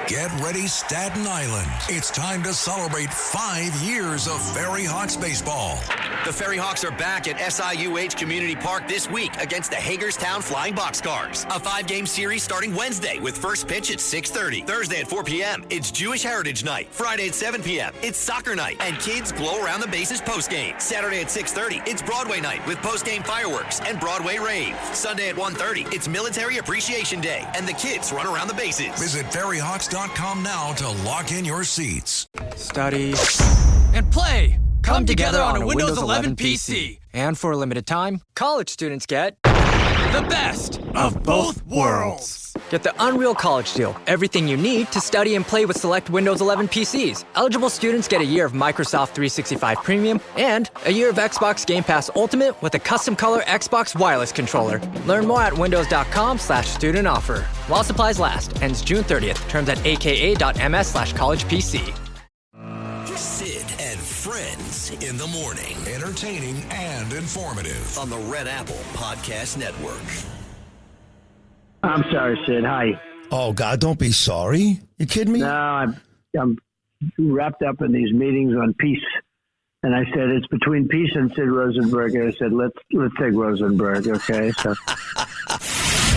Get ready, Staten Island. It's time to celebrate 5 years of Ferry Hawks baseball. The Ferry Hawks are back at SIUH Community Park this week against the Hagerstown Flying Boxcars. A 5-game series starting Wednesday with first pitch at 6:30. Thursday at 4 p.m., it's Jewish Heritage Night. Friday at 7 p.m., it's Soccer Night and kids glow around the bases postgame. Saturday at 6:30, it's Broadway Night with postgame fireworks and Broadway Rave. Sunday at 1:30, it's Military Appreciation Day and the kids run around the bases. Visit ferryhawks.com now to lock in your seats. Study and play. Come together on a Windows 11 PC. And for a limited time, college students get the best of both worlds. Get the Unreal College Deal. Everything you need to study and play with select Windows 11 PCs. Eligible students get a year of Microsoft 365 Premium and a year of Xbox Game Pass Ultimate with a custom color Xbox wireless controller. Learn more at windows.com/student offer. While supplies last. Ends June 30th. Terms at aka.ms/collegepc. Sid and Friends in the morning. Entertaining and informative. On the Red Apple Podcast Network. I'm sorry, Sid. Hi. Oh, God, don't be sorry. You kidding me? No, I'm wrapped up in these meetings on peace. And I said, it's between peace and Sid Rosenberg. And I said, let's take Rosenberg, okay? So.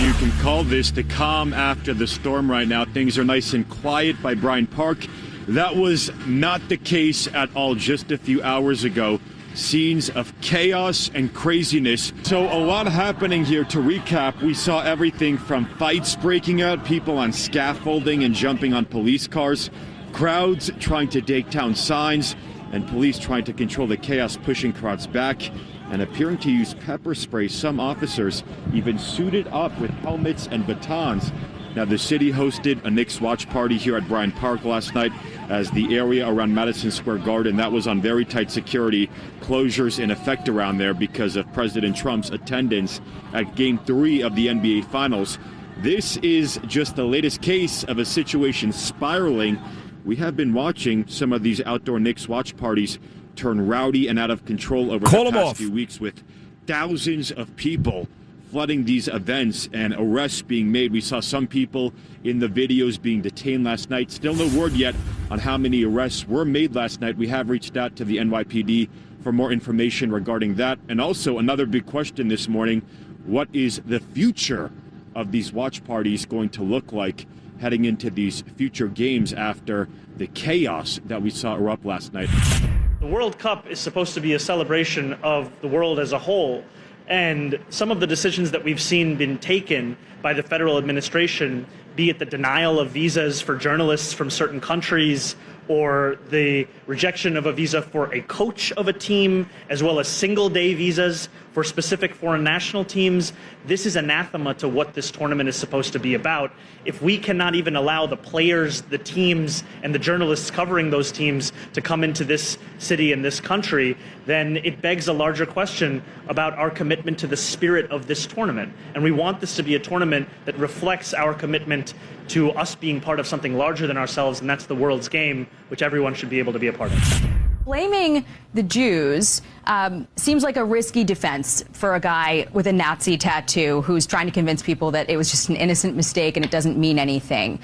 You can call this the calm after the storm right now. Things are nice and quiet by Bryant Park. That was not the case at all just a few hours ago. Scenes of chaos and craziness. So a lot happening here. To recap, we saw everything from fights breaking out, people on scaffolding and jumping on police cars, crowds trying to take down signs, and police trying to control the chaos, pushing crowds back and appearing to use pepper spray. Some officers even suited up with helmets and batons. Now, the city hosted a Knicks watch party here at Bryant Park last night as the area around Madison Square Garden, that was on very tight security, closures in effect around there because of President Trump's attendance at Game 3 of the NBA Finals. This is just the latest case of a situation spiraling. We have been watching some of these outdoor Knicks watch parties turn rowdy and out of control over the past few weeks with thousands of people flooding these events and arrests being made. We saw some people in the videos being detained last night. Still no word yet on how many arrests were made last night. We have reached out to the NYPD for more information regarding that. And also another big question this morning, what is the future of these watch parties going to look like heading into these future games after the chaos that we saw erupt last night? The World Cup is supposed to be a celebration of the world as a whole. And some of the decisions that we've seen been taken by the federal administration, be it the denial of visas for journalists from certain countries or the rejection of a visa for a coach of a team, as well as single-day visas for specific foreign national teams. This is anathema to what this tournament is supposed to be about. If we cannot even allow the players, the teams, and the journalists covering those teams to come into this city and this country, then it begs a larger question about our commitment to the spirit of this tournament. And we want this to be a tournament that reflects our commitment to us being part of something larger than ourselves, and that's the world's game, which everyone should be able to be a part of. Blaming the Jews seems like a risky defense for a guy with a Nazi tattoo who's trying to convince people that it was just an innocent mistake and it doesn't mean anything.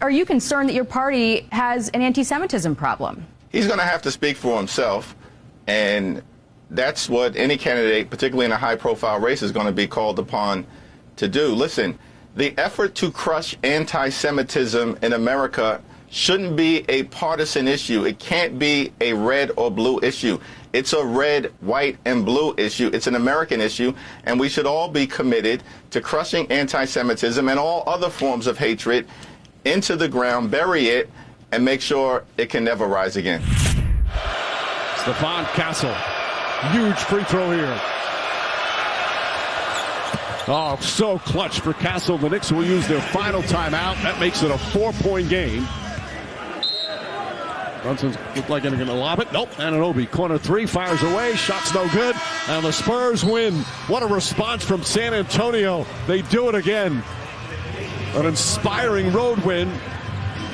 Are you concerned that your party has an anti-Semitism problem? He's going to have to speak for himself, and that's what any candidate, particularly in a high-profile race, is going to be called upon to do. Listen, the effort to crush anti-Semitism in America shouldn't be a partisan issue. It can't be a red or blue issue. It's a red, white, and blue issue. It's an American issue, and we should all be committed to crushing anti-Semitism and all other forms of hatred into the ground, bury it, and make sure it can never rise again. Stefan Castle, huge free throw here. Oh, so clutch for Castle. The Knicks will use their final timeout. That makes it a 4-point game. Brunson's looked like they're going to lob it. Nope. Anunoby, corner three, fires away. Shot's no good. And the Spurs win. What a response from San Antonio. They do it again. An inspiring road win.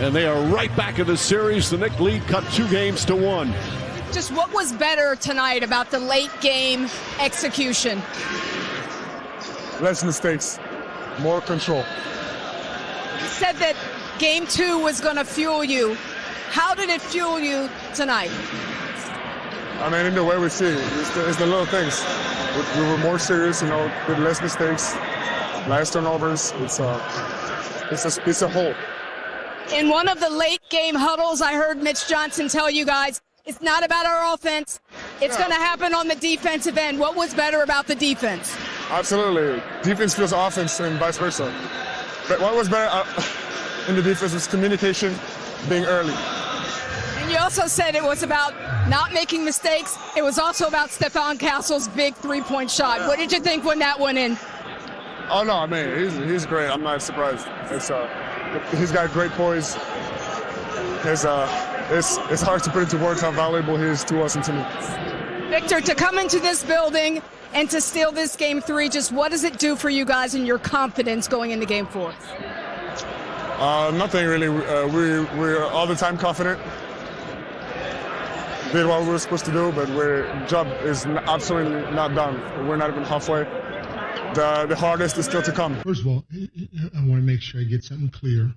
And they are right back in the series. The Knicks lead cut 2 games to 1. Just what was better tonight about the late game execution? Less mistakes, more control. You said that Game 2 was going to fuel you. How did it fuel you tonight? I mean, in the way we see it, it's the little things. We were more serious, with less mistakes, less turnovers. It's a whole. In one of the late game huddles, I heard Mitch Johnson tell you guys, it's not about our offense. It's going to happen on the defensive end. What was better about the defense? Absolutely. Defense fuels offense and vice versa. But what was better in the defense was communication, being early. And you also said it was about not making mistakes. It was also about Stephon Castle's big three-point shot. What did you think when that went in? Oh, no, I mean, he's great. I'm not surprised. He's got great poise. It's hard to put into words how valuable he is to us and to me. Victor, to come into this building and to steal this Game 3, just what does it do for you guys and your confidence going into Game 4? Nothing really. We're all the time confident. Did what we were supposed to do, but our job is absolutely not done. We're not even halfway. The hardest is still to come. First of all, I want to make sure I get something clear.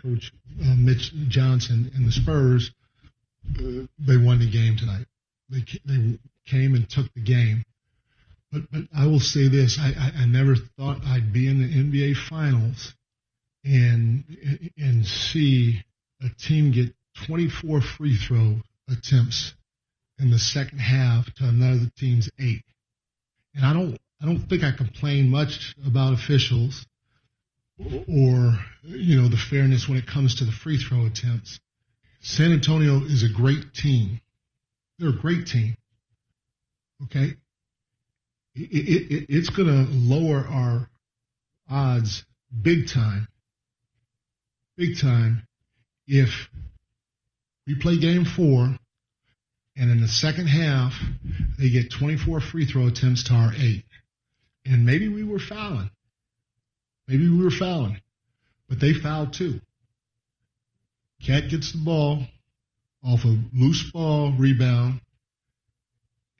Coach Mitch Johnson and the Spurs, they won the game tonight. They came and took the game. But I will say this: I never thought I'd be in the NBA Finals and see a team get 24 free throw attempts in the second half to another team's 8. And I don't think I complain much about officials or the fairness when it comes to the free throw attempts. San Antonio is a great team. They're a great team. Okay? It's going to lower our odds big time if we play Game 4 and in the second half they get 24 free throw attempts to our 8. And maybe we were fouling. But they fouled too. Cat gets the ball off a loose ball rebound,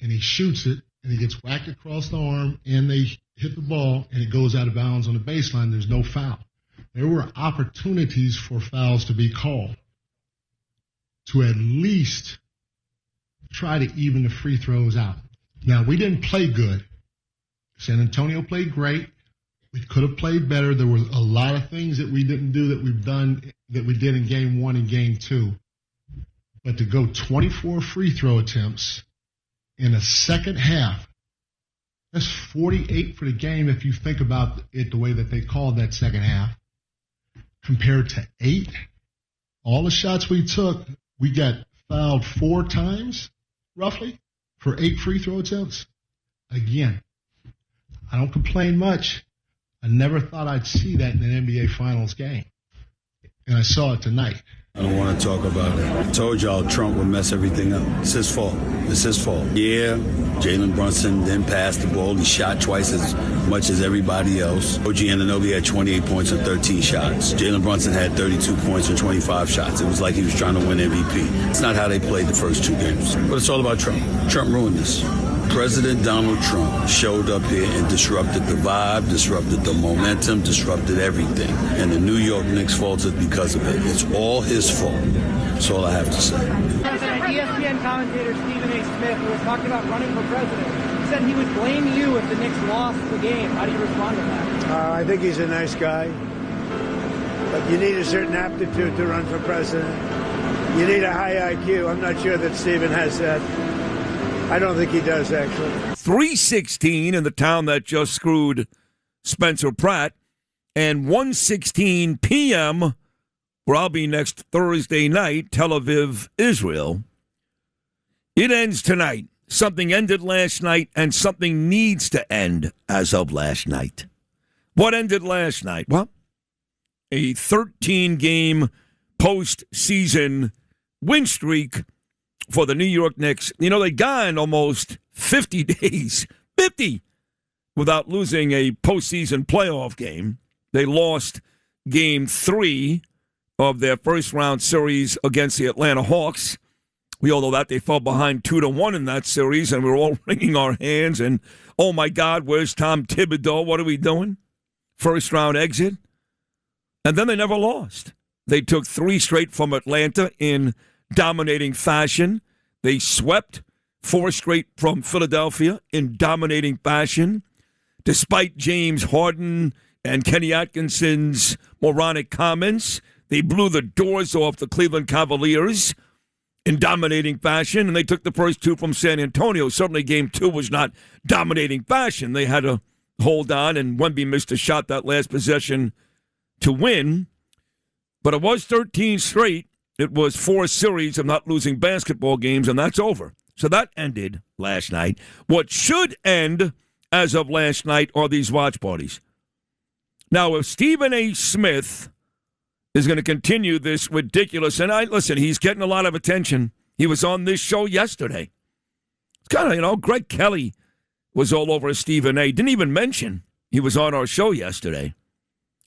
and he shoots it, and he gets whacked across the arm, and they hit the ball, and it goes out of bounds on the baseline. There's no foul. There were opportunities for fouls to be called to at least try to even the free throws out. Now, we didn't play good. San Antonio played great. We could have played better. There were a lot of things that we didn't do that we did in Game 1 and Game 2. But to go 24 free throw attempts in a second half, that's 48 for the game if you think about it the way that they called that second half, compared to 8. All the shots we took, we got fouled 4 times, roughly, for 8 free throw attempts. Again, I don't complain much. I never thought I'd see that in an NBA Finals game. And I saw it tonight. I don't want to talk about it. I told y'all Trump would mess everything up. It's his fault. Yeah, Jalen Brunson didn't pass the ball. He shot twice as much as everybody else. OG Anunoby had 28 points and 13 shots. Jalen Brunson had 32 points and 25 shots. It was like he was trying to win MVP. It's not how they played the first 2 games. But it's all about Trump. Trump ruined this. President Donald Trump showed up here and disrupted the vibe, disrupted the momentum, disrupted everything. And the New York Knicks faltered because of it. It's all his fault. That's all I have to say. President, ESPN commentator Stephen A. Smith, who was talking about running for president, said he would blame you if the Knicks lost the game. How do you respond to that? I think he's a nice guy. But you need a certain aptitude to run for president. You need a high IQ. I'm not sure that Stephen has that. I don't think he does, actually. 3:16 in the town that just screwed Spencer Pratt, and 1:16 p.m., where I'll be next Thursday night, Tel Aviv, Israel. It ends tonight. Something ended last night, and something needs to end as of last night. What ended last night? Well, a 13-game postseason win streak for the New York Knicks. They'd gone almost 50 days, 50, without losing a postseason playoff game. They lost Game 3 of their first-round series against the Atlanta Hawks. We all know that they fell behind 2-1 in that series, and we were all wringing our hands, and, oh, my God, where's Tom Thibodeau? What are we doing? First-round exit. And then they never lost. They took 3 straight from Atlanta in dominating fashion. They swept 4 straight from Philadelphia in dominating fashion. Despite James Harden and Kenny Atkinson's moronic comments, they blew the doors off the Cleveland Cavaliers in dominating fashion, and they took the first 2 from San Antonio. Certainly game 2 was not dominating fashion. They had to hold on, and Wemby missed a shot that last possession to win. But it was 13 straight. It was 4 series of not losing basketball games, and that's over. So that ended last night. What should end as of last night are these watch parties. Now, if Stephen A. Smith is going to continue this ridiculous, and listen, he's getting a lot of attention. He was on this show yesterday. It's kind of, Greg Kelly was all over Stephen A. Didn't even mention he was on our show yesterday.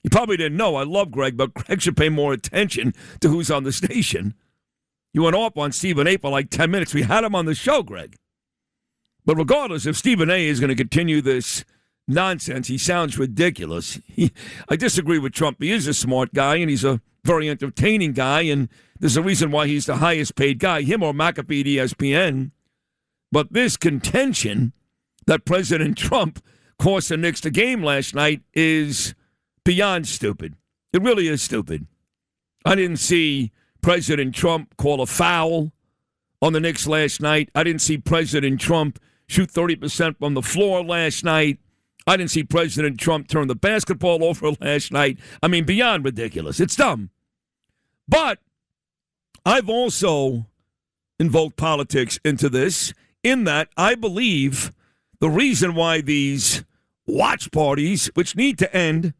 You probably didn't know. I love Greg, but Greg should pay more attention to who's on the station. You went off on Stephen A. for like 10 minutes. We had him on the show, Greg. But regardless, if Stephen A. is going to continue this nonsense, he sounds ridiculous. I disagree with Trump. He is a smart guy, and he's a very entertaining guy, and there's a reason why he's the highest paid guy, him or McAfee at ESPN. But this contention that President Trump cost the Knicks the game last night is beyond stupid. It really is stupid. I didn't see President Trump call a foul on the Knicks last night. I didn't see President Trump shoot 30% from the floor last night. I didn't see President Trump turn the basketball over last night. I mean, beyond ridiculous. It's dumb. But I've also invoked politics into this, in that I believe the reason why these watch parties, which need to end,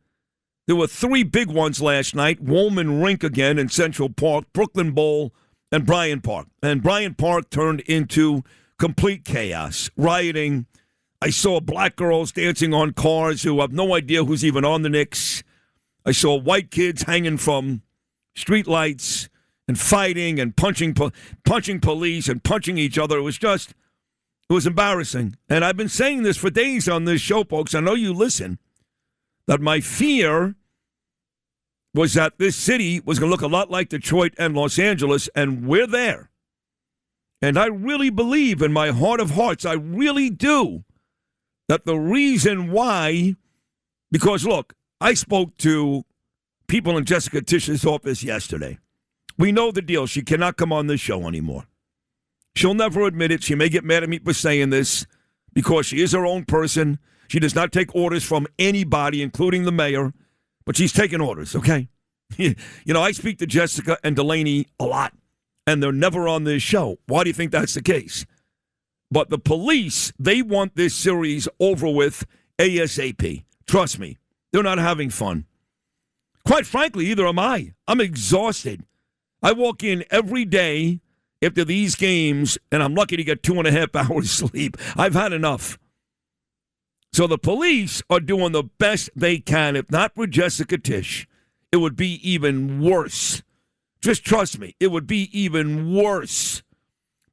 there were 3 big ones last night, Woolman Rink again in Central Park, Brooklyn Bowl, and Bryant Park. And Bryant Park turned into complete chaos, rioting. I saw black girls dancing on cars who have no idea who's even on the Knicks. I saw white kids hanging from streetlights and fighting and punching police and punching each other. It was embarrassing. And I've been saying this for days on this show, folks. I know you listen. That my fear was that this city was going to look a lot like Detroit and Los Angeles, and we're there. And I really believe in my heart of hearts, I really do, that the reason why, because look, I spoke to people in Jessica Tisch's office yesterday. We know the deal. She cannot come on this show anymore. She'll never admit it. She may get mad at me for saying this because she is her own person. She does not take orders from anybody, including the mayor, but she's taking orders, okay? I speak to Jessica and Delaney a lot, and they're never on this show. Why do you think that's the case? But the police, they want this series over with ASAP. Trust me, they're not having fun. Quite frankly, either am I. I'm exhausted. I walk in every day after these games, and I'm lucky to get 2.5 hours sleep. I've had enough. So the police are doing the best they can. If not for Jessica Tisch, it would be even worse. Just trust me, it would be even worse.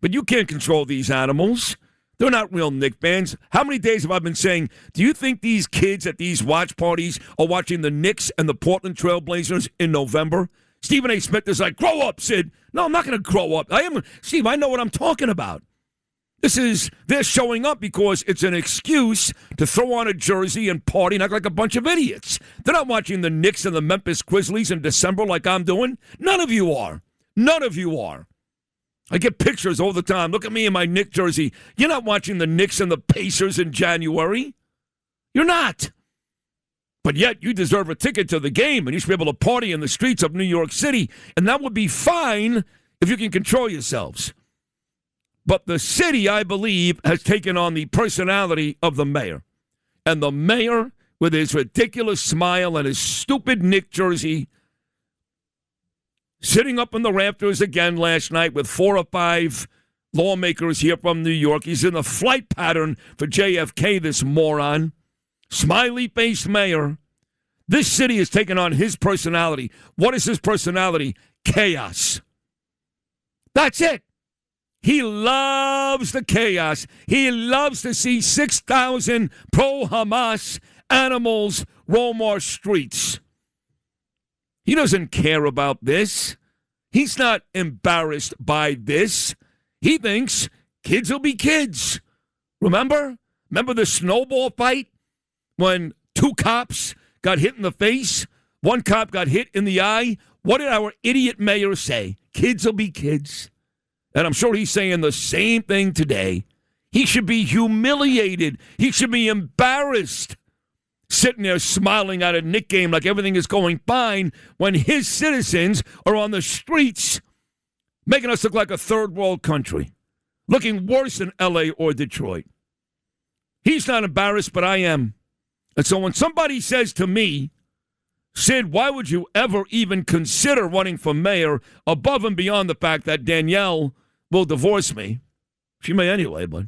But you can't control these animals. They're not real Knicks fans. How many days have I been saying, do you think these kids at these watch parties are watching the Knicks and the Portland Trail Blazers in November? Stephen A. Smith is like, grow up, Sid. No, I'm not going to grow up. Steve, I know what I'm talking about. They're showing up because it's an excuse to throw on a jersey and party and act like a bunch of idiots. They're not watching the Knicks and the Memphis Grizzlies in December like I'm doing. None of you are. None of you are. I get pictures all the time. Look at me in my Knicks jersey. You're not watching the Knicks and the Pacers in January. You're not. But yet you deserve a ticket to the game, and you should be able to party in the streets of New York City, and that would be fine if you can control yourselves. But the city, I believe, has taken on the personality of the mayor. And the mayor, with his ridiculous smile and his stupid Knicks jersey, sitting up in the rafters again last night with 4 or 5 lawmakers here from New York. He's in the flight pattern for JFK, this moron. Smiley-faced mayor. This city has taken on his personality. What is his personality? Chaos. That's it. He loves the chaos. He loves to see 6,000 pro-Hamas animals roam our streets. He doesn't care about this. He's not embarrassed by this. He thinks kids will be kids. Remember the snowball fight when 2 cops got hit in the face? 1 cop got hit in the eye. What did our idiot mayor say? Kids will be kids. And I'm sure he's saying the same thing today. He should be humiliated. He should be embarrassed, sitting there smiling at a Knick game like everything is going fine when his citizens are on the streets making us look like a third world country, looking worse than L.A. or Detroit. He's not embarrassed, but I am. And so when somebody says to me, Sid, why would you ever even consider running for mayor above and beyond the fact that Danielle will divorce me? She may anyway, but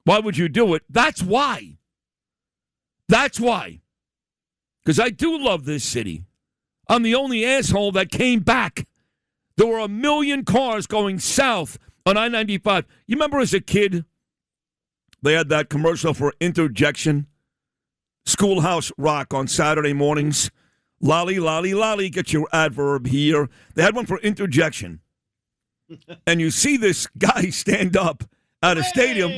why would you do it? That's why. That's why. Because I do love this city. I'm the only asshole that came back. There were 1 million cars going south on I-95. You remember as a kid, they had that commercial for interjection? Schoolhouse Rock on Saturday mornings. Lolly, lolly, lolly, get your adverb here. They had one for interjection. And you see this guy stand up at a stadium,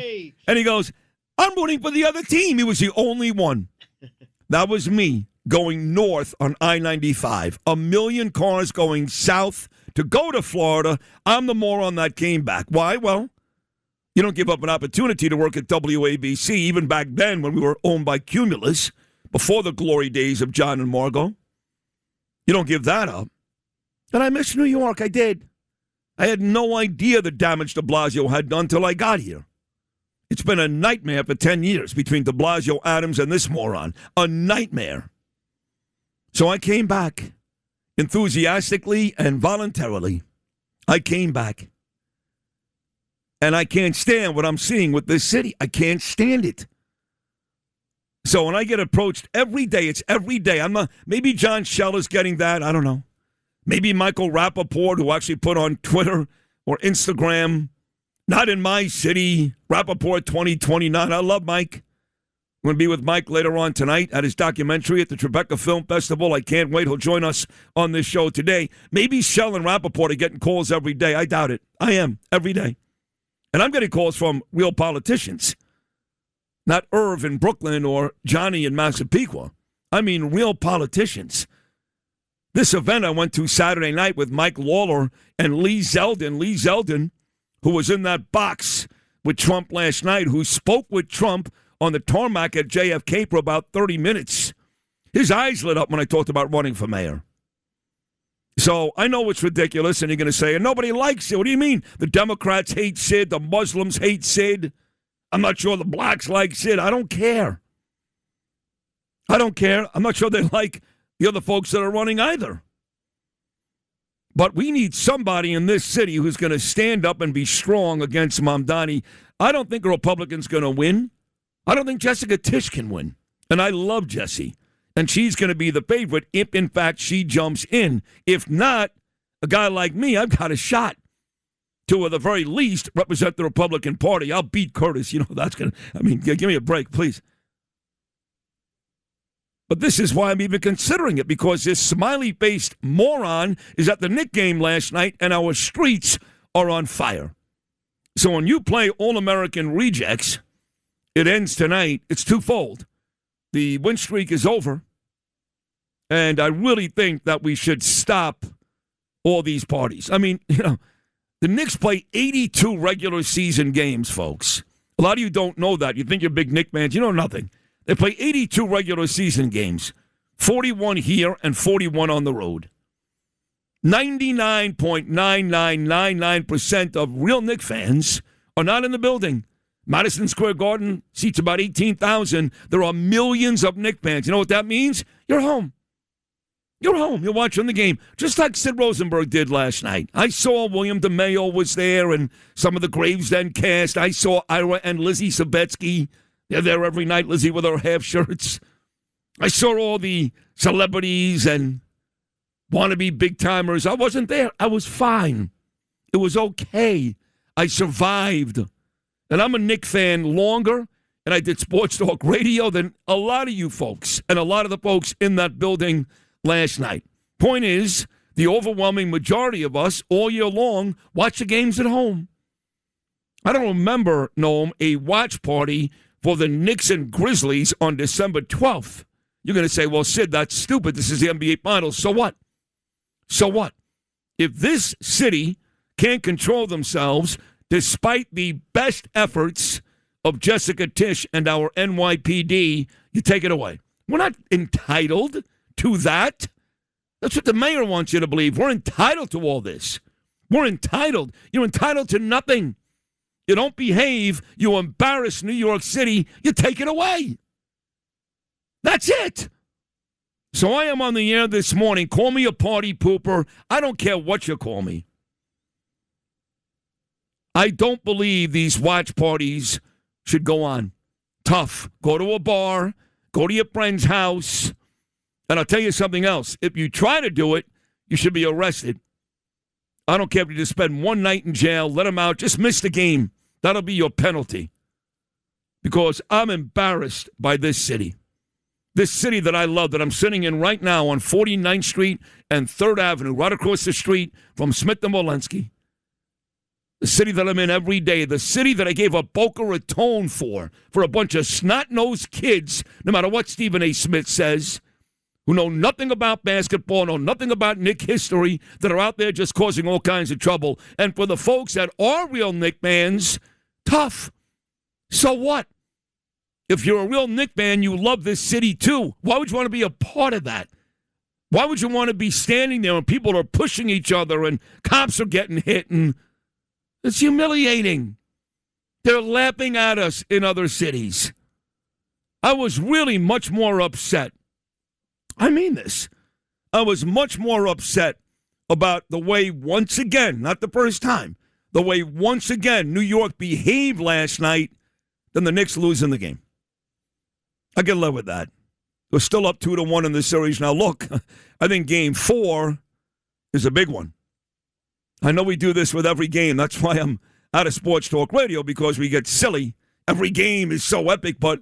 and he goes, I'm rooting for the other team. He was the only one. That was me going north on I-95. 1 million cars going south to go to Florida. I'm the moron that came back. Why? Well, you don't give up an opportunity to work at WABC, even back then when we were owned by Cumulus, before the glory days of John and Margot. You don't give that up. And I miss New York. I did. I had no idea the damage de Blasio had done till I got here. It's been a nightmare for 10 years between de Blasio, Adams, and this moron. A nightmare. So I came back enthusiastically and voluntarily. I came back. And I can't stand what I'm seeing with this city. I can't stand it. So when I get approached every day, it's every day. Maybe John Schell is getting that. I don't know. Maybe Michael Rapaport, who actually put on Twitter or Instagram, not in my city, Rapaport 2029. I love Mike. I'm going to be with Mike later on tonight at his documentary at the Tribeca Film Festival. I can't wait. He'll join us on this show today. Maybe Schell and Rapaport are getting calls every day. I doubt it. I am, every day. And I'm getting calls from real politicians. Not Irv in Brooklyn or Johnny in Massapequa. I mean real politicians. This event I went to Saturday night with Mike Lawler and Lee Zeldin. Lee Zeldin, who was in that box with Trump last night, who spoke with Trump on the tarmac at JFK for about 30 minutes. His eyes lit up when I talked about running for mayor. So I know it's ridiculous, and you're going to say, and nobody likes it. What do you mean? The Democrats hate Sid. The Muslims hate Sid. I'm not sure the blacks like Sid. I don't care. I don't care. I'm not sure they like the other folks that are running either. But we need somebody in this city who's going to stand up and be strong against Mamdani. I don't think a Republican's going to win. I don't think Jessica Tisch can win. And I love Jessie. And she's going to be the favorite if, in fact, she jumps in. If not, a guy like me, I've got a shot to, at the very least, represent the Republican Party. I'll beat Curtis. You know, that's going to, I mean, give me a break, please. But this is why I'm even considering it, because this smiley-faced moron is at the Knick game last night, and our streets are on fire. So when you play All-American Rejects, it ends tonight. It's twofold. The win streak is over, and I really think that we should stop all these parties. I mean, you know, the Knicks play 82 regular season games, folks. A lot of you don't know that. You think you're big Knick fans. You know nothing. They play 82 regular season games, 41 here and 41 on the road. 99.9999% of real Knick fans are not in the building. Madison Square Garden seats about 18,000. There are millions of Knick fans. You know what that means? You're home. You're home. You're watching the game, just like Sid Rosenberg did last night. I saw William DeMayo was there and some of the Gravesend cast. I saw Ira and Lizzie Sabetsky. They're there every night, Lizzie, with her half shirts. I saw all the celebrities and wannabe big-timers. I wasn't there. I was fine. It was okay. I survived. And I'm a Knick fan longer, and I did Sports Talk Radio than a lot of you folks and a lot of the folks in that building last night. Point is, the overwhelming majority of us all year long watch the games at home. I don't remember, Noam, a watch party for the Knicks and Grizzlies on December 12th. You're going to say, well, Sid, that's stupid. This is the NBA Finals. So what? So what? If this city can't control themselves, despite the best efforts of Jessica Tisch and our NYPD, you take it away. We're not entitled to that. That's what the mayor wants you to believe. We're entitled to all this. We're entitled. You're entitled to nothing. You don't behave, you embarrass New York City, you take it away. That's it. So I am on the air this morning. Call me a party pooper. I don't care what you call me. I don't believe these watch parties should go on. Tough. Go to a bar. Go to your friend's house. And I'll tell you something else. If you try to do it, you should be arrested. I don't care if you just spend one night in jail, let them out, just miss the game. That'll be your penalty. Because I'm embarrassed by this city. This city that I love, that I'm sitting in right now on 49th Street and 3rd Avenue, right across the street from Smith and Walensky. The city that I'm in every day. The city that I gave a Boca Raton for a bunch of snot-nosed kids, no matter what Stephen A. Smith says, who know nothing about basketball, know nothing about Knick history, that are out there just causing all kinds of trouble. And for the folks that are real Knick fans, tough. So what? If you're a real Knick fan, you love this city too. Why would you want to be a part of that? Why would you want to be standing there and people are pushing each other and cops are getting hit? And it's humiliating. They're laughing at us in other cities. I was really much more upset. I mean this. I was much more upset about the way, once again, not the first time, the way once again New York behaved last night than the Knicks losing the game. I can live with that. We're still up 2-1 in this series. Now, look, I think Game 4 is a big one. I know we do this with every game. That's why I'm out of Sports Talk Radio, because we get silly. Every game is so epic, but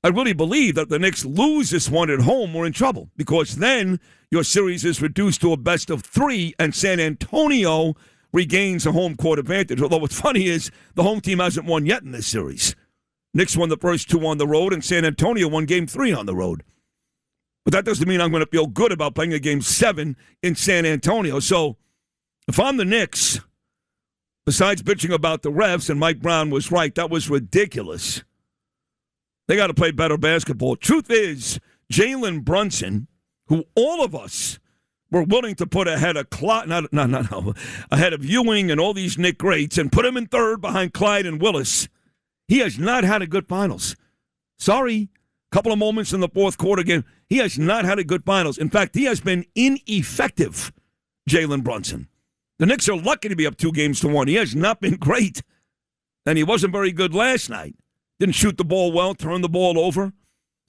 I really believe that the Knicks lose this one at home, we're in trouble, because then your series is reduced to a best of 3, and San Antonio regains a home court advantage. Although what's funny is the home team hasn't won yet in this series. Knicks won the first 2 on the road, and San Antonio won Game 3 on the road. But that doesn't mean I'm going to feel good about playing a Game 7 in San Antonio. So if I'm the Knicks, besides bitching about the refs, and Mike Brown was right, that was ridiculous. They got to play better basketball. Truth is, Jalen Brunson, who all of us were willing to put ahead of ahead of Ewing and all these Knick greats, and put him in third behind Clyde and Willis, he has not had a good finals. Sorry. Couple of moments in the fourth quarter game. He has not had a good finals. In fact, he has been ineffective, Jalen Brunson. The Knicks are lucky to be up 2-1. He has not been great. And he wasn't very good last night. Didn't shoot the ball well, turned the ball over.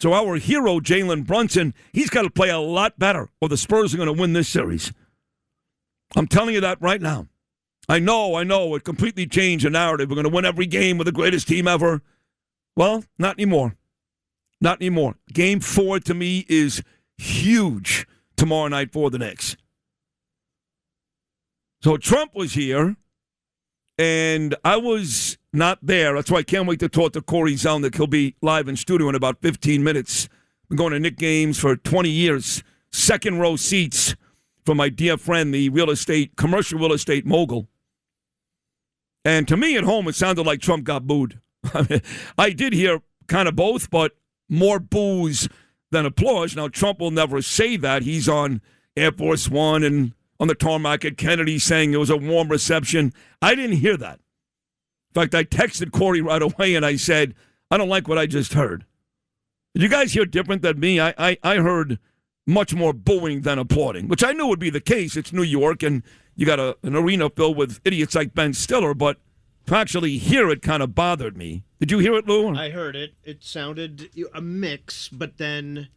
So our hero, Jalen Brunson, he's got to play a lot better, or the Spurs are going to win this series. I'm telling you that right now. I know, it completely changed the narrative. We're going to win every game with the greatest team ever. Well, not anymore. Not anymore. Game 4 to me is huge tomorrow night for the Knicks. So Trump was here, and I was not there. That's why I can't wait to talk to Cory Zelnik. He'll be live in studio in about 15 minutes. Been going to Knick games for 20 years. Second row seats from my dear friend, the commercial real estate mogul. And to me at home, it sounded like Trump got booed. I did hear kind of both, but more boos than applause. Now, Trump will never say that. He's on Air Force One and on the tarmac at Kennedy saying it was a warm reception. I didn't hear that. In fact, I texted Cory right away and I said, I don't like what I just heard. Did you guys hear different than me? I heard much more booing than applauding, which I knew would be the case. It's New York, and you got an arena filled with idiots like Ben Stiller, but to actually hear it kind of bothered me. Did you hear it, Lou? I heard it. It sounded a mix, but then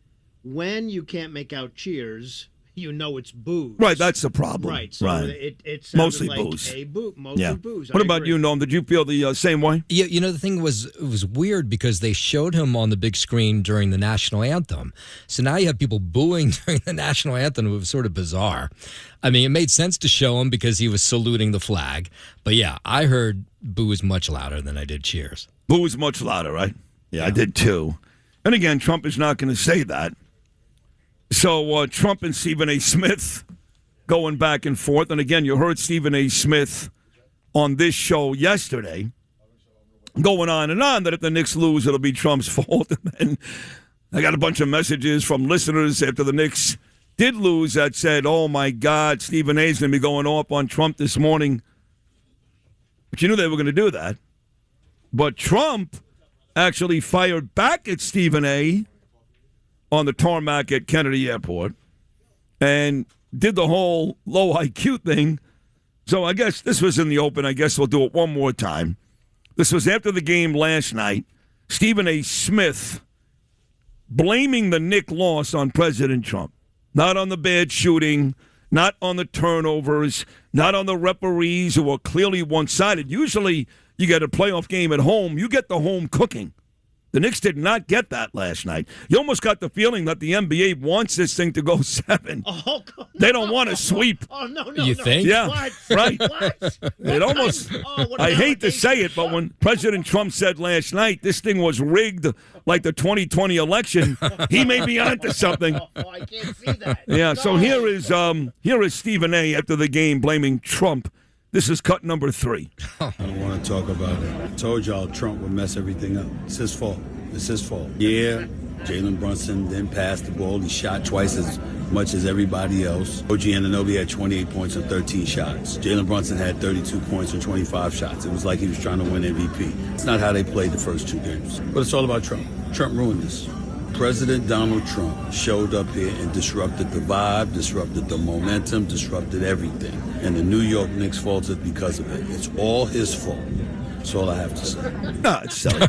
when you can't make out cheers, you know it's booze. Right, that's the problem. Right, so it sounded mostly like booze. Mostly booze. What about you, Noam? Did you feel the same way? Yeah, the thing was, it was weird because they showed him on the big screen during the national anthem. So now you have people booing during the national anthem. It was sort of bizarre. I mean, it made sense to show him because he was saluting the flag. But yeah, I heard boos much louder than I did cheers. Boos much louder, right? Yeah, I did too. And again, Trump is not going to say that. So Trump and Stephen A. Smith going back and forth. And again, you heard Stephen A. Smith on this show yesterday going on and on that if the Knicks lose, it'll be Trump's fault. And then I got a bunch of messages from listeners after the Knicks did lose that said, oh, my God, Stephen A. is going to be going off on Trump this morning. But you knew they were going to do that. But Trump actually fired back at Stephen A. on the tarmac at Kennedy Airport and did the whole low IQ thing. So I guess this was in the open. I guess we'll do it one more time. This was after the game last night. Stephen A. Smith blaming the Knick loss on President Trump. Not on the bad shooting, not on the turnovers, not on the referees who are clearly one-sided. Usually you get a playoff game at home, you get the home cooking. The Knicks did not get that last night. You almost got the feeling that the NBA wants this thing to go 7. Oh, God, they don't want to sweep. Oh, no. You think? Yeah, what? right. What? It almost. I hate to say it, but when President Trump said last night this thing was rigged like the 2020 election, he may be onto something. Oh, I can't see that. Yeah. So here is Stephen A. after the game blaming Trump. This is cut number 3. I don't want to talk about it. I told y'all Trump would mess everything up. It's his fault. It's his fault. Yeah, Jalen Brunson didn't pass the ball. He shot twice as much as everybody else. OG Anunoby had 28 points on 13 shots. Jalen Brunson had 32 points on 25 shots. It was like he was trying to win MVP. It's not how they played the first 2 games. But it's all about Trump. Trump ruined this. President Donald Trump showed up here and disrupted the vibe, disrupted the momentum, disrupted everything. And the New York Knicks faltered because of it. It's all his fault. That's all I have to say. No, it's silly.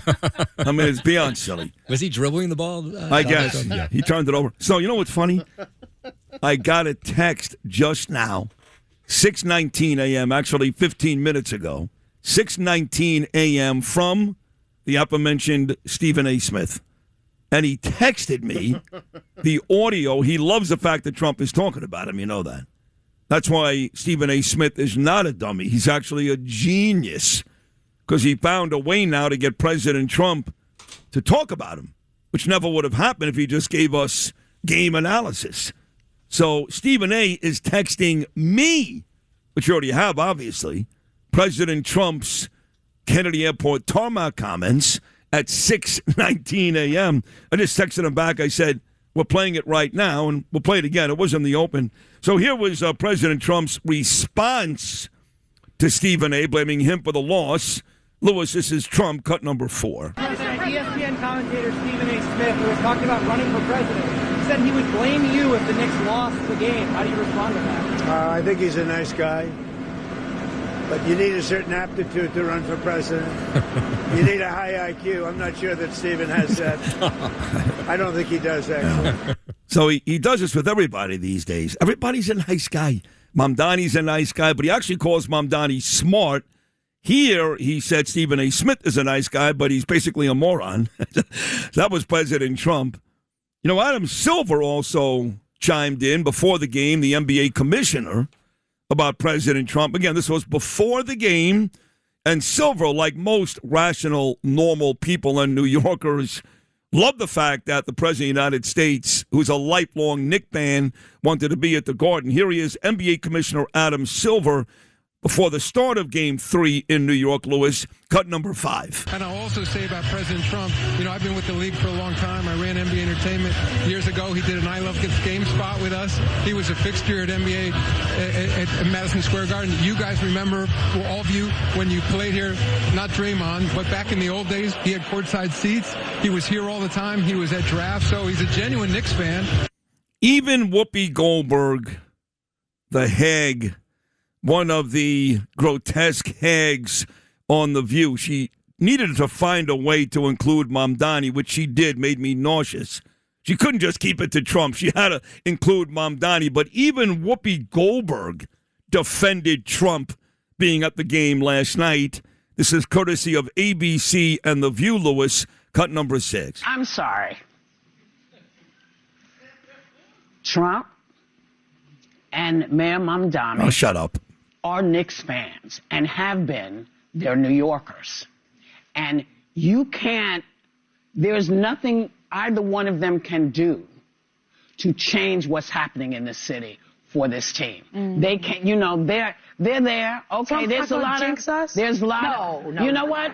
I mean, it's beyond silly. Was he dribbling the ball? I guess. Yeah. He turned it over. So, you know what's funny? I got a text just now, 6:19 a.m., actually 15 minutes ago, 6:19 a.m. from the aforementioned Stephen A. Smith. And he texted me the audio. He loves the fact that Trump is talking about him. You know that. That's why Stephen A. Smith is not a dummy. He's actually a genius because he found a way now to get President Trump to talk about him, which never would have happened if he just gave us game analysis. So Stephen A. is texting me, which you already have, obviously, President Trump's Kennedy Airport tarmac comments at 6:19 a.m. I just texted him back. I said, we're playing it right now, and we'll play it again. It was in the open. So here was President Trump's response to Stephen A., blaming him for the loss. Lewis, this is Trump, cut number 4. ESPN commentator Stephen A. Smith, who was talking about running for president, said he would blame you if the Knicks lost the game. How do you respond to that? I think he's a nice guy. But you need a certain aptitude to run for president. You need a high IQ. I'm not sure that Stephen has that. I don't think he does, actually. So he does this with everybody these days. Everybody's a nice guy. Mamdani's a nice guy, but he actually calls Mamdani smart. Here, he said Stephen A. Smith is a nice guy, but he's basically a moron. That was President Trump. You know, Adam Silver also chimed in before the game, the NBA commissioner, about President Trump. Again, this was before the game, and Silver, like most rational, normal people and New Yorkers, loved the fact that the President of the United States, who's a lifelong Knick fan, wanted to be at the Garden. Here he is, NBA Commissioner Adam Silver, before the start of Game 3 in New York, Lewis, cut number 5. And I'll also say about President Trump, I've been with the league for a long time. I ran NBA Entertainment. Years ago, he did an I Love Kids game spot with us. He was a fixture at NBA at Madison Square Garden. You guys remember, all of you, when you played here, not Draymond, but back in the old days, he had courtside seats. He was here all the time. He was at drafts, so he's a genuine Knicks fan. Even Whoopi Goldberg, the hag, one of the grotesque hags on The View, she needed to find a way to include Mamdani, which she did, made me nauseous. She couldn't just keep it to Trump. She had to include Mamdani. But even Whoopi Goldberg defended Trump being at the game last night. This is courtesy of ABC and The View, Lewis, cut number 6. I'm sorry. Trump and Mayor Mamdani Oh, shut up. are Knicks fans and have been. They're New Yorkers. And you can't, there's nothing either one of them can do to change what's happening in this city for this team. They can't, they're there. Okay, So there's a lot of, jinx us? there's a lot of, No, you know what?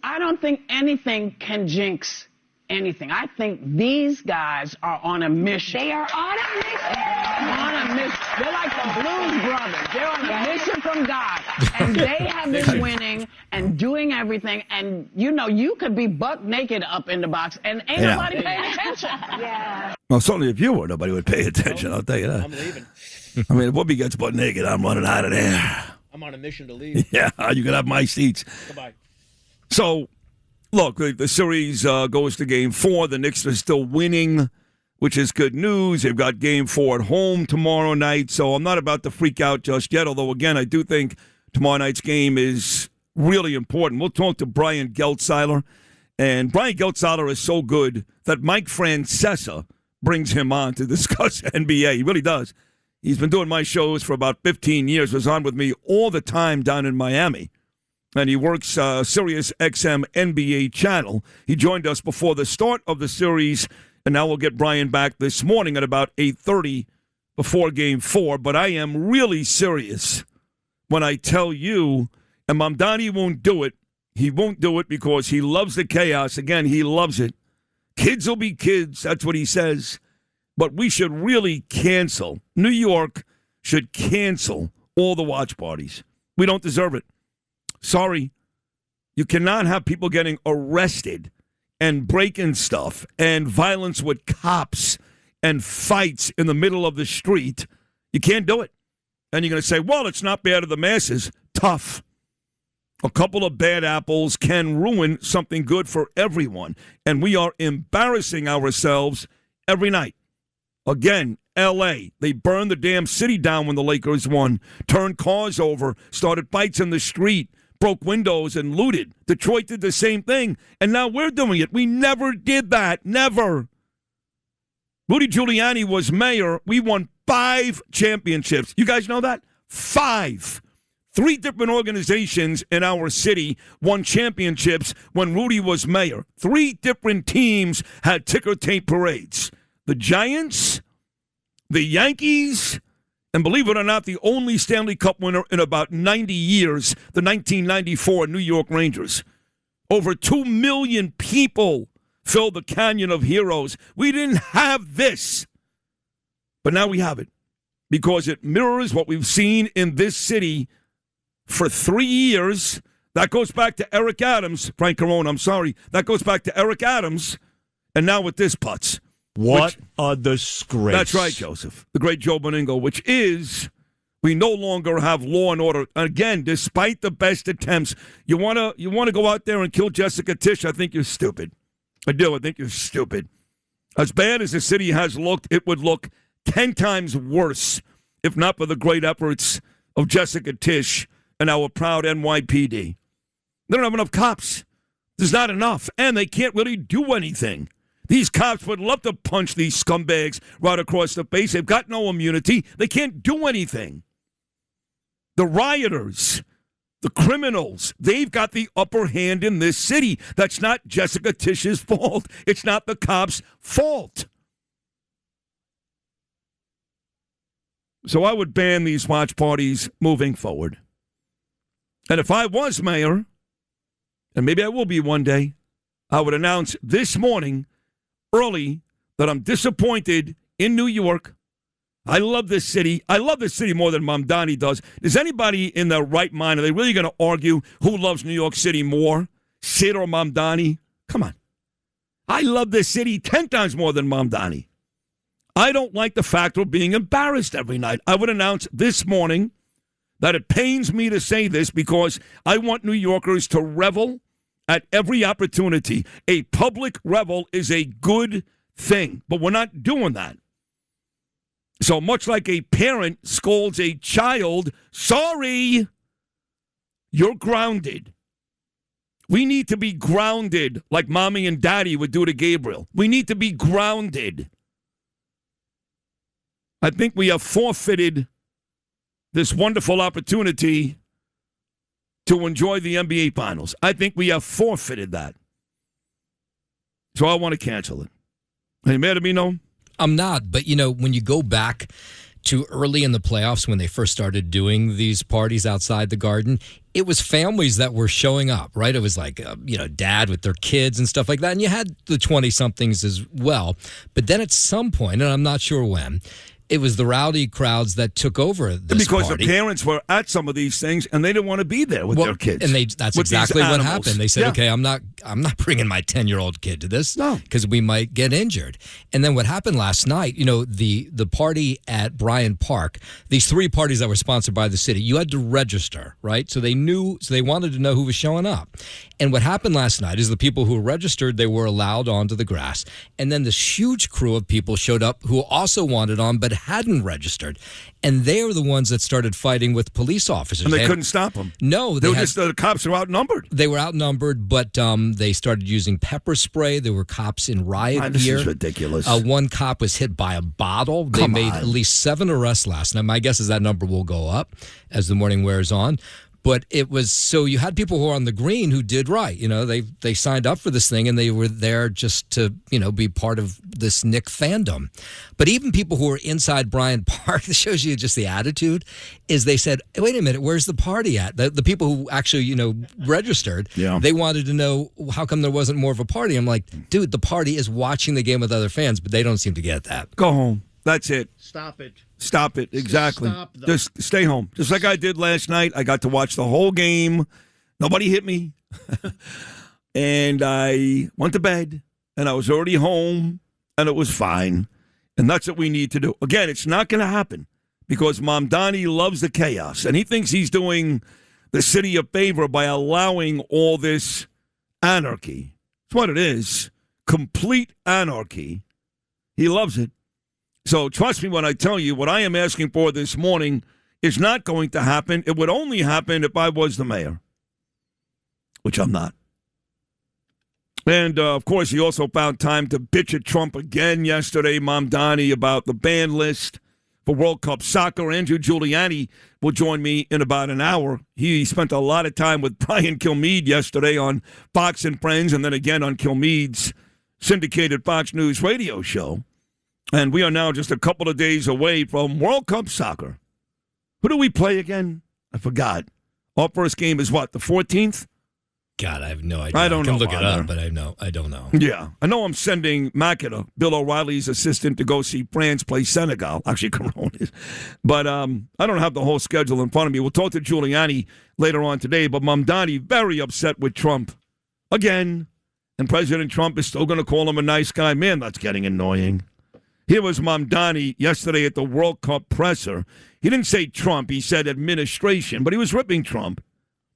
I don't think anything can jinx anything. I think these guys are on a mission. They are on a mission. On a mission. They're like the Blues Brothers. They're on a mission from God. And they have been winning and doing everything. And, you could be buck naked up in the box and ain't nobody paying attention. Yeah. Well, certainly if you were, nobody would pay attention. I'll tell you that. I'm leaving. I mean, if Whoopi gets butt naked, I'm running out of there. I'm on a mission to leave. Yeah, you can have my seats. Goodbye. So, look, the series goes to Game 4. The Knicks are still winning, which is good news. They've got Game 4 at home tomorrow night, so I'm not about to freak out just yet, although, again, I do think tomorrow night's game is really important. We'll talk to Bryant Geltzeiler, and Bryant Geltzeiler is so good that Mike Francesa brings him on to discuss NBA. He really does. He's been doing my shows for about 15 years, was on with me all the time down in Miami. And he works Sirius XM NBA channel. He joined us before the start of the series, and now we'll get Brian back this morning at about 8:30 before Game 4. But I am really serious when I tell you, and Mamdani won't do it. He won't do it because he loves the chaos. Again, he loves it. Kids will be kids. That's what he says. But we should really cancel. New York should cancel all the watch parties. We don't deserve it. Sorry, you cannot have people getting arrested and breaking stuff and violence with cops and fights in the middle of the street. You can't do it. And you're going to say, well, it's not bad to the masses. Tough. A couple of bad apples can ruin something good for everyone. And we are embarrassing ourselves every night. Again, L.A., they burned the damn city down when the Lakers won, turned cars over, started fights in the street, broke windows and looted. Detroit did the same thing, and now we're doing it. We never did that. Never. Rudy Giuliani was mayor. We won 5 championships. You guys know that? 5. 3 different organizations in our city won championships when Rudy was mayor. 3 different teams had ticker tape parades. The Giants, the Yankees, and believe it or not, the only Stanley Cup winner in about 90 years, the 1994 New York Rangers. Over 2 million people filled the Canyon of Heroes. We didn't have this, but now we have it because it mirrors what we've seen in this city for 3 years. That goes back to Eric Adams. Frank Carone, I'm sorry. That goes back to Eric Adams, and now with this putz. What a disgrace. That's right, Joseph. The great Joe Beningo, which is we no longer have law and order. Again, despite the best attempts, you want to go out there and kill Jessica Tisch, I think you're stupid. I do. I think you're stupid. As bad as the city has looked, it would look 10 times worse if not for the great efforts of Jessica Tisch and our proud NYPD. They don't have enough cops. There's not enough, and they can't really do anything. These cops would love to punch these scumbags right across the face. They've got no immunity. They can't do anything. The rioters, the criminals, they've got the upper hand in this city. That's not Jessica Tisch's fault. It's not the cops' fault. So I would ban these watch parties moving forward. And if I was mayor, and maybe I will be one day, I would announce this morning early that I'm disappointed in New York. I love this city. I love this city more than Mamdani does. Is anybody in their right mind, are they really going to argue who loves New York City more, Sid or Mamdani? Come on. I love this city 10 times more than Mamdani. I don't like the fact of being embarrassed every night. I would announce this morning that it pains me to say this because I want New Yorkers to revel at every opportunity. A public revel is a good thing. But we're not doing that. So much like a parent scolds a child, sorry, you're grounded. We need to be grounded like mommy and daddy would do to Gabriel. We need to be grounded. I think we have forfeited this wonderful opportunity to enjoy the NBA Finals. I think we have forfeited that. So I want to cancel it. Are you mad at me, no? I'm not, but when you go back to early in the playoffs when they first started doing these parties outside the Garden, it was families that were showing up, right? It was like, dad with their kids and stuff like that. And you had the 20-somethings as well. But then at some point, and I'm not sure when, it was the rowdy crowds that took over this because party. The parents were at some of these things and they didn't want to be there with their kids. And that's exactly what happened. They said, okay, I'm not bringing my 10-year-old kid to this because we might get injured. And then what happened last night, the party at Bryant Park, these 3 parties that were sponsored by the city, you had to register, right? So they wanted to know who was showing up. And what happened last night is the people who were registered, they were allowed onto the grass. And then this huge crew of people showed up who also wanted on but hadn't registered. And they were the ones that started fighting with police officers. And they couldn't stop them. No. The cops were outnumbered. They were outnumbered, but they started using pepper spray. There were cops in riot gear. This is ridiculous. One cop was hit by a bottle. They made at least 7 arrests last night. My guess is that number will go up as the morning wears on. But it was, so you had people who were on the green who did right. They signed up for this thing and they were there just to, be part of this Knick fandom. But even people who were inside Bryant Park, this shows you just the attitude, is they said, wait a minute, where's the party at? The people who actually, registered, they wanted to know how come there wasn't more of a party. I'm like, dude, the party is watching the game with other fans, but they don't seem to get that. Go home. That's it. Stop it. Stop it. Exactly. Stop them. Just stay home. Just like I did last night. I got to watch the whole game. Nobody hit me. And I went to bed. And I was already home. And it was fine. And that's what we need to do. Again, it's not going to happen. Because Mamdani loves the chaos. And he thinks he's doing the city a favor by allowing all this anarchy. That's what it is. Complete anarchy. He loves it. So trust me when I tell you, what I am asking for this morning is not going to happen. It would only happen if I was the mayor, which I'm not. And, of course, he also found time to bitch at Trump again yesterday, Mamdani, about the ban list for World Cup soccer. Andrew Giuliani will join me in about an hour. He spent a lot of time with Brian Kilmeade yesterday on Fox and Friends and then again on Kilmeade's syndicated Fox News radio show. And we are now just a couple of days away from World Cup soccer. Who do we play again? I forgot. Our first game is what, the 14th? God, I have no idea. I don't know. I can look it up, but I don't know. Yeah. I know I'm sending Makeda, Bill O'Reilly's assistant, to go see France play Senegal. Actually, Coronas. But I don't have the whole schedule in front of me. We'll talk to Giuliani later on today. But Mamdani, very upset with Trump. Again. And President Trump is still going to call him a nice guy. Man, that's getting annoying. Here was Mamdani yesterday at the World Cup presser. He didn't say Trump. He said administration, but he was ripping Trump.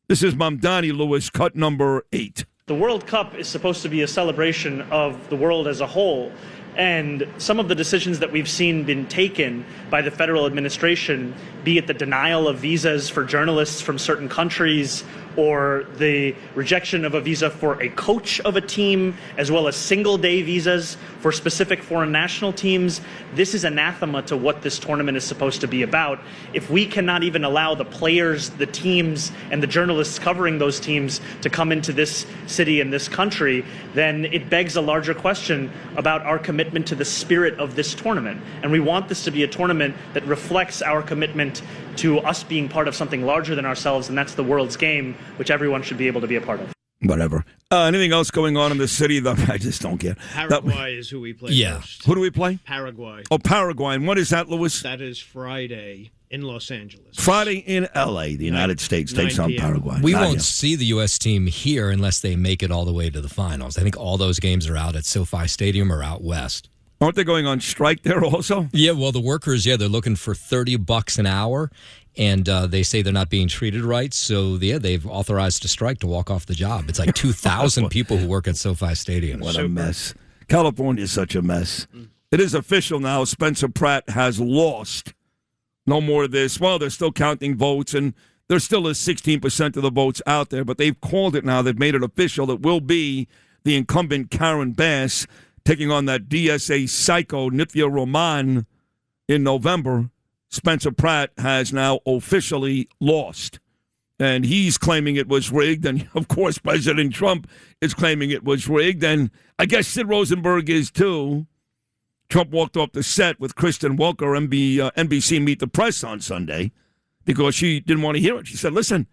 This is Mamdani, Lewis, cut number 8. The World Cup is supposed to be a celebration of the world as a whole. And some of the decisions that we've seen been taken by the federal administration, be it the denial of visas for journalists from certain countries or the rejection of a visa for a coach of a team, as well as single-day visas for specific foreign national teams. This is anathema to what this tournament is supposed to be about. If we cannot even allow the players, the teams, and the journalists covering those teams to come into this city and this country, then it begs a larger question about our commitment to the spirit of this tournament. And we want this to be a tournament that reflects our commitment to us being part of something larger than ourselves, and that's the world's game, which everyone should be able to be a part of. Whatever. Anything else going on in the city that I just don't get? Paraguay is who we play first. Who do we play? Paraguay. Oh, Paraguay. And what is that, Lewis? That is Friday in Los Angeles. Friday in L.A., the United States takes on Paraguay. We won't see the U.S. team here unless they make it all the way to the finals. I think all those games are out at SoFi Stadium or out west. Aren't they going on strike there also? Yeah, well, the workers, they're looking for $30 an hour, and they say they're not being treated right. So, they've authorized a strike to walk off the job. It's like 2,000 people who work at SoFi Stadium. What a mess. California is such a mess. It is official now. Spencer Pratt has lost. No more of this. Well, they're still counting votes, and there still is 16% of the votes out there, but they've called it now. They've made it official. It will be the incumbent Karen Bass taking on that DSA psycho Nithya Roman in November. Spencer Pratt has now officially lost. And he's claiming it was rigged. And, of course, President Trump is claiming it was rigged. And I guess Sid Rosenberg is, too. Trump walked off the set with Kristen Welker, NBC Meet the Press on Sunday, because she didn't want to hear it. She said, listen,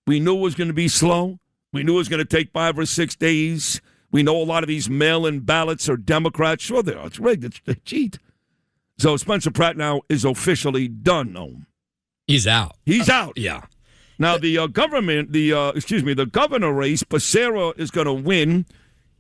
we knew it was going to be slow. We knew it was going to take 5 or 6 days. We know a lot of these mail-in ballots are Democrats. Sure they are. It's rigged. They cheat. So Spencer Pratt now is officially done, Noam. He's out. He's out. Yeah. Now, the governor race, Becerra is going to win.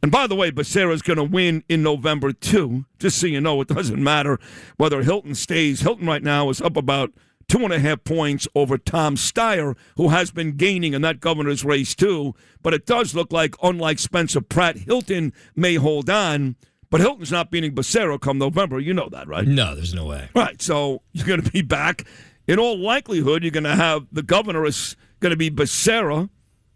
And by the way, Becerra is going to win in November, too. Just so you know, it doesn't matter whether Hilton stays. Hilton right now is up about 2.5 points over Tom Steyer, who has been gaining in that governor's race, too. But it does look like, unlike Spencer Pratt, Hilton may hold on. But Hilton's not beating Becerra come November. You know that, right? No, there's no way. Right, so you're going to be back. In all likelihood, you're going to have the governor is going to be Becerra,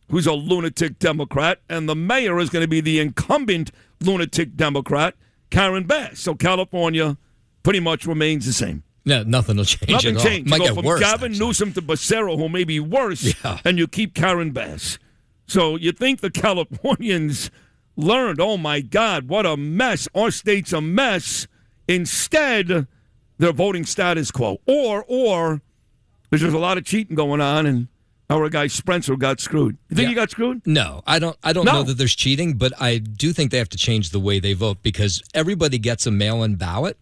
who's a lunatic Democrat, and the mayor is going to be the incumbent lunatic Democrat, Karen Bass. So California pretty much remains the same. No, nothing will change Nothing at all. changed. Might You get go from worse, Gavin actually. Newsom to Becerra, who may be worse, and you keep Karen Bass. So you think the Californians learned, oh, my God, what a mess. Our state's a mess. Instead, they're voting status quo. Or there's just a lot of cheating going on, and our guy Spencer got screwed. You think he got screwed? No, I don't know that there's cheating, but I do think they have to change the way they vote, because everybody gets a mail-in ballot,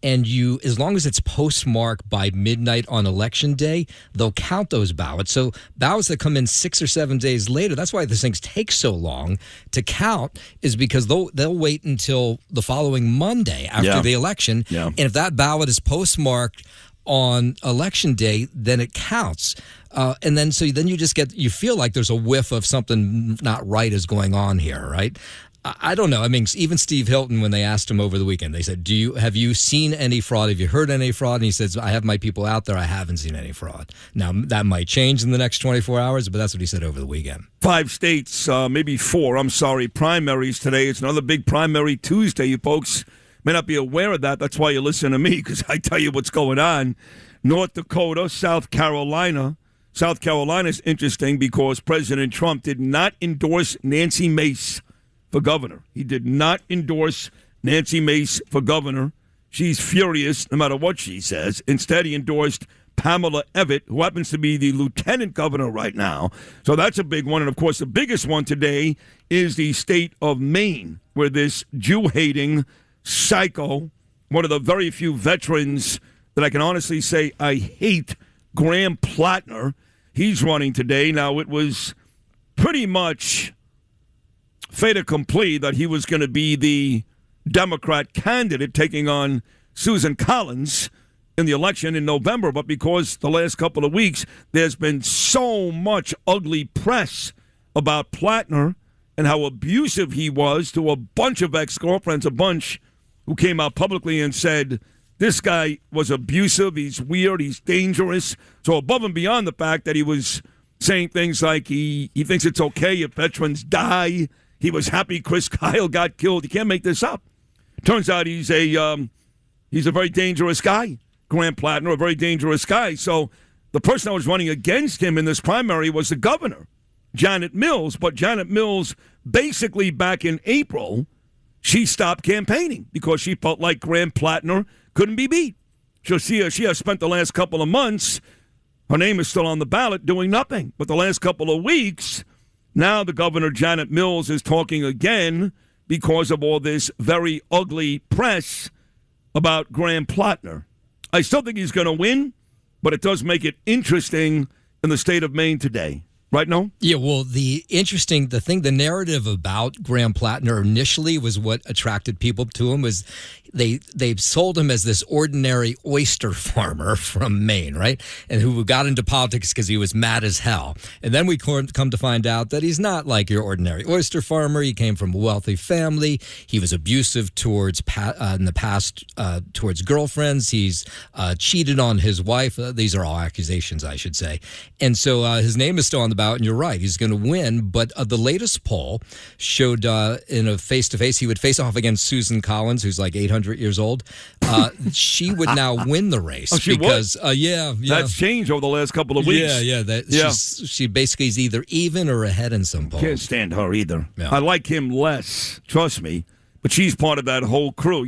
and as long as it's postmarked by midnight on election day, they'll count those ballots. So ballots that come in 6 or 7 days later, that's why these things take so long to count, is because they'll wait until the following Monday after the election. Yeah. And if that ballot is postmarked on election day, then it counts. And then you just you feel like there's a whiff of something not right is going on here, right? I don't know. I mean, even Steve Hilton, when they asked him over the weekend, they said, have you seen any fraud? Have you heard any fraud? And he says, I have my people out there. I haven't seen any fraud. Now, that might change in the next 24 hours, but that's what he said over the weekend. 5 states, maybe 4, primaries today. It's another big primary Tuesday. You folks may not be aware of that. That's why you listen to me, because I tell you what's going on. North Dakota, South Carolina. South Carolina is interesting because President Trump did not endorse Nancy Mace for governor. He did not endorse Nancy Mace for governor. She's furious no matter what she says. Instead, he endorsed Pamela Evette, who happens to be the lieutenant governor right now. So that's a big one. And, of course, the biggest one today is the state of Maine, where this Jew-hating psycho, one of the very few veterans that I can honestly say I hate, Graham Platner, he's running today. Now, it was pretty much fait accompli that he was going to be the Democrat candidate taking on Susan Collins in the election in November, but because the last couple of weeks there's been so much ugly press about Platner and how abusive he was to a bunch of ex-girlfriends, a bunch who came out publicly and said, this guy was abusive, he's weird, he's dangerous. So above and beyond the fact that he was saying things like he thinks it's okay if veterans die, he was happy Chris Kyle got killed. You can't make this up. Turns out he's a very dangerous guy. Graham Platner, a very dangerous guy. So the person that was running against him in this primary was the governor, Janet Mills. But Janet Mills, basically back in April, she stopped campaigning because she felt like Graham Platner couldn't be beat. So she has spent the last couple of months, her name is still on the ballot, doing nothing. But the last couple of weeks, now the governor, Janet Mills, is talking again because of all this very ugly press about Graham Platner. I still think he's going to win, but it does make it interesting in the state of Maine today. Right, no? Yeah, well, the narrative about Graham Platner initially was what attracted people to him was they've sold him as this ordinary oyster farmer from Maine, right? And who got into politics because he was mad as hell. And then we come to find out that he's not like your ordinary oyster farmer. He came from a wealthy family. He was abusive towards in the past towards girlfriends. He's cheated on his wife. These are all accusations, I should say. And so his name is still on the ballot, and you're right, he's going to win. But the latest poll showed in a face-to-face, he would face off against Susan Collins, who's like 800 years old. She would now win the race. She because, would? Yeah. That's changed over the last couple of weeks. Yeah. She basically is either even or ahead in some polls. Can't stand her either. Yeah. I like him less, trust me. But she's part of that whole crew,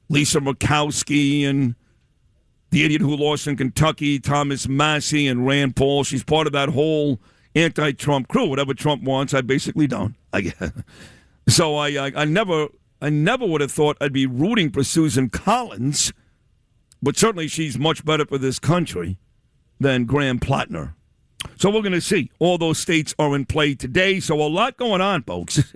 Lisa Murkowski and the idiot who lost in Kentucky, Thomas Massey and Rand Paul. She's part of that whole anti-Trump crew. Whatever Trump wants, I basically don't. So I never would have thought I'd be rooting for Susan Collins, but certainly she's much better for this country than Graham Platner. So we're going to see. All those states are in play today, so a lot going on, folks.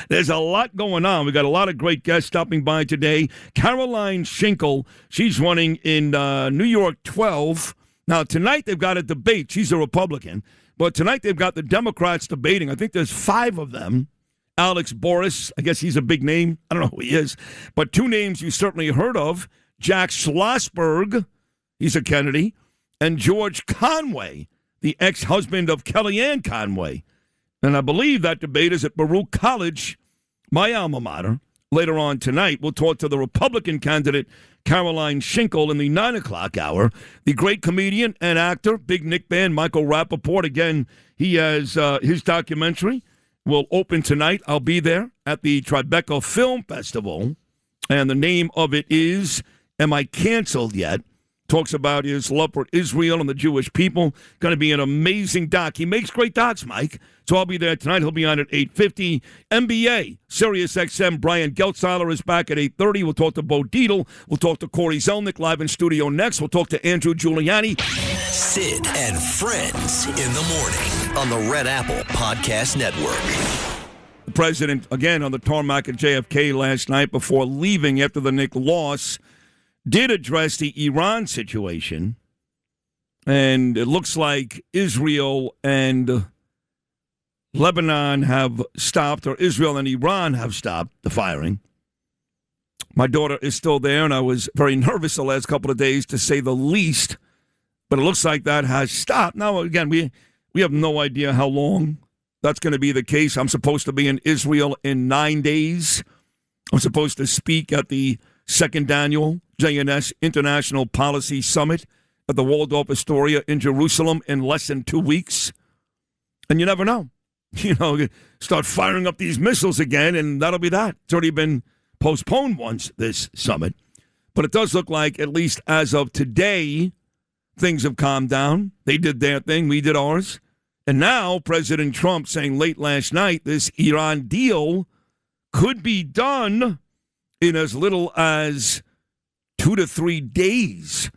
There's a lot going on. We got a lot of great guests stopping by today. Caroline Shinkle, she's running in New York 12. Now, tonight they've got a debate. She's a Republican. But tonight they've got the Democrats debating. I think there's 5 of them. Alex Boris, I guess he's a big name. I don't know who he is. But 2 names you certainly heard of. Jack Schlossberg, he's a Kennedy. And George Conway, the ex-husband of Kellyanne Conway. And I believe that debate is at Baruch College, my alma mater. Later on tonight, we'll talk to the Republican candidate, Caroline Shinkle, in the 9 o'clock hour. The great comedian and actor, big Nick fan, Michael Rapaport. Again, he has his documentary will open tonight. I'll be there at the Tribeca Film Festival. And the name of it is Am I Canceled Yet? Talks about his love for Israel and the Jewish people. Going to be an amazing doc. He makes great docs, Mike. So I'll be there tonight. He'll be on at 8:50. NBA, Sirius XM, Bryant Geltzeiler is back at 8:30. We'll talk to Bo Dietl. We'll talk to Cory Zelnik live in studio next. We'll talk to Andrew Giuliani. Sid and Friends in the morning on the Red Apple Podcast Network. The president, again, on the tarmac at JFK last night before leaving after the Knicks loss, did address the Iran situation, and it looks like Israel and Lebanon have stopped, or Israel and Iran have stopped the firing. My daughter is still there, and I was very nervous the last couple of days, to say the least, but it looks like that has stopped. Now, again, we have no idea how long that's going to be the case. I'm supposed to be in Israel in 9 days. I'm supposed to speak at the second annual JNS International Policy Summit at the Waldorf Astoria in Jerusalem in less than 2 weeks. And you never know. Start firing up these missiles again, and that'll be that. It's already been postponed once, this summit. But it does look like, at least as of today, things have calmed down. They did their thing. We did ours. And now President Trump saying late last night this Iran deal could be done in as little as 2 to 3 days.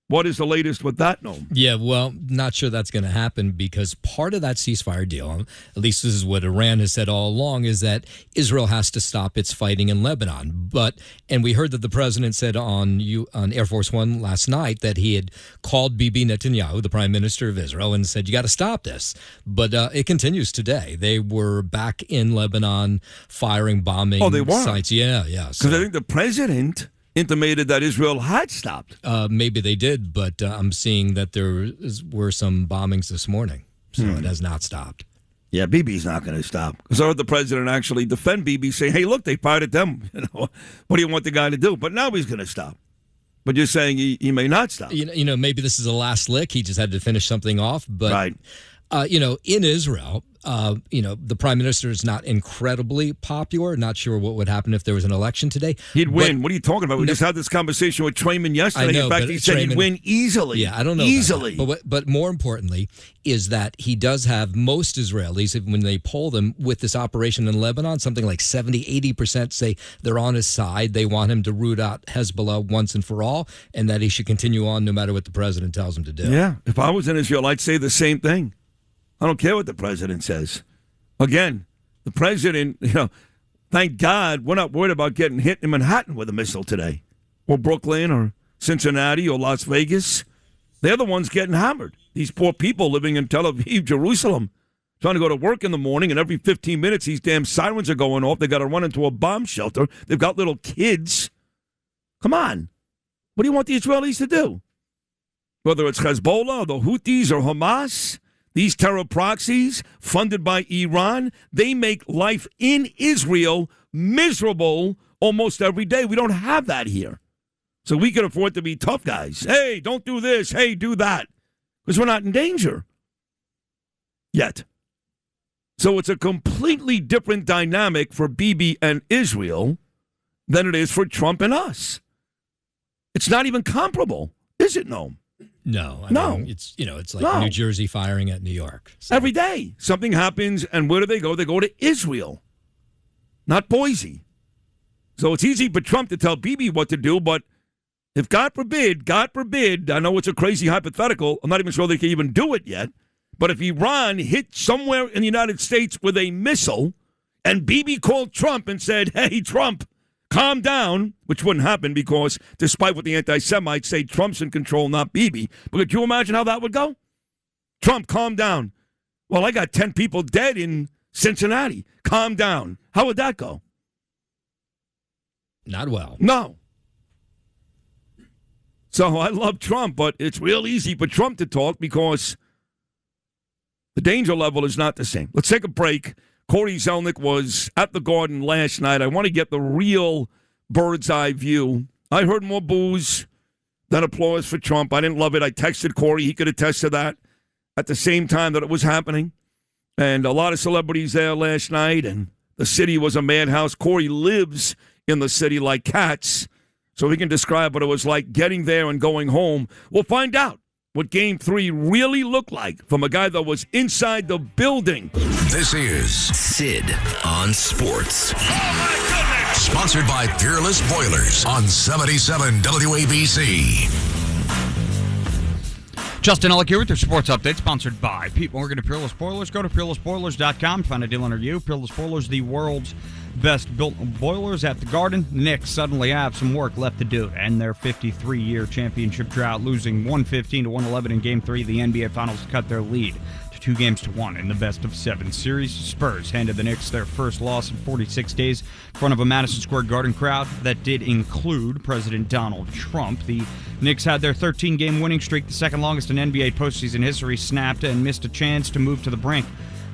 What is the latest with that, Noam? Yeah, well, not sure that's going to happen, because part of that ceasefire deal, at least this is what Iran has said all along, is that Israel has to stop its fighting in Lebanon. And we heard that the president said on Air Force One last night that he had called Bibi Netanyahu, the prime minister of Israel, and said, you got to stop this. But it continues today. They were back in Lebanon firing, bombing they were? sites. Yeah. Because I think the president intimated that Israel had stopped. Maybe they did, but I'm seeing that there were some bombings this morning, so it has not stopped. Yeah, Bibi's not going to stop. Because I heard the president actually defend Bibi, saying, hey, look, they fired at them. What do you want the guy to do? But now he's going to stop. But you're saying he may not stop. Maybe this is the last lick. He just had to finish something off. But, right. In Israel, the prime minister is not incredibly popular. Not sure what would happen if there was an election today. He'd win. What are you talking about? We just had this conversation with Trayman yesterday. I know, in fact, he said he'd win easily. Yeah, I don't know. Easily. But more importantly is that he does have most Israelis, when they poll them with this operation in Lebanon, something like 70-80% say they're on his side. They want him to root out Hezbollah once and for all, and that he should continue on no matter what the president tells him to do. Yeah, if I was in Israel, I'd say the same thing. I don't care what the president says. Again, the president, Thank God we're not worried about getting hit in Manhattan with a missile today, or Brooklyn, or Cincinnati, or Las Vegas. They're the ones getting hammered. These poor people living in Tel Aviv, Jerusalem, trying to go to work in the morning, and every 15 minutes these damn sirens are going off. They got to run into a bomb shelter. They've got little kids. Come on. What do you want the Israelis to do? Whether it's Hezbollah, or the Houthis, or Hamas, these terror proxies funded by Iran, they make life in Israel miserable almost every day. We don't have that here. So we can afford to be tough guys. Hey, don't do this. Hey, do that. Because we're not in danger yet. So it's a completely different dynamic for Bibi and Israel than it is for Trump and us. It's not even comparable, is it, Noam? No. I mean, it's like New Jersey firing at New York. So. Every day something happens, and where do they go? They go to Israel, not Boise. So it's easy for Trump to tell Bibi what to do, but if God forbid, I know it's a crazy hypothetical. I'm not even sure they can even do it yet. But if Iran hit somewhere in the United States with a missile, and Bibi called Trump and said, hey, Trump, calm down, which wouldn't happen because despite what the anti-Semites say, Trump's in control, not Bibi. But could you imagine how that would go? Trump, calm down. Well, I got 10 people dead in Cincinnati. Calm down. How would that go? Not well. No. So I love Trump, but it's real easy for Trump to talk because the danger level is not the same. Let's take a break. Cory Zelnik was at the Garden last night. I want to get the real bird's eye view. I heard more boos than applause for Trump. I didn't love it. I texted Cory. He could attest to that at the same time that it was happening. And a lot of celebrities there last night, and the city was a madhouse. Cory lives in the city like cats, so he can describe what it was like getting there and going home. We'll find out what Game 3 really looked like from a guy that was inside the building. This is Sid on Sports. Oh, my goodness! Sponsored by Peerless Boilers on 77 WABC. Justin Ellick here with your sports update, sponsored by Pete Morgan of Peerless Boilers. Go to peerlessboilers.com to find a deal under you. Peerless Boilers, the world's best-built boilers at the Garden. The Knicks suddenly have some work left to do and their 53-year championship drought, losing 115-111 in Game 3 of the NBA Finals to cut their lead to 2-1 in the best-of-7 series. Spurs handed the Knicks their first loss in 46 days in front of a Madison Square Garden crowd that did include President Donald Trump. The Knicks had their 13-game winning streak, the second longest in NBA postseason history, snapped and missed a chance to move to the brink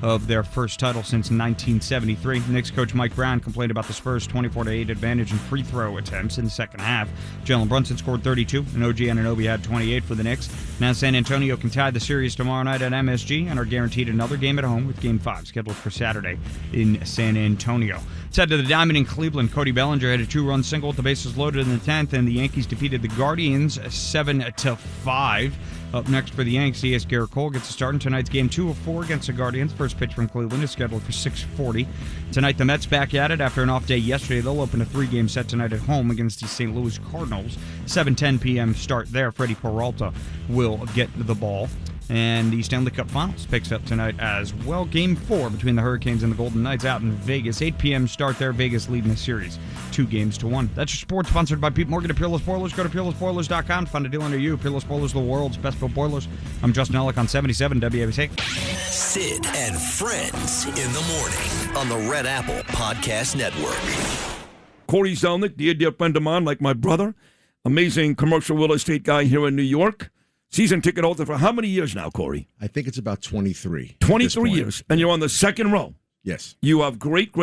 of their first title since 1973. Knicks coach Mike Brown complained about the Spurs' 24-8 advantage in free throw attempts in the second half. Jalen Brunson scored 32, and OG Anunoby had 28 for the Knicks. Now San Antonio can tie the series tomorrow night at MSG and are guaranteed another game at home with Game 5 scheduled for Saturday in San Antonio. Let's head to the Diamond in Cleveland. Cody Bellinger had a 2-run single with the bases loaded in the 10th, and the Yankees defeated the Guardians 7-5. Up next for the Yankees, Garrett Cole gets a start in tonight's Game 2 of 4 against the Guardians. First pitch from Cleveland is scheduled for 6:40. Tonight, the Mets back at it after an off day yesterday. They'll open a 3-game set tonight at home against the St. Louis Cardinals. 7:10 p.m. start there. Freddie Peralta will get the ball. And the Stanley Cup Finals picks up tonight as well. Game 4 between the Hurricanes and the Golden Knights out in Vegas. 8 p.m. start there. Vegas leading the series 2-1. That's your sports, sponsored by Pete Morgan of Peerless Boilers. Go to peerlessboilers.com to find a deal under you. Peerless Boilers, the world's best built boilers. I'm Justin Ellick on 77 WABC. Sid and Friends in the morning on the Red Apple Podcast Network. Cory Zelnik, dear friend of mine, like my brother. Amazing commercial real estate guy here in New York. Season ticket holder for how many years now, Cory? I think it's about 23. 23 years. And you're on the second row. Yes. You have great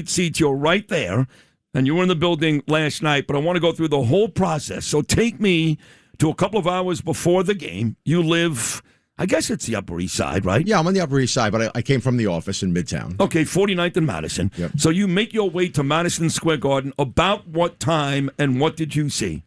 seats. You're right there. And you were in the building last night, but I want to go through the whole process. So take me to a couple of hours before the game. You live, I guess it's the Upper East Side, right? Yeah, I'm on the Upper East Side, but I came from the office in Midtown. Okay, 49th and Madison. Yep. So you make your way to Madison Square Garden. About what time and what did you see?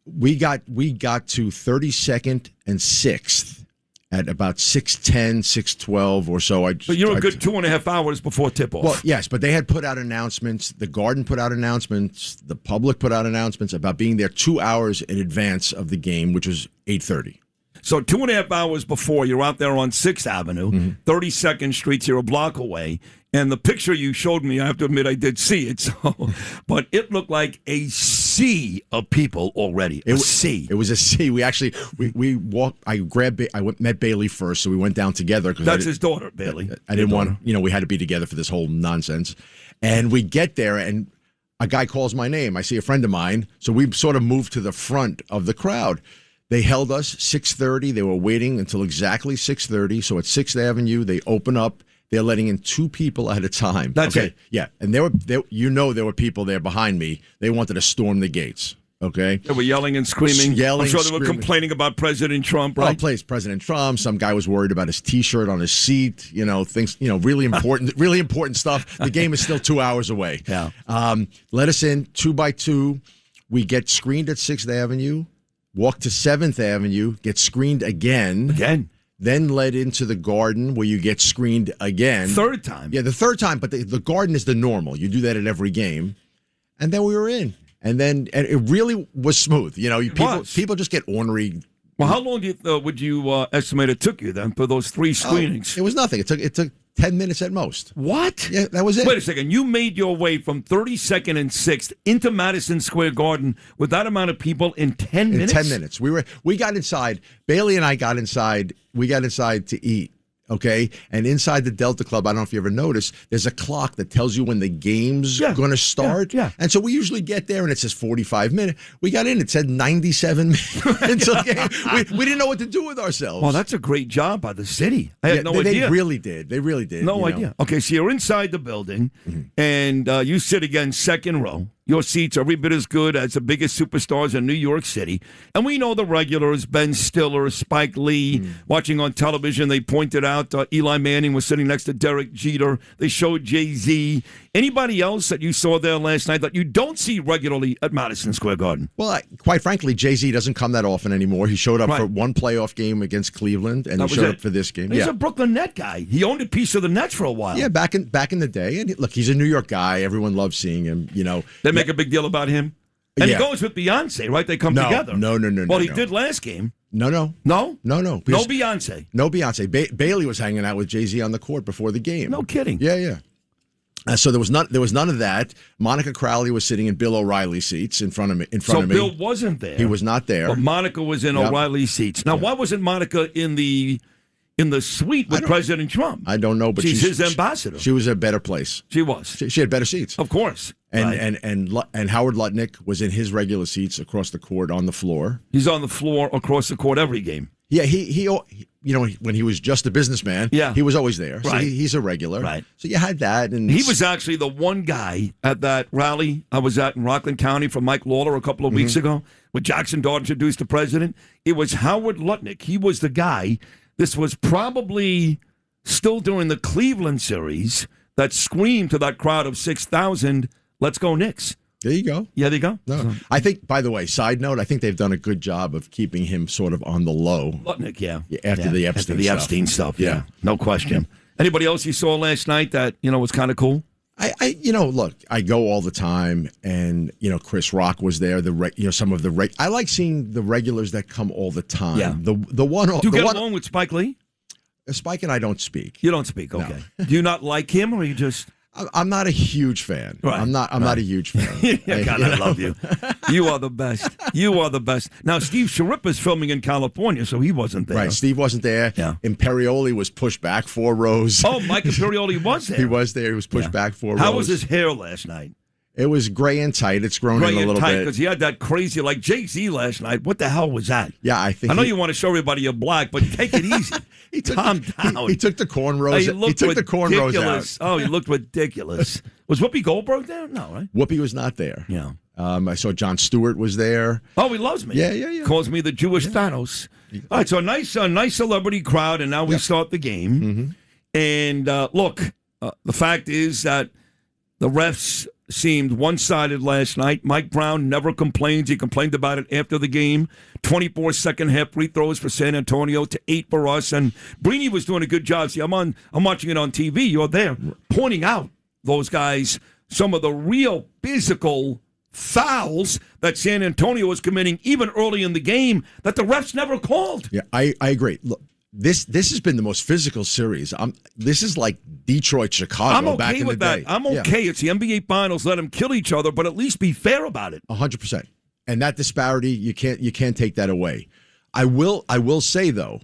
We got to 32nd and 6th at about 6:10, 6:12 or so. So you're a good 2.5 hours before tip-off. Well, yes, but they had put out announcements. The Garden put out announcements. The public put out announcements about being there 2 hours in advance of the game, which was 8:30. So 2.5 hours before, you're out there on 6th Avenue, 32nd Street, you're a block away. And the picture you showed me, I have to admit I did see it. But it looked like a sea of people already. It was a sea. We walked. I met Bailey first, so we went down together. That's his daughter, Bailey. I didn't want, we had to be together for this whole nonsense. And we get there, and a guy calls my name. I see a friend of mine, so we sort of moved to the front of the crowd. They held us 6:30. They were waiting until exactly 6:30. So at 6th Avenue, they open up. They're letting in 2 people at a time. That's it. Yeah, and there were people there behind me. They wanted to storm the gates. Okay, they were yelling and screaming. I'm sure they were complaining about President Trump. Right? President Trump. Some guy was worried about his T-shirt on his seat. Things. Really important. Really important stuff. The game is still 2 hours away. Yeah. Let us in 2 by 2. We get screened at 6th Avenue. Walk to 7th Avenue. Get screened again. Then led into the Garden where you get screened again. Third time. Yeah, the third time, but the Garden is the normal. You do that at every game. And then we were in. And it really was smooth. People just get ornery. Well, how long would you estimate it took you then for those 3 screenings? It was nothing. It took 10 minutes at most. What? Yeah, that was it. Wait a second. You made your way from 32nd and 6th into Madison Square Garden with that amount of people in 10 minutes? In 10 minutes. We got inside. Bailey and I got inside. We got inside to eat. Okay, and inside the Delta Club, I don't know if you ever noticed, there's a clock that tells you when the game's going to start. Yeah. And so we usually get there, and it says 45 minutes. We got in, it said 97 minutes until the game. We didn't know what to do with ourselves. Well, that's a great job by the city. I had no idea. They really did. They really did. No idea. Okay, so you're inside the building, and you sit again second row. Your seats are every bit as good as the biggest superstars in New York City. And we know the regulars, Ben Stiller, Spike Lee. Watching on television, they pointed out Eli Manning was sitting next to Derek Jeter. They showed Jay-Z. Anybody else that you saw there last night that you don't see regularly at Madison Square Garden? Well, quite frankly, Jay-Z doesn't come that often anymore. He showed up for one playoff game against Cleveland, and he showed up for this game. He's a Brooklyn Net guy. He owned a piece of the Nets for a while. Yeah, back in the day. And look, he's a New York guy. Everyone loves seeing him. They make a big deal about him. And he goes with Beyonce, right? They come together. No. Well, he did last game. No. No? No Beyonce. No Beyonce. Bailey was hanging out with Jay-Z on the court before the game. No kidding. Yeah. So there was none of that. Monica Crowley was sitting in Bill O'Reilly's seats in front of me. So Bill wasn't there. He was not there. But Monica was in O'Reilly's seats. Now, why wasn't Monica in the suite with President Trump? I don't know, but she's his ambassador. She was a better place. She was. She had better seats. Of course. And Howard Lutnick was in his regular seats across the court on the floor. He's on the floor across the court every game. Yeah, he when he was just a businessman, he was always there. So Right. he's a regular. Right. So you had that. And He was actually the one guy at that rally I was at in Rockland County for Mike Lawler a couple of weeks ago, when Jackson Dart introduced the president. It was Howard Lutnick. He was the guy. This was probably still during the Cleveland series that screamed to that crowd of 6,000, "Let's go Knicks." There you go. Yeah, there you go. No. I think, by the way, side note, I think they've done a good job of keeping him sort of on the low. Lutnick, After the Epstein stuff. Yeah. No question. Anybody else you saw last night that, was kind of cool? I look, I go all the time, and Chris Rock was there. Some of the I like seeing the regulars that come all the time. Yeah. The one. Do you get along with Spike Lee? Spike and I don't speak. You don't speak. Okay. No. Do you not like him, or you just? I'm not a huge fan. Right. I'm not a huge fan. God, I love you. You are the best. You are the best. Now, Steve Sharippa's filming in California, so he wasn't there. Right, Steve wasn't there. Yeah. Imperioli was pushed back 4 rows. Oh, Mike Imperioli was there. He was there. He was pushed back 4 rows. How was his hair last night? It was gray and tight. It's grown in a little bit. Because he had that crazy, like Jay-Z last night. What the hell was that? Yeah, I think. I know you want to show everybody you're black, but take it easy. Calm down. He took the cornrows. He took the cornrows out. Oh, he looked ridiculous. Was Whoopi Goldberg there? No, right? Whoopi was not there. Yeah. I saw Jon Stewart was there. Oh, he loves me. Yeah. Calls me the Jewish Thanos. All right, so a nice celebrity crowd, and now we start the game. Mm-hmm. And look, the fact is that the refs seemed one-sided last night. Mike Brown never complains. He complained about it after the game. 24 second half free throws for San Antonio to 8 for us. And Brini was doing a good job. See, I'm watching it on TV. You're there pointing out those guys, some of the real physical fouls that San Antonio was committing even early in the game that the refs never called. Yeah, I agree. Look, this has been the most physical series. This is like Detroit, Chicago. I'm okay back in with the that. day. I'm okay. Yeah. It's the NBA Finals. Let them kill each other, but at least be fair about it. 100%. And that disparity, you can't take that away. I will say though,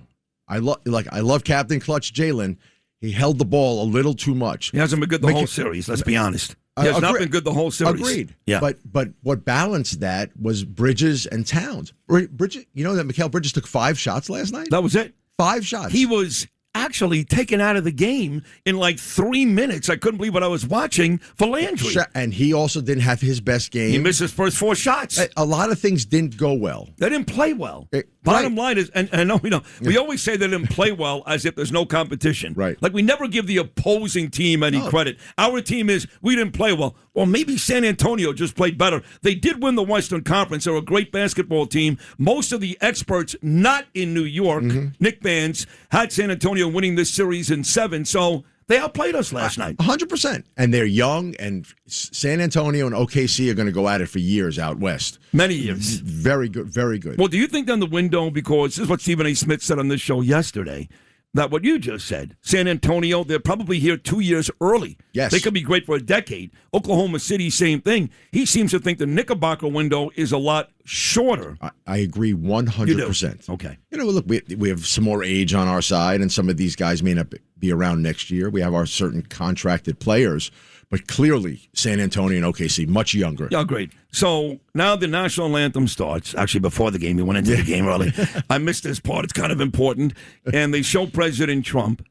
I love Captain Clutch Jalen. He held the ball a little too much. He hasn't been good the whole series. Let's be honest. He has not been good the whole series. Agreed. Yeah. But what balanced that was Bridges and Towns. Bridges, you know that Mikal Bridges took 5 shots last night? That was it. 5 shots. He was actually taken out of the game in like 3 minutes. I couldn't believe what I was watching for Landry. And he also didn't have his best game. He missed his first 4 shots. A lot of things didn't go well. They didn't play well. Bottom line is, and I know we always say they didn't play well as if there's no competition. Right. Like we never give the opposing team any credit. Our team is, we didn't play well. Well, maybe San Antonio just played better. They did win the Western Conference. They're a great basketball team. Most of the experts not in New York, Knicks fans, had San Antonio winning this series in 7. So they outplayed us last night. 100%. And they're young, and San Antonio and OKC are going to go at it for years out west. Many years. Very good, very good. Well, do you think then the window, because this is what Stephen A. Smith said on this show yesterday, that what you just said, San Antonio, they're probably here 2 years early. Yes. They could be great for a decade. Oklahoma City, same thing. He seems to think the Knickerbocker window is a lot shorter. I agree 100%. Okay. You know, look, we have some more age on our side, and some of these guys may not be around next year. We have our certain contracted players, but clearly San Antonio and OKC, much younger. Yeah, great. So now the national anthem starts. Actually, before the game, we went into the game early. I missed this part. It's kind of important. And they show President Trump.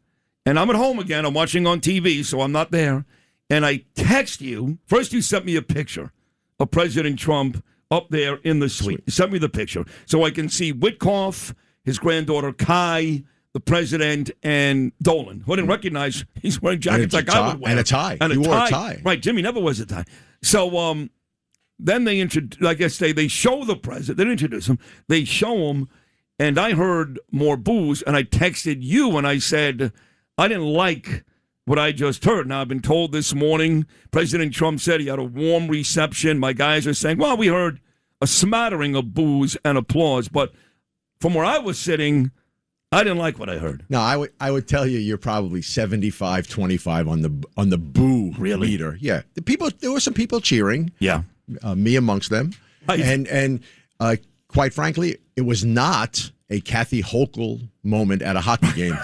And I'm at home again. I'm watching on TV, so I'm not there. And I text you. First, you sent me a picture of President Trump up there in the suite. You sent me the picture so I can see Witkoff, his granddaughter Kai, the president, and Dolan, who I didn't recognize. He's wearing jackets like I would wear. And a tie. And he wore a tie. Right, Jimmy never wears a tie. So then they they show the president. They didn't introduce him. They show him, and I heard more boos, and I texted you, and I said, I didn't like what I just heard. Now, I've been told this morning, President Trump said he had a warm reception. My guys are saying, well, we heard a smattering of boos and applause. But from where I was sitting, I didn't like what I heard. No, I would tell you you're probably 75-25 on the boo meter. Yeah, there were some people cheering. Yeah, me amongst them. And quite frankly, it was not a Kathy Hochul moment at a hockey game.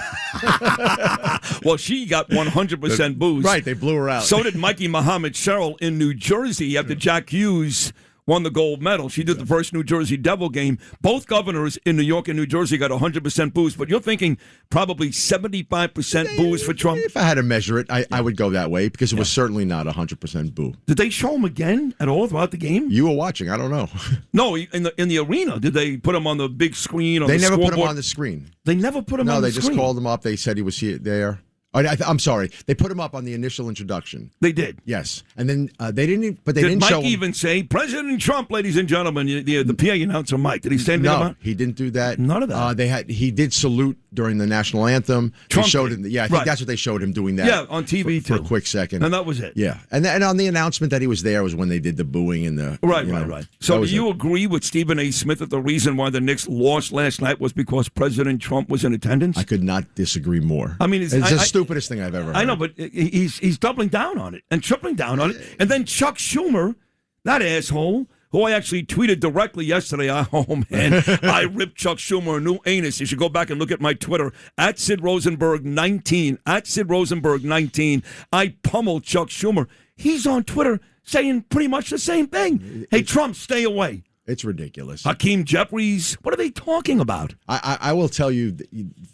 Well, she got 100% boos. Right, they blew her out. So did Mikey Muhammad Sherrill in New Jersey after Jack Hughes won the gold medal. She did the first New Jersey Devil game. Both governors in New York and New Jersey got 100% boos, but you're thinking probably 75% boos for Trump? If I had to measure it, I would go that way because it was certainly not 100% boo. Did they show him again at all throughout the game? You were watching. I don't know. No, in the arena. Did they put him on the big screen? They never put him on the screen. They never put him on the screen? No, they just called him up. They said he was there. I'm sorry. They put him up on the initial introduction. They did. Yes, and then they didn't. But they did didn't Mike show him. Even say President Trump, ladies and gentlemen? The PA announcer Mike. Did he say anything about? No, he didn't do that. None of that. He did salute during the national anthem. Trump they showed him. Yeah, I think that's what they showed him doing that. Yeah, on TV for a quick second. And that was it. Yeah, and on the announcement that he was there was when they did the booing and the right. So do you agree with Stephen A. Smith that the reason why the Knicks lost last night was because President Trump was in attendance? I could not disagree more. I mean, it's the stupidest thing I've ever heard. I know, but he's doubling down on it and tripling down on it. And then Chuck Schumer, that asshole, who I actually tweeted directly yesterday. Oh, man, I ripped Chuck Schumer a new anus. You should go back and look at my Twitter, at Sid Rosenberg 19, at Sid Rosenberg 19. I pummeled Chuck Schumer. He's on Twitter saying pretty much the same thing. Hey, Trump, stay away. It's ridiculous. Hakeem Jeffries, what are they talking about? I will tell you,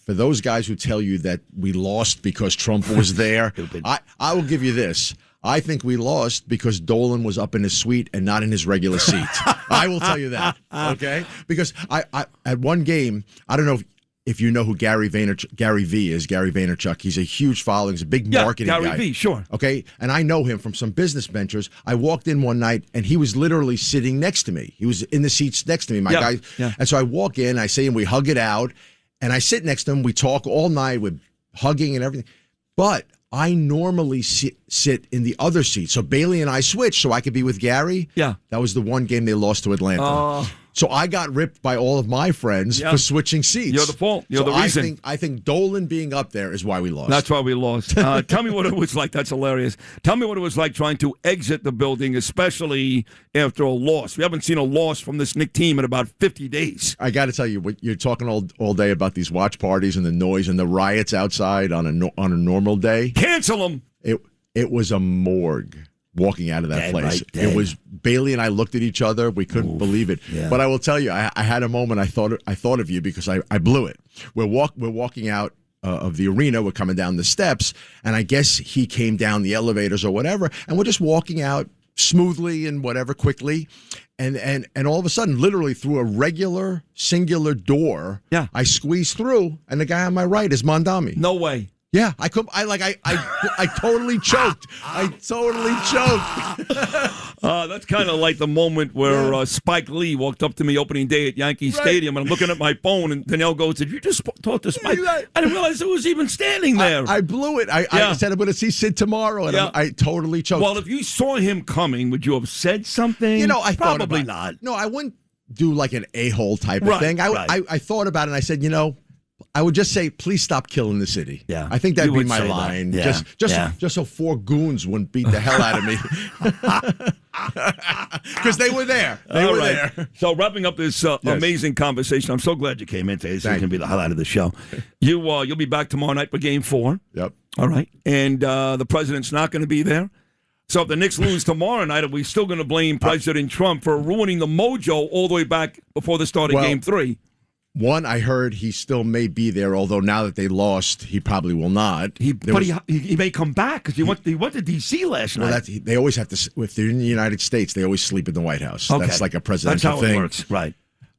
for those guys who tell you that we lost because Trump was there, I will give you this. I think we lost because Dolan was up in his suite and not in his regular seat. I will tell you that, okay? Because I at one game, I don't know if you know who Gary V is, Gary Vaynerchuk. He's a huge following. He's a big marketing guy. Gary V, sure. Okay, and I know him from some business ventures. I walked in one night, and he was literally sitting next to me. He was in the seats next to me, my guy. Yeah. And so I walk in, I say, and we hug it out, and I sit next to him. We talk all night. We're hugging and everything. But I normally sit in the other seat. So Bailey and I switched so I could be with Gary. Yeah. That was the one game they lost to Atlanta. So I got ripped by all of my friends for switching seats. You're the fault. You're the reason. I think Dolan being up there is why we lost. That's why we lost. Tell me what it was like. That's hilarious. Tell me what it was like trying to exit the building, especially after a loss. We haven't seen a loss from this Knick team in about 50 days. I got to tell you, you're talking all day about these watch parties and the noise and the riots outside on a normal day. Cancel them. It was a morgue. Walking out of that place. It was Bailey and I looked at each other. We couldn't believe it. Yeah. But I will tell you, I had a moment. I thought of you because I blew it. We're walking out of the arena. We're coming down the steps, and I guess he came down the elevators or whatever, and we're just walking out smoothly and whatever quickly, and all of a sudden, literally through a regular singular door, I squeezed through, and the guy on my right is Mamdani. No way. Yeah, I totally choked. I totally choked. That's kind of like the moment where Spike Lee walked up to me opening day at Yankee Stadium, and I'm looking at my phone, and Danielle goes, "Did you just talk to Spike?" I didn't realize it was even standing there. I blew it. I said I'm going to see Sid tomorrow, and I totally choked. Well, if you saw him coming, would you have said something? I probably thought not. No, I wouldn't do like an a-hole type of thing. I thought about it, and I said, I would just say, please stop killing the city. Yeah, I think that'd be my line. Yeah. Just so 4 goons wouldn't beat the hell out of me. Because they were there. They were there. So wrapping up this amazing conversation, I'm so glad you came in today. This is going to be the highlight of the show. You'll be back tomorrow night for Game 4. Yep. All right. And the president's not going to be there. So if the Knicks lose tomorrow night, are we still going to blame President Trump for ruining the mojo all the way back before the start of Game 3? One, I heard he still may be there, although now that they lost, he probably will not. He may come back because he went to D.C. last night. They always have to, if they're in the United States, they always sleep in the White House. Okay. That's like a presidential thing. That's how it works, right.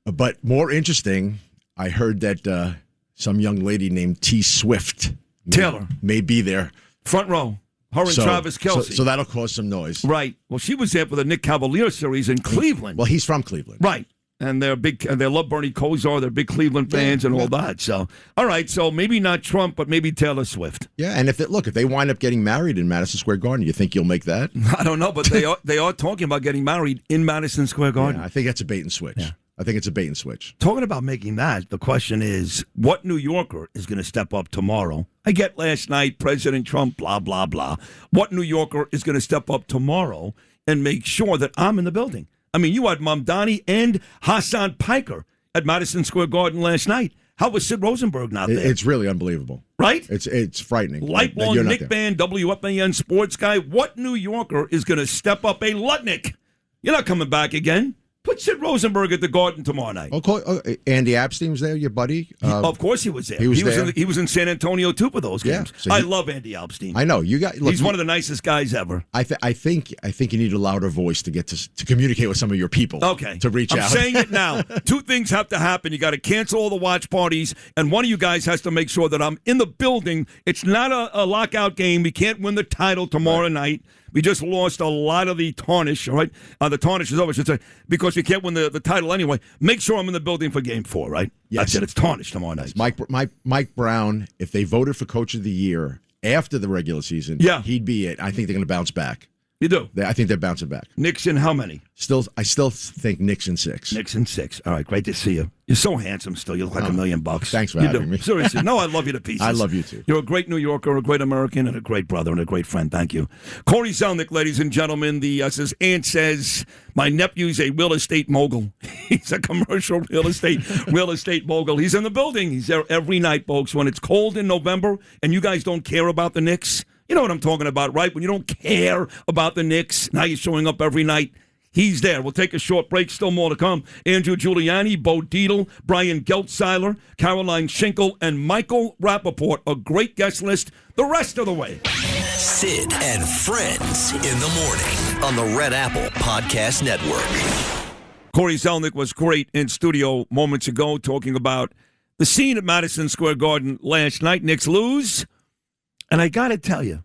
But more interesting, I heard that some young lady named T. Swift Taylor may be there. Front row. Her and Travis Kelce. So that'll cause some noise. Right. Well, she was there for the Nick Cavalier series in Cleveland. Well, he's from Cleveland. Right. And they're big. They love Bernie Kosar. They're big Cleveland fans and all that. So, all right. So maybe not Trump, but maybe Taylor Swift. Yeah. And if they wind up getting married in Madison Square Garden, you think you'll make that? I don't know, but they are talking about getting married in Madison Square Garden. Yeah, I think that's a bait and switch. Yeah. I think it's a bait and switch. Talking about making that, the question is, what New Yorker is going to step up tomorrow? I get last night, President Trump, blah, blah, blah. What New Yorker is going to step up tomorrow and make sure that I'm in the building? I mean, you had Mamdani and Hassan Piker at Madison Square Garden last night. How was Sid Rosenberg not there? It's really unbelievable. Right? It's frightening. Lifelong Knick fan, WFAN sports guy. What New Yorker is going to step up a Lutnick? You're not coming back again. Put Sid Rosenberg at the Garden tomorrow night. Andy Epstein was there, your buddy? Of course he was there. He was in San Antonio, too, for those games. So I love Andy Epstein. I know. He's one of the nicest guys ever. I think you need a louder voice to get to communicate with some of your people. Okay. To reach out. I'm saying it now. 2 things have to happen. You got to cancel all the watch parties, and one of you guys has to make sure that I'm in the building. It's not a lockout game. We can't win the title tomorrow night. We just lost a lot of the tarnish, all right? The tarnish is over, I should say, because we can't win the title anyway. Make sure I'm in the building for Game 4, right? Yes. That's it. It's tarnished tomorrow night. Mike Brown, if they voted for Coach of the Year after the regular season, he'd be it. I think they're going to bounce back. You do? I think they're bouncing back. Knicks in how many? I still think Knicks in 6. Knicks in 6. All right, great to see you. You're so handsome still. You look like $1 million. Thanks for having me. Seriously. No, I love you to pieces. I love you too. You're a great New Yorker, a great American, and a great brother, and a great friend. Thank you. Cory Zelnik, ladies and gentlemen. His aunt says, my nephew's a real estate mogul. He's a commercial real estate mogul. He's in the building. He's there every night, folks. When it's cold in November and you guys don't care about the Knicks, you know what I'm talking about, right? When you don't care about the Knicks, now you're showing up every night. He's there. We'll take a short break. Still more to come. Andrew Giuliani, Bo Dietl, Bryant Geltzeiler, Caroline Shinkle, and Michael Rapaport. A great guest list the rest of the way. Sid and Friends in the morning on the Red Apple Podcast Network. Cory Zelnik was great in studio moments ago talking about the scene at Madison Square Garden last night. Knicks lose. And I got to tell you,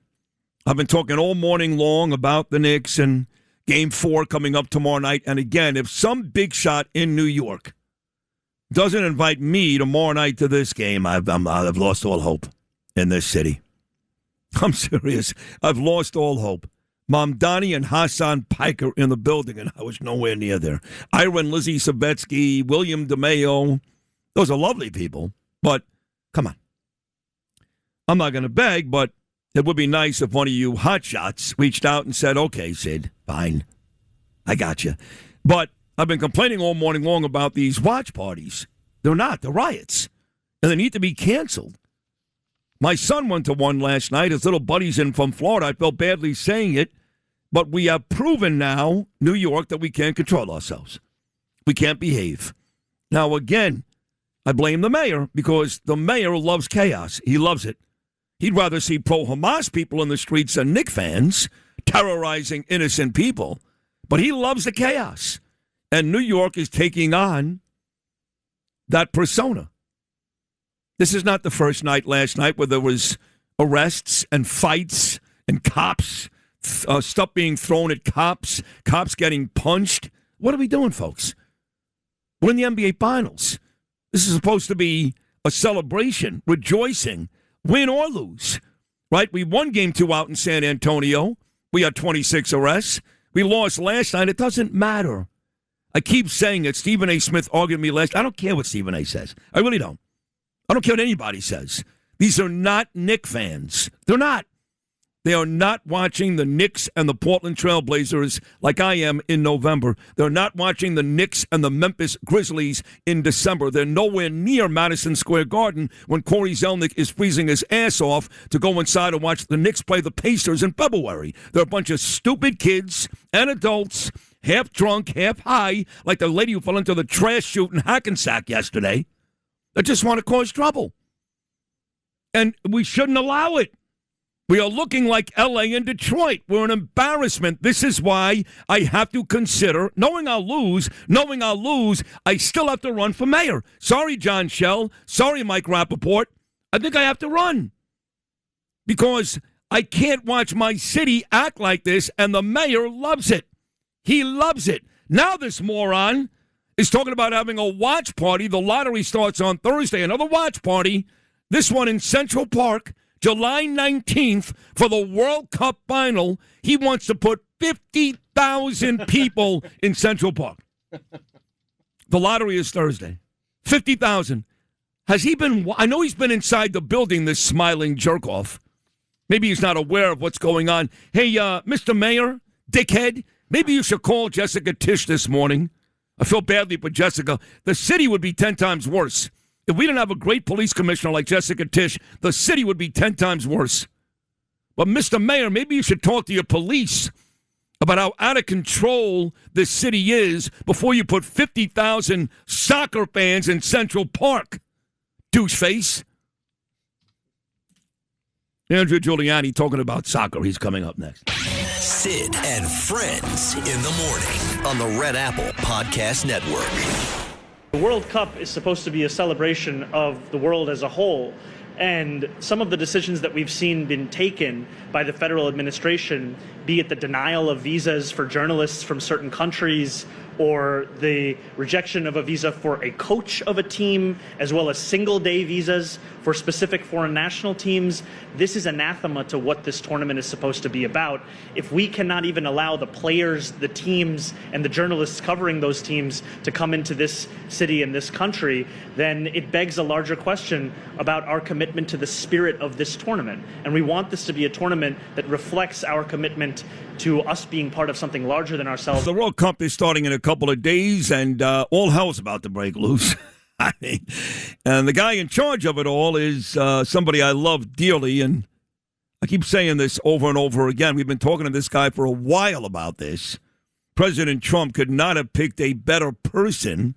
I've been talking all morning long about the Knicks and Game 4 coming up tomorrow night. And again, if some big shot in New York doesn't invite me tomorrow night to this game, I've lost all hope in this city. I'm serious. I've lost all hope. Mamdani and Hassan Piker in the building, and I was nowhere near there. Ira and Lizzie Sabetsky, William DeMayo. Those are lovely people, but come on. I'm not going to beg, but it would be nice if one of you hotshots reached out and said, okay, Sid, fine. I got you. But I've been complaining all morning long about these watch parties. They're not. They're riots. And they need to be canceled. My son went to one last night. His little buddy's in from Florida. I felt badly saying it. But we have proven now, New York, that we can't control ourselves. We can't behave. Now, again, I blame the mayor because the mayor loves chaos. He loves it. He'd rather see pro-Hamas people in the streets than Knicks fans terrorizing innocent people. But he loves the chaos. And New York is taking on that persona. This is not the first night last night where there was arrests and fights and cops, stuff being thrown at cops, cops getting punched. What are we doing, folks? We're in the NBA Finals. This is supposed to be a celebration, rejoicing, win or lose, right? We won Game 2 out in San Antonio. We had 26 arrests. We lost last night. It doesn't matter. I keep saying it. Stephen A. Smith argued me last. I don't care what Stephen A. says. I really don't. I don't care what anybody says. These are not Knicks fans. They're not. They are not watching the Knicks and the Portland Trailblazers like I am in November. They're not watching the Knicks and the Memphis Grizzlies in December. They're nowhere near Madison Square Garden when Cory Zelnik is freezing his ass off to go inside and watch the Knicks play the Pacers in February. They're a bunch of stupid kids and adults, half drunk, half high, like the lady who fell into the trash chute in Hackensack yesterday, that just want to cause trouble. And we shouldn't allow it. We are looking like L.A. and Detroit. We're an embarrassment. This is why I have to consider, knowing I'll lose, I still have to run for mayor. Sorry, John Schell. Sorry, Mike Rapaport. I think I have to run. Because I can't watch my city act like this, and the mayor loves it. He loves it. Now this moron is talking about having a watch party. The lottery starts on Thursday. Another watch party. This one in Central Park. July 19th for the World Cup final. He wants to put 50,000 people in Central Park. The lottery is Thursday. 50,000. Has he been? I know he's been inside the building, this smiling jerk-off. Maybe he's not aware of what's going on. Hey, Mr. Mayor, dickhead, maybe you should call Jessica Tisch this morning. I feel badly for Jessica. The city would be 10 times worse. If we didn't have a great police commissioner like Jessica Tisch, the city would be 10 times worse. But, Mr. Mayor, maybe you should talk to your police about how out of control this city is before you put 50,000 soccer fans in Central Park, douche face. Andrew Giuliani talking about soccer. He's coming up next. Sid and Friends in the morning on the Red Apple Podcast Network. The World Cup is supposed to be a celebration of the world as a whole, and some of the decisions that we've seen been taken by the federal administration, be it the denial of visas for journalists from certain countries or the rejection of a visa for a coach of a team, as well as single-day visas for specific foreign national teams. This is anathema to what this tournament is supposed to be about. If we cannot even allow the players, the teams, and the journalists covering those teams to come into this city and this country, then it begs a larger question about our commitment to the spirit of this tournament. And we want this to be a tournament that reflects our commitment to us being part of something larger than ourselves. The World Cup is starting in a couple of days, and all hell's about to break loose. And the guy in charge of it all is somebody I love dearly, and I keep saying this over and over again. We've been talking to this guy for a while about this. President Trump could not have picked a better person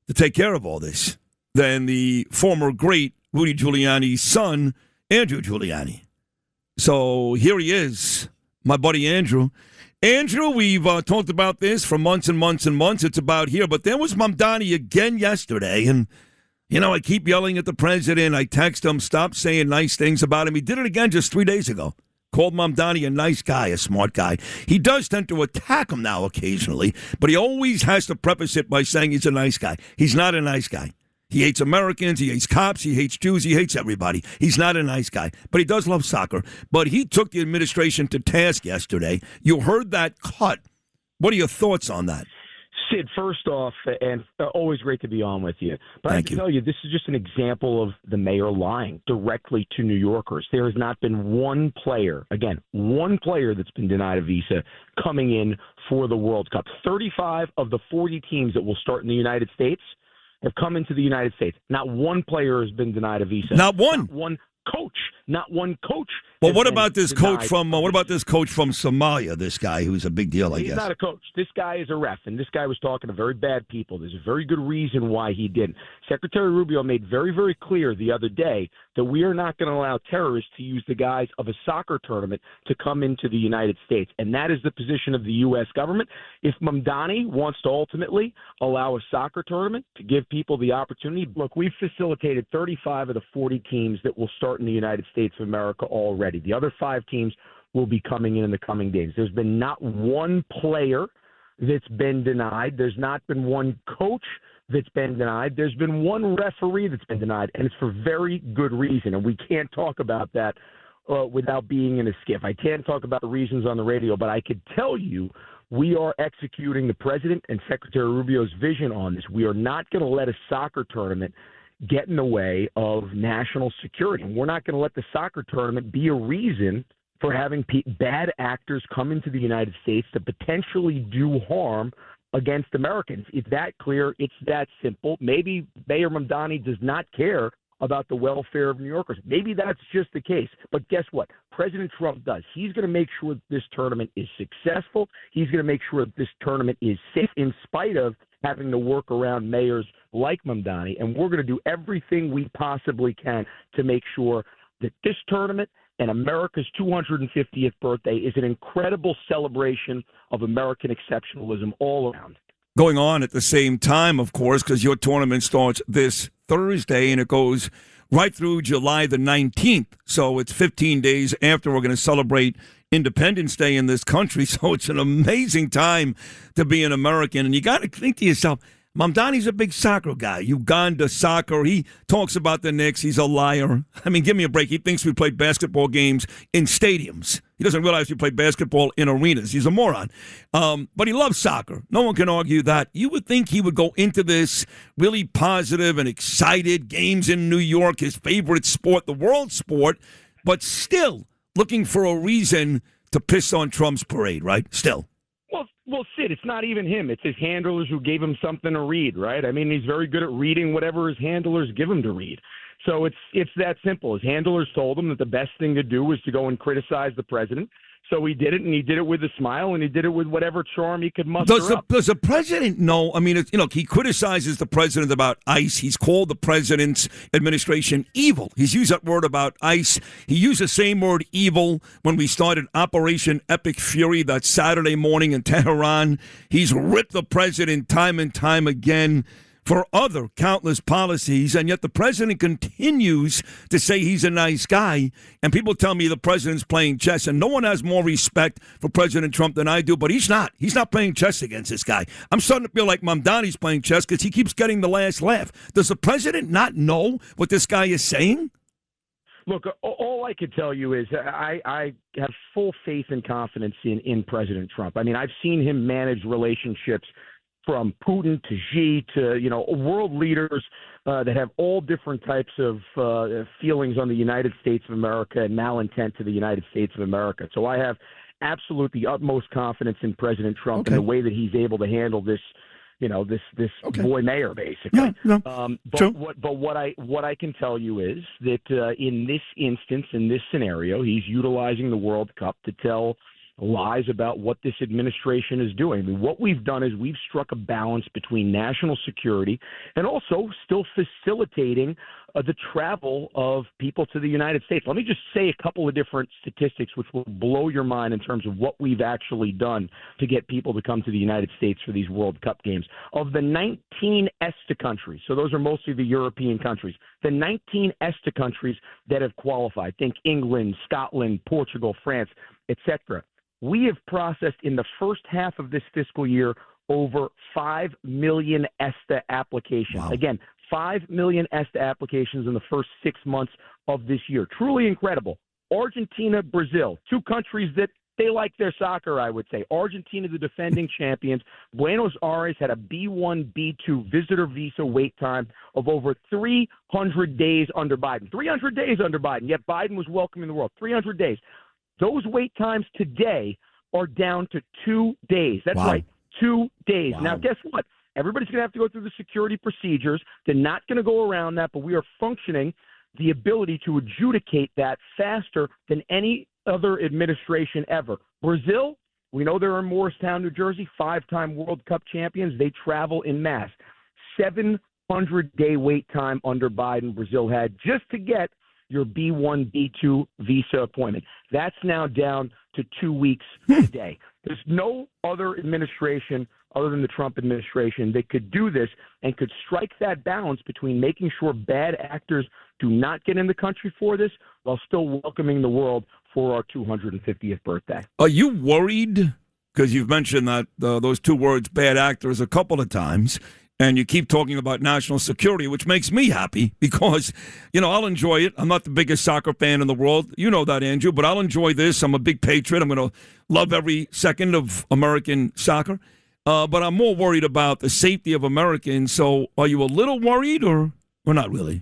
to take care of all this than the former great Rudy Giuliani's son, Andrew Giuliani. So here he is, my buddy Andrew. Andrew, we've talked about this for months and months and months. It's about here. But there was Mamdani again yesterday. And, you know, I keep yelling at the president. I text him, stop saying nice things about him. He did it again just 3 days ago. Called Mamdani a nice guy, a smart guy. He does tend to attack him now occasionally, but he always has to preface it by saying he's a nice guy. He's not a nice guy. He hates Americans. He hates cops. He hates Jews. He hates everybody. He's not a nice guy, but he does love soccer. But he took the administration to task yesterday. You heard that cut. What are your thoughts on that? Sid, first off, and always great to be on with you. But Thank I can tell you, this is just an example of the mayor lying directly to New Yorkers. There has not been one player that's been denied a visa coming in for the World Cup. 35 of the 40 teams that will start in the United States have come into the United States. Not one player has been denied a visa. Not one. Not one coach. Well, what about this coach from Somalia? This guy who's a big deal, I guess. He's not a coach. This guy is a ref, and this guy was talking to very bad people. There's a very good reason why he didn't. Secretary Rubio made very, very clear the other day that we are not going to allow terrorists to use the guise of a soccer tournament to come into the United States, and that is the position of the U.S. government. If Mamdani wants to ultimately allow a soccer tournament to give people the opportunity, look, we've facilitated 35 of the 40 teams that will start in the United States of America already. The other 5 teams will be coming in the coming days. There's been not one player that's been denied. There's not been one coach that's been denied. There's been one referee that's been denied, and it's for very good reason. And we can't talk about that without being in a skiff. I can't talk about the reasons on the radio, but I could tell you we are executing the President and Secretary Rubio's vision on this. We are not going to let a soccer tournament get in the way of national security. And we're not going to let the soccer tournament be a reason for having bad actors come into the United States to potentially do harm against Americans. It's that clear. It's that simple. Maybe Mayor Mamdani does not care about the welfare of New Yorkers. Maybe that's just the case. But guess what? President Trump does. He's going to make sure that this tournament is successful. He's going to make sure that this tournament is safe in spite of having to work around mayors like Mamdani. And we're going to do everything we possibly can to make sure that this tournament and America's 250th birthday is an incredible celebration of American exceptionalism all around. Going on at the same time, of course, because your tournament starts this Thursday and it goes right through July the 19th. So it's 15 days after we're going to celebrate Independence Day in this country. So it's an amazing time to be an American. And you got to think to yourself, Mamdani's a big soccer guy. Uganda soccer. He talks about the Knicks. He's a liar. I mean, give me a break. He thinks we play basketball games in stadiums. He doesn't realize we play basketball in arenas. He's a moron. But he loves soccer. No one can argue that. You would think he would go into this really positive and excited. Games in New York, his favorite sport, the world sport, but still looking for a reason to piss on Trump's parade, right? Still. Well, Sid, it's not even him. It's his handlers who gave him something to read, right? I mean, he's very good at reading whatever his handlers give him to read. So it's that simple. His handlers told him that the best thing to do was to go and criticize the president. So he did it, and he did it with a smile, and he did it with whatever charm he could muster up. Does the president know? I mean, he criticizes the president about ICE. He's called the president's administration evil. He's used that word about ICE. He used the same word evil when we started Operation Epic Fury that Saturday morning in Tehran. He's ripped the president time and time again for other countless policies, and yet the president continues to say he's a nice guy, and people tell me the president's playing chess, and no one has more respect for President Trump than I do, but he's not. He's not playing chess against this guy. I'm starting to feel like Mamdani's playing chess because he keeps getting the last laugh. Does the president not know what this guy is saying? Look, all I could tell you is I have full faith and confidence in President Trump. I mean, I've seen him manage relationships from Putin to Xi to, world leaders that have all different types of feelings on the United States of America and malintent to the United States of America. So I have absolutely utmost confidence in President Trump and the way that he's able to handle this, this boy mayor, basically. But what I can tell you is that in this instance, in this scenario, he's utilizing the World Cup to tell lies about what this administration is doing. I mean, what we've done is we've struck a balance between national security and also still facilitating the travel of people to the United States. Let me just say a couple of different statistics which will blow your mind in terms of what we've actually done to get people to come to the United States for these World Cup games. Of the 19 ESTA countries, so those are mostly the European countries, the 19 ESTA countries that have qualified, think England, Scotland, Portugal, France, etc., we have processed in the first half of this fiscal year over 5 million ESTA applications. Wow. Again, 5 million ESTA applications in the first 6 months of this year. Truly incredible. Argentina, Brazil, two countries that they like their soccer, I would say. Argentina, the defending champions. Buenos Aires had a B1, B2 visitor visa wait time of over 300 days under Biden. 300 days under Biden, yet Biden was welcoming the world. 300 days. Those wait times today are down to 2 days. That's right, 2 days. Wow. Now, guess what? Everybody's going to have to go through the security procedures. They're not going to go around that, but we are functioning the ability to adjudicate that faster than any other administration ever. Brazil, we know they're in Morristown, New Jersey, 5-time World Cup champions. They travel in mass. 700-day wait time under Biden Brazil had just to get your B1, B2 visa appointment. That's now down to 2 weeks today. There's no other administration other than the Trump administration that could do this and could strike that balance between making sure bad actors do not get in the country for this while still welcoming the world for our 250th birthday. Are you worried? Because you've mentioned that those two words, bad actors, a couple of times, and you keep talking about national security, which makes me happy because, I'll enjoy it. I'm not the biggest soccer fan in the world. You know that, Andrew, but I'll enjoy this. I'm a big patriot. I'm going to love every second of American soccer. But I'm more worried about the safety of Americans. So are you a little worried or not really?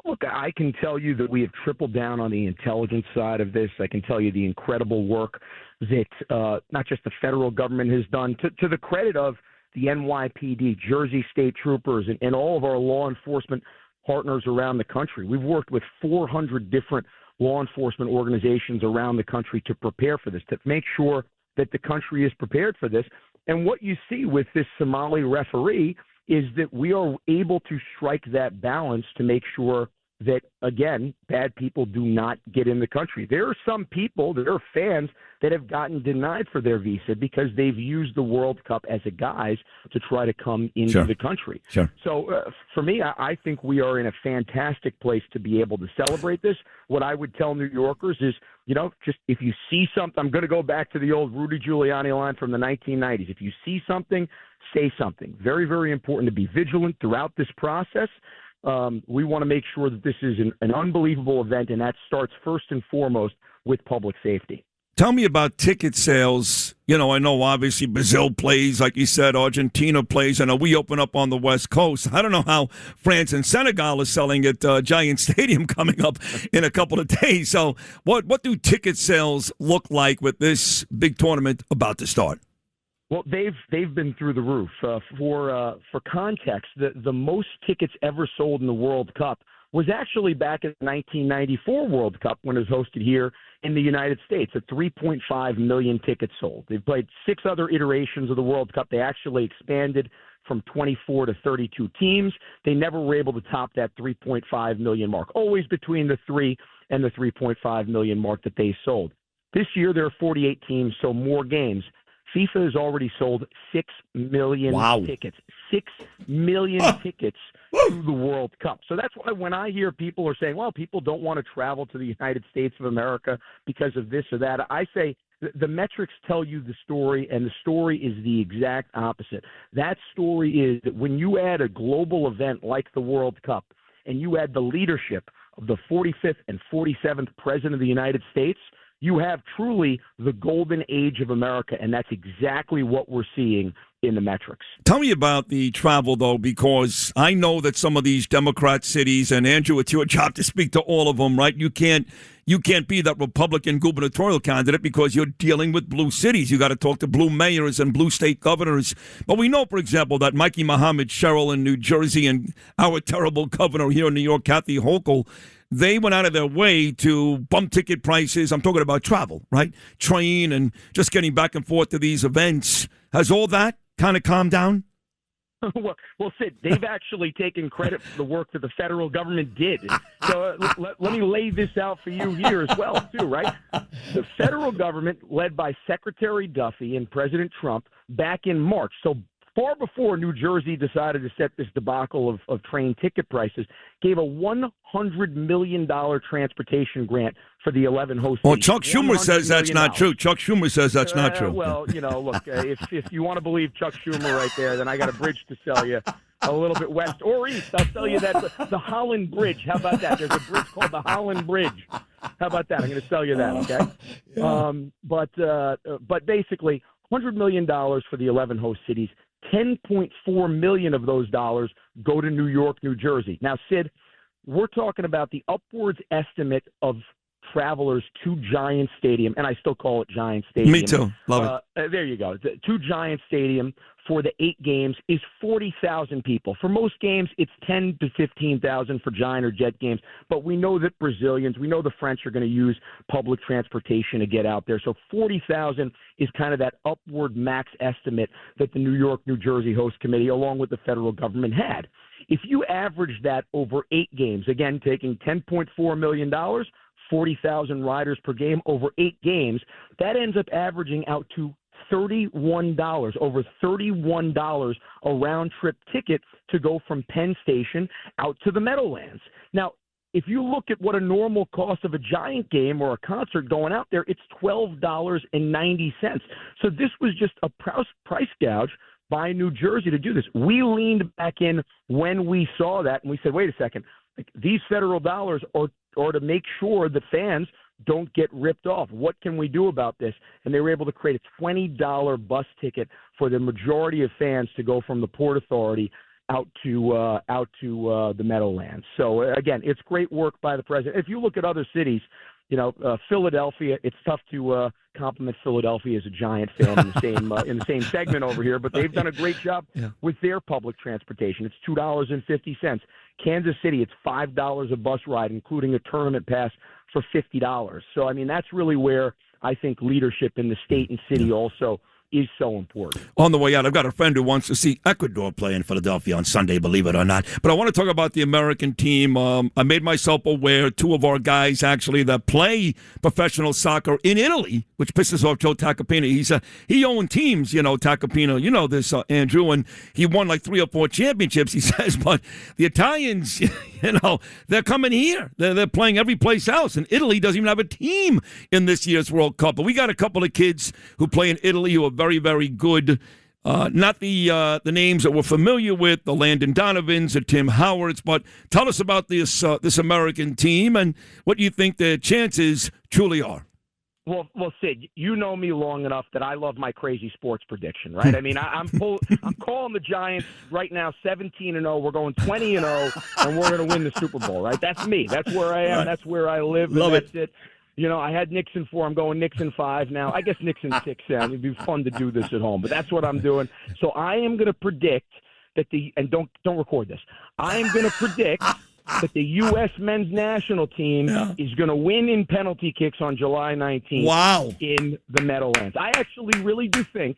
Look, I can tell you that we have tripled down on the intelligence side of this. I can tell you the incredible work that not just the federal government has done, to the credit of the NYPD, Jersey State Troopers, and all of our law enforcement partners around the country. We've worked with 400 different law enforcement organizations around the country to prepare for this, to make sure that the country is prepared for this. And what you see with this Somali referee is that we are able to strike that balance to make sure that, again, bad people do not get in the country. There are some people, there are fans that have gotten denied for their visa because they've used the World Cup as a guise to try to come into the country. Sure. So for me, I think we are in a fantastic place to be able to celebrate this. What I would tell New Yorkers is, just if you see something, I'm going to go back to the old Rudy Giuliani line from the 1990s. If you see something, say something. Very, very important to be vigilant throughout this process. We want to make sure that this is an unbelievable event, and that starts first and foremost with public safety. Tell me about ticket sales. I know obviously Brazil plays, like you said, Argentina plays. I know we open up on the West Coast. I don't know how France and Senegal are selling at Giant Stadium coming up in a couple of days. So what do ticket sales look like with this big tournament about to start? Well, they've been through the roof. For context, the most tickets ever sold in the World Cup was actually back in the 1994 World Cup when it was hosted here in the United States at 3.5 million tickets sold. They've played 6 other iterations of the World Cup. They actually expanded from 24 to 32 teams. They never were able to top that 3.5 million mark, always between the 3 and the 3.5 million mark that they sold. This year there are 48 teams, so more games. FIFA has already sold 6 million tickets. 6 million tickets to the World Cup. So that's why when I hear people are saying, well, people don't want to travel to the United States of America because of this or that, I say the metrics tell you the story, and the story is the exact opposite. That story is that when you add a global event like the World Cup and you add the leadership of the 45th and 47th President of the United States, you have truly the golden age of America, and that's exactly what we're seeing in the metrics. Tell me about the travel, though, because I know that some of these Democrat cities, and Andrew, it's your job to speak to all of them, right? You can't be that Republican gubernatorial candidate because you're dealing with blue cities. You got to talk to blue mayors and blue state governors. But we know, for example, that Mikey Muhammad Sherrill in New Jersey and our terrible governor here in New York, Kathy Hochul, they went out of their way to bump ticket prices. I'm talking about travel, right? Train and just getting back and forth to these events. Has all that kind of calmed down? Well, Sid, they've actually taken credit for the work that the federal government did. So let me lay this out for you here as well, too, right? The federal government, led by Secretary Duffy and President Trump, back in March, so far before New Jersey decided to set this debacle of train ticket prices, gave a $100 million transportation grant for the 11 host Well, cities. Chuck Schumer says that's not true. Chuck Schumer says that's not true. Well, look, if you want to believe Chuck Schumer right there, then I got a bridge to sell you. a little bit west or east. I'll tell you that. The Holland Bridge. How about that? There's a bridge called the Holland Bridge. How about that? I'm going to tell you that, okay? But basically, $100 million for the 11 host cities. $10.4 million of those dollars go to New York, New Jersey. Now, Sid, we're talking about the upwards estimate of travelers to Giant Stadium, and I still call it Giant Stadium. Me too. Love it. There you go. To Giant Stadium for the 8 games is 40,000 people. For most games, it's 10 to 15,000 for Giant or Jet games, but we know that Brazilians, we know the French are going to use public transportation to get out there. So 40,000 is kind of that upward max estimate that the New York, New Jersey host committee, along with the federal government, had. If you average that over 8 games, again, taking $10.4 million, 40,000 riders per game over 8 games, that ends up averaging out to $31, over $31 a round-trip ticket to go from Penn Station out to the Meadowlands. Now, if you look at what a normal cost of a Giant game or a concert going out there, it's $12.90. So this was just a price gouge by New Jersey to do this. We leaned back in when we saw that, and we said, wait a second, like, these federal dollars are to make sure that fans don't get ripped off. What can we do about this? And they were able to create a $20 bus ticket for the majority of fans to go from the Port Authority out to the Meadowlands. So again, it's great work by the president. If you look at other cities, Philadelphia, it's tough to compliment Philadelphia as a Giant fan in the same segment over here, but they've done a great job with their public transportation. It's $2.50. Kansas City, it's $5 a bus ride, including a tournament pass for $50. So, I mean, that's really where I think leadership in the state and city also is so important. On the way out, I've got a friend who wants to see Ecuador play in Philadelphia on Sunday, believe it or not. But I want to talk about the American team. I made myself aware, 2 of our guys, actually, that play professional soccer in Italy, which pisses off Joe Tacopina. He owned teams, Tacopina, this, Andrew, and he won like 3 or 4 championships, he says. But the Italians, they're coming here. They're playing every place else. And Italy doesn't even have a team in this year's World Cup. But we got a couple of kids who play in Italy who are very, very good. Not the names that we're familiar with, the Landon Donovans, the Tim Howards, but tell us about this American team and what you think their chances truly are. Well, Sid, you know me long enough that I love my crazy sports prediction, right? I mean, I'm calling the Giants right now 17-0. We're going 20-0, and we're going to win the Super Bowl, right? That's me. That's where I am. Right. That's where I live. Love and that's it. I had Knicks in 4. I'm going Knicks in 5 now. I guess Knicks in 6. It'd be fun to do this at home, but that's what I'm doing. So I am going to predict that and don't record this. I am going to predict that the U.S. men's national team is going to win in penalty kicks on July 19th. Wow. In the Meadowlands. I actually really do think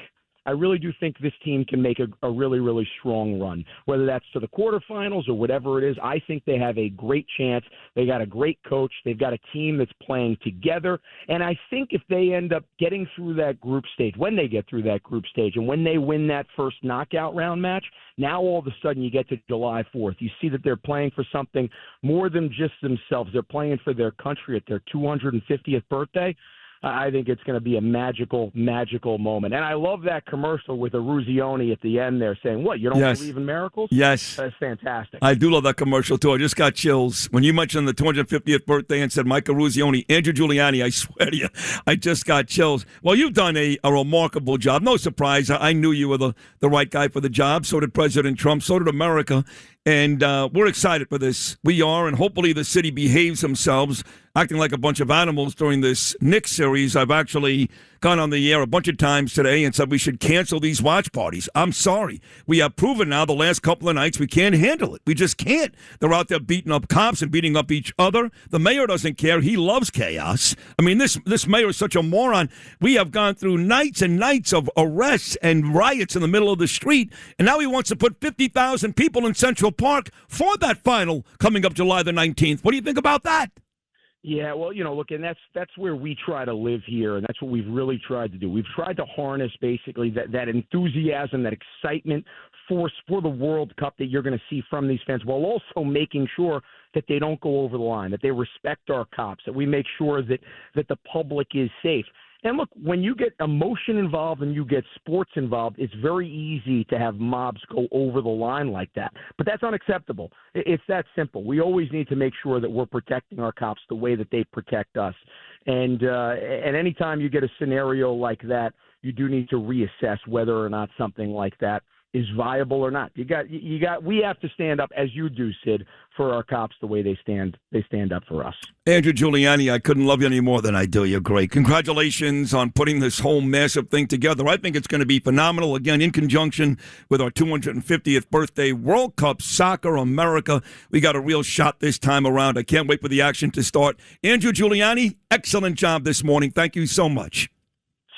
this team can make a really, really strong run, whether that's to the quarterfinals or whatever it is. I think they have a great chance. They got a great coach. They've got a team that's playing together. And I think if they end up getting through that group stage, when they get through that group stage and when they win that first knockout round match, now all of a sudden you get to July 4th. You see that they're playing for something more than just themselves. They're playing for their country at their 250th birthday. I think it's going to be a magical, magical moment. And I love that commercial with Eruzione at the end there saying, what, you don't believe in miracles? Yes. That's fantastic. I do love that commercial, too. I just got chills. When you mentioned the 250th birthday and said Michael Eruzione, Andrew Giuliani, I swear to you, I just got chills. Well, you've done a remarkable job. No surprise. I knew you were the right guy for the job. So did President Trump. So did America. And we're excited for this. We are, and hopefully the city behaves themselves, acting like a bunch of animals during this Knicks series. I've actually gone on the air a bunch of times today and said we should cancel these watch parties. I'm sorry. We have proven now the last couple of nights we can't handle it. We just can't. They're out there beating up cops and beating up each other. The mayor doesn't care. He loves chaos. I mean, this mayor is such a moron. We have gone through nights and nights of arrests and riots in the middle of the street, and now he wants to put 50,000 people in Central Park for that final coming up July the 19th. What do you think about that? Yeah, well, look, and that's where we try to live here, and that's what we've really tried to do. We've tried to harness basically that enthusiasm, that excitement for the World Cup that you're going to see from these fans, while also making sure that they don't go over the line, that they respect our cops, that we make sure that the public is safe. And look, when you get emotion involved and you get sports involved, it's very easy to have mobs go over the line like that. But that's unacceptable. It's that simple. We always need to make sure that we're protecting our cops the way that they protect us. And anytime you get a scenario like that, you do need to reassess whether or not something like that is viable or not. We have to stand up, as you do, Sid, for our cops the way they stand up for us. Andrew Giuliani, I couldn't love you any more than I do. You're great. Congratulations on putting this whole massive thing together. I think it's going to be phenomenal. Again, in conjunction with our 250th birthday World Cup Soccer America, we got a real shot this time around. I can't wait for the action to start. Andrew Giuliani, excellent job this morning. Thank you so much.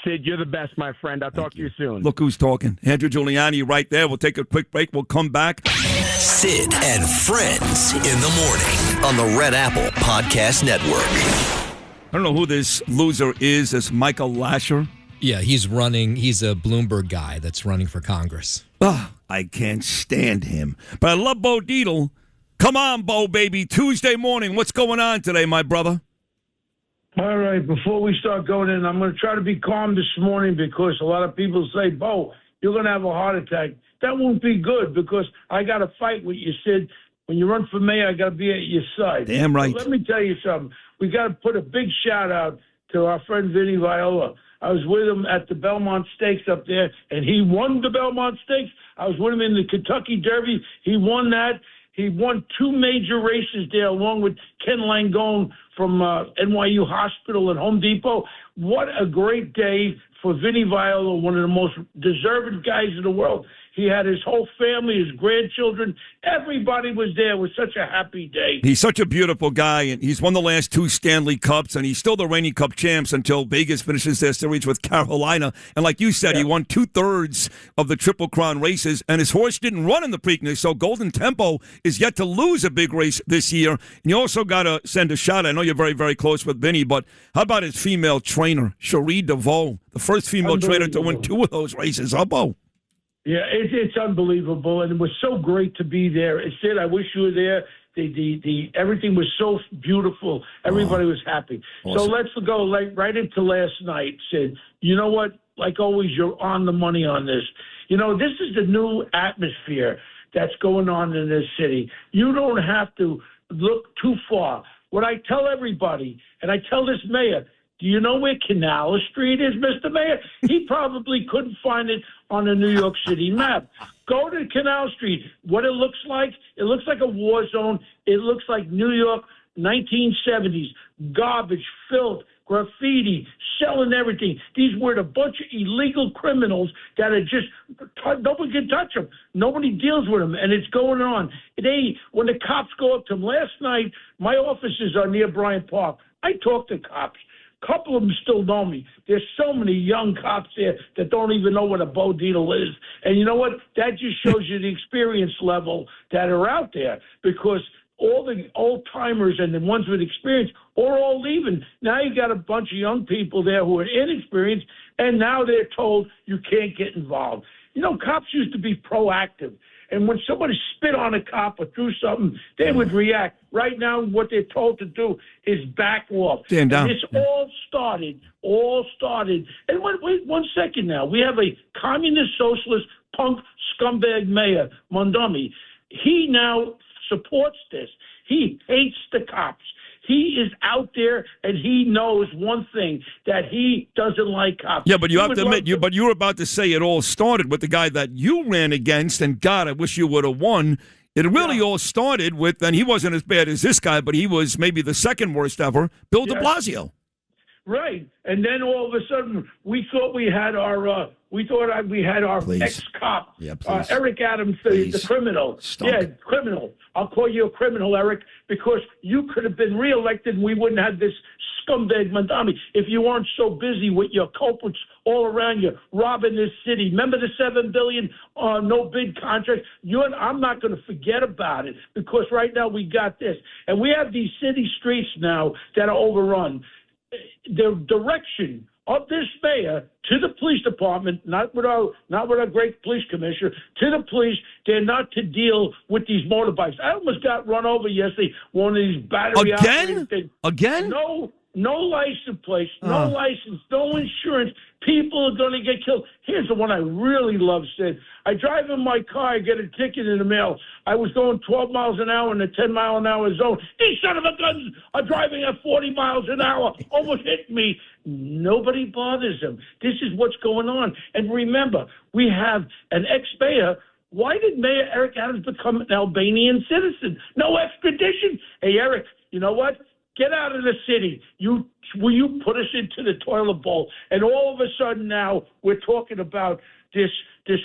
Sid, you're the best, my friend. I'll talk to you soon. Look who's talking. Andrew Giuliani right there. We'll take a quick break. We'll come back. Sid and Friends in the morning on the Red Apple Podcast Network. I don't know who this loser is. This Michael Lasher. Yeah, he's running. He's a Bloomberg guy that's running for Congress. I can't stand him. But I love Bo Dietl. Come on, Bo, baby. Tuesday morning. What's going on today, my brother? All right, before we start going in, I'm going to try to be calm this morning because a lot of people say, Bo, you're going to have a heart attack. That won't be good because I got to fight with you, Sid. When you run for mayor, I got to be at your side. Damn right. So let me tell you something. We got to put a big shout out to our friend Vinny Viola. I was with him at the Belmont Stakes up there, and he won the Belmont Stakes. I was with him in the Kentucky Derby. He won that. He won 2 major races there along with Ken Langone from NYU Hospital and Home Depot. What a great day for Vinny Viola, one of the most deserving guys in the world. He had his whole family, his grandchildren. Everybody was there. It was such a happy day. He's such a beautiful guy, and he's won the last 2 Stanley Cups, and he's still the reigning Cup champs until Vegas finishes their series with Carolina. And like you said, he won 2/3 of the Triple Crown races, and his horse didn't run in the Preakness, so Golden Tempo is yet to lose a big race this year. And you also got to send a shot. I know you're very, very close with Vinny, but how about his female trainer, Cherie DeVoe, the first female trainer to win 2 of those races? Bo. Yeah, it's unbelievable, and it was so great to be there. Sid, I wish you were there. The everything was so beautiful. Everybody was happy. Awesome. So let's go right into last night, Sid. You know what? Like always, you're on the money on this. You know, this is the new atmosphere that's going on in this city. You don't have to look too far. What I tell everybody, and I tell this mayor, do you know where Canal Street is, Mr. Mayor? He probably couldn't find it on a New York City map. Go to Canal Street. What it looks like a war zone. It looks like New York 1970s. Garbage, filth, graffiti, selling everything. These were a bunch of illegal criminals that are just, nobody can touch them. Nobody deals with them, and it's going on. When the cops go up to them, last night, my offices are near Bryant Park. I talk to cops. A couple of them still know me. There's so many young cops there that don't even know what a Bo Dietl is. And you know what? That just shows you the experience level that are out there because all the old-timers and the ones with experience are all leaving. Now you got a bunch of young people there who are inexperienced, and now they're told you can't get involved. You know, cops used to be proactive. And when somebody spit on a cop or threw something, they would react. Right now, what they're told to do is back off. Stand down. And this all started. And wait 1 second now. We have a communist, socialist, punk, scumbag mayor, Mamdani. He now supports this. He hates the cops. He is out there, and he knows one thing, that he doesn't like cops. Yeah, but you have to admit, you were about to say it all started with the guy that you ran against, and God, I wish you would have won. It really all started with, and he wasn't as bad as this guy, but he was maybe the second worst ever, Bill de Blasio. Right, and then all of a sudden, we thought we had our ex-cop, Eric Adams, the criminal. Stunk. Yeah, criminal. I'll call you a criminal, Eric, because you could have been reelected and we wouldn't have this scumbag Mamdani if you weren't so busy with your culprits all around you, robbing this city. Remember the $7 billion no-bid contract? I'm not going to forget about it because right now we got this. And we have these city streets now that are overrun. The direction of this mayor to the police department, not with our great police commissioner, to the police, they're not to deal with these motorbikes. I almost got run over yesterday, one of these battery operated things. Again? No, no license plate, no license, no insurance. People are going to get killed. Here's the one I really love, Sid. I drive in my car, I get a ticket in the mail. I was going 12 miles an hour in a 10-mile-an-hour zone. These son of a guns are driving at 40 miles an hour, almost hit me. Nobody bothers them. This is what's going on. And remember, we have an ex-mayor. Why did Mayor Eric Adams become an Albanian citizen? No extradition. Hey, Eric, you know what? Get out of the city. Will you put us into the toilet bowl? And all of a sudden now we're talking about this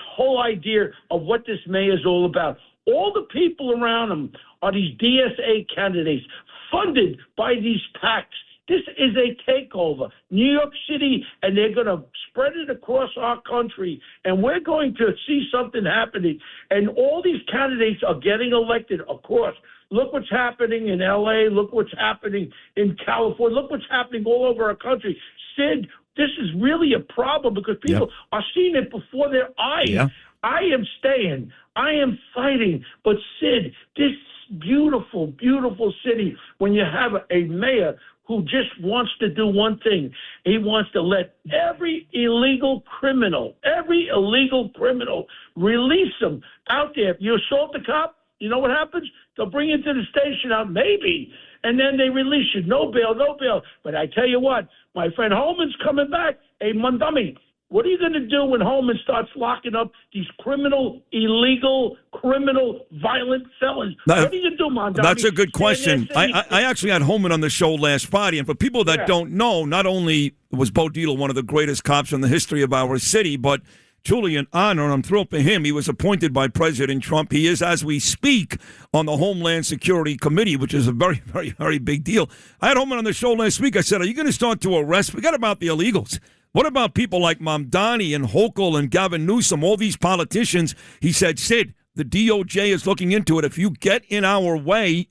whole idea of what this mayor's all about. All the people around him are these DSA candidates funded by these PACs. This is a takeover. New York City, and they're going to spread it across our country, and we're going to see something happening. And all these candidates are getting elected, of course. Look what's happening in L.A. Look what's happening in California. Look what's happening all over our country. Sid, this is really a problem because people are seeing it before their eyes. Yeah. I am staying. I am fighting. But, Sid, this beautiful, beautiful city, when you have a mayor who just wants to do one thing. He wants to let every illegal criminal, release them out there. If you assault the cop, you know what happens? They'll bring you to the station out, maybe, and then they release you. No bail, no bail. But I tell you what, my friend Holman's coming back. Hey, Mamdani, what are you going to do when Holman starts locking up these illegal, violent felons? What are you going to do, Mamdani? That's a good question. I actually had Holman on the show last Friday, and for people that don't know, not only was Bo Dietl one of the greatest cops in the history of our city, but truly an honor, and I'm thrilled for him. He was appointed by President Trump. He is, as we speak, on the Homeland Security Committee, which is a very, very, very big deal. I had Holman on the show last week. I said, are you going to start to arrest? Forget about the illegals. What about people like Mamdani and Hochul and Gavin Newsom, all these politicians? He said, Sid, the DOJ is looking into it. If you get in our way,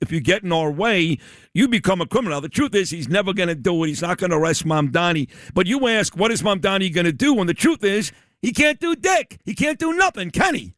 you become a criminal. The truth is he's never going to do it. He's not going to arrest Mamdani. But you ask, what is Mamdani going to do? And the truth is, he can't do dick. He can't do nothing, can he?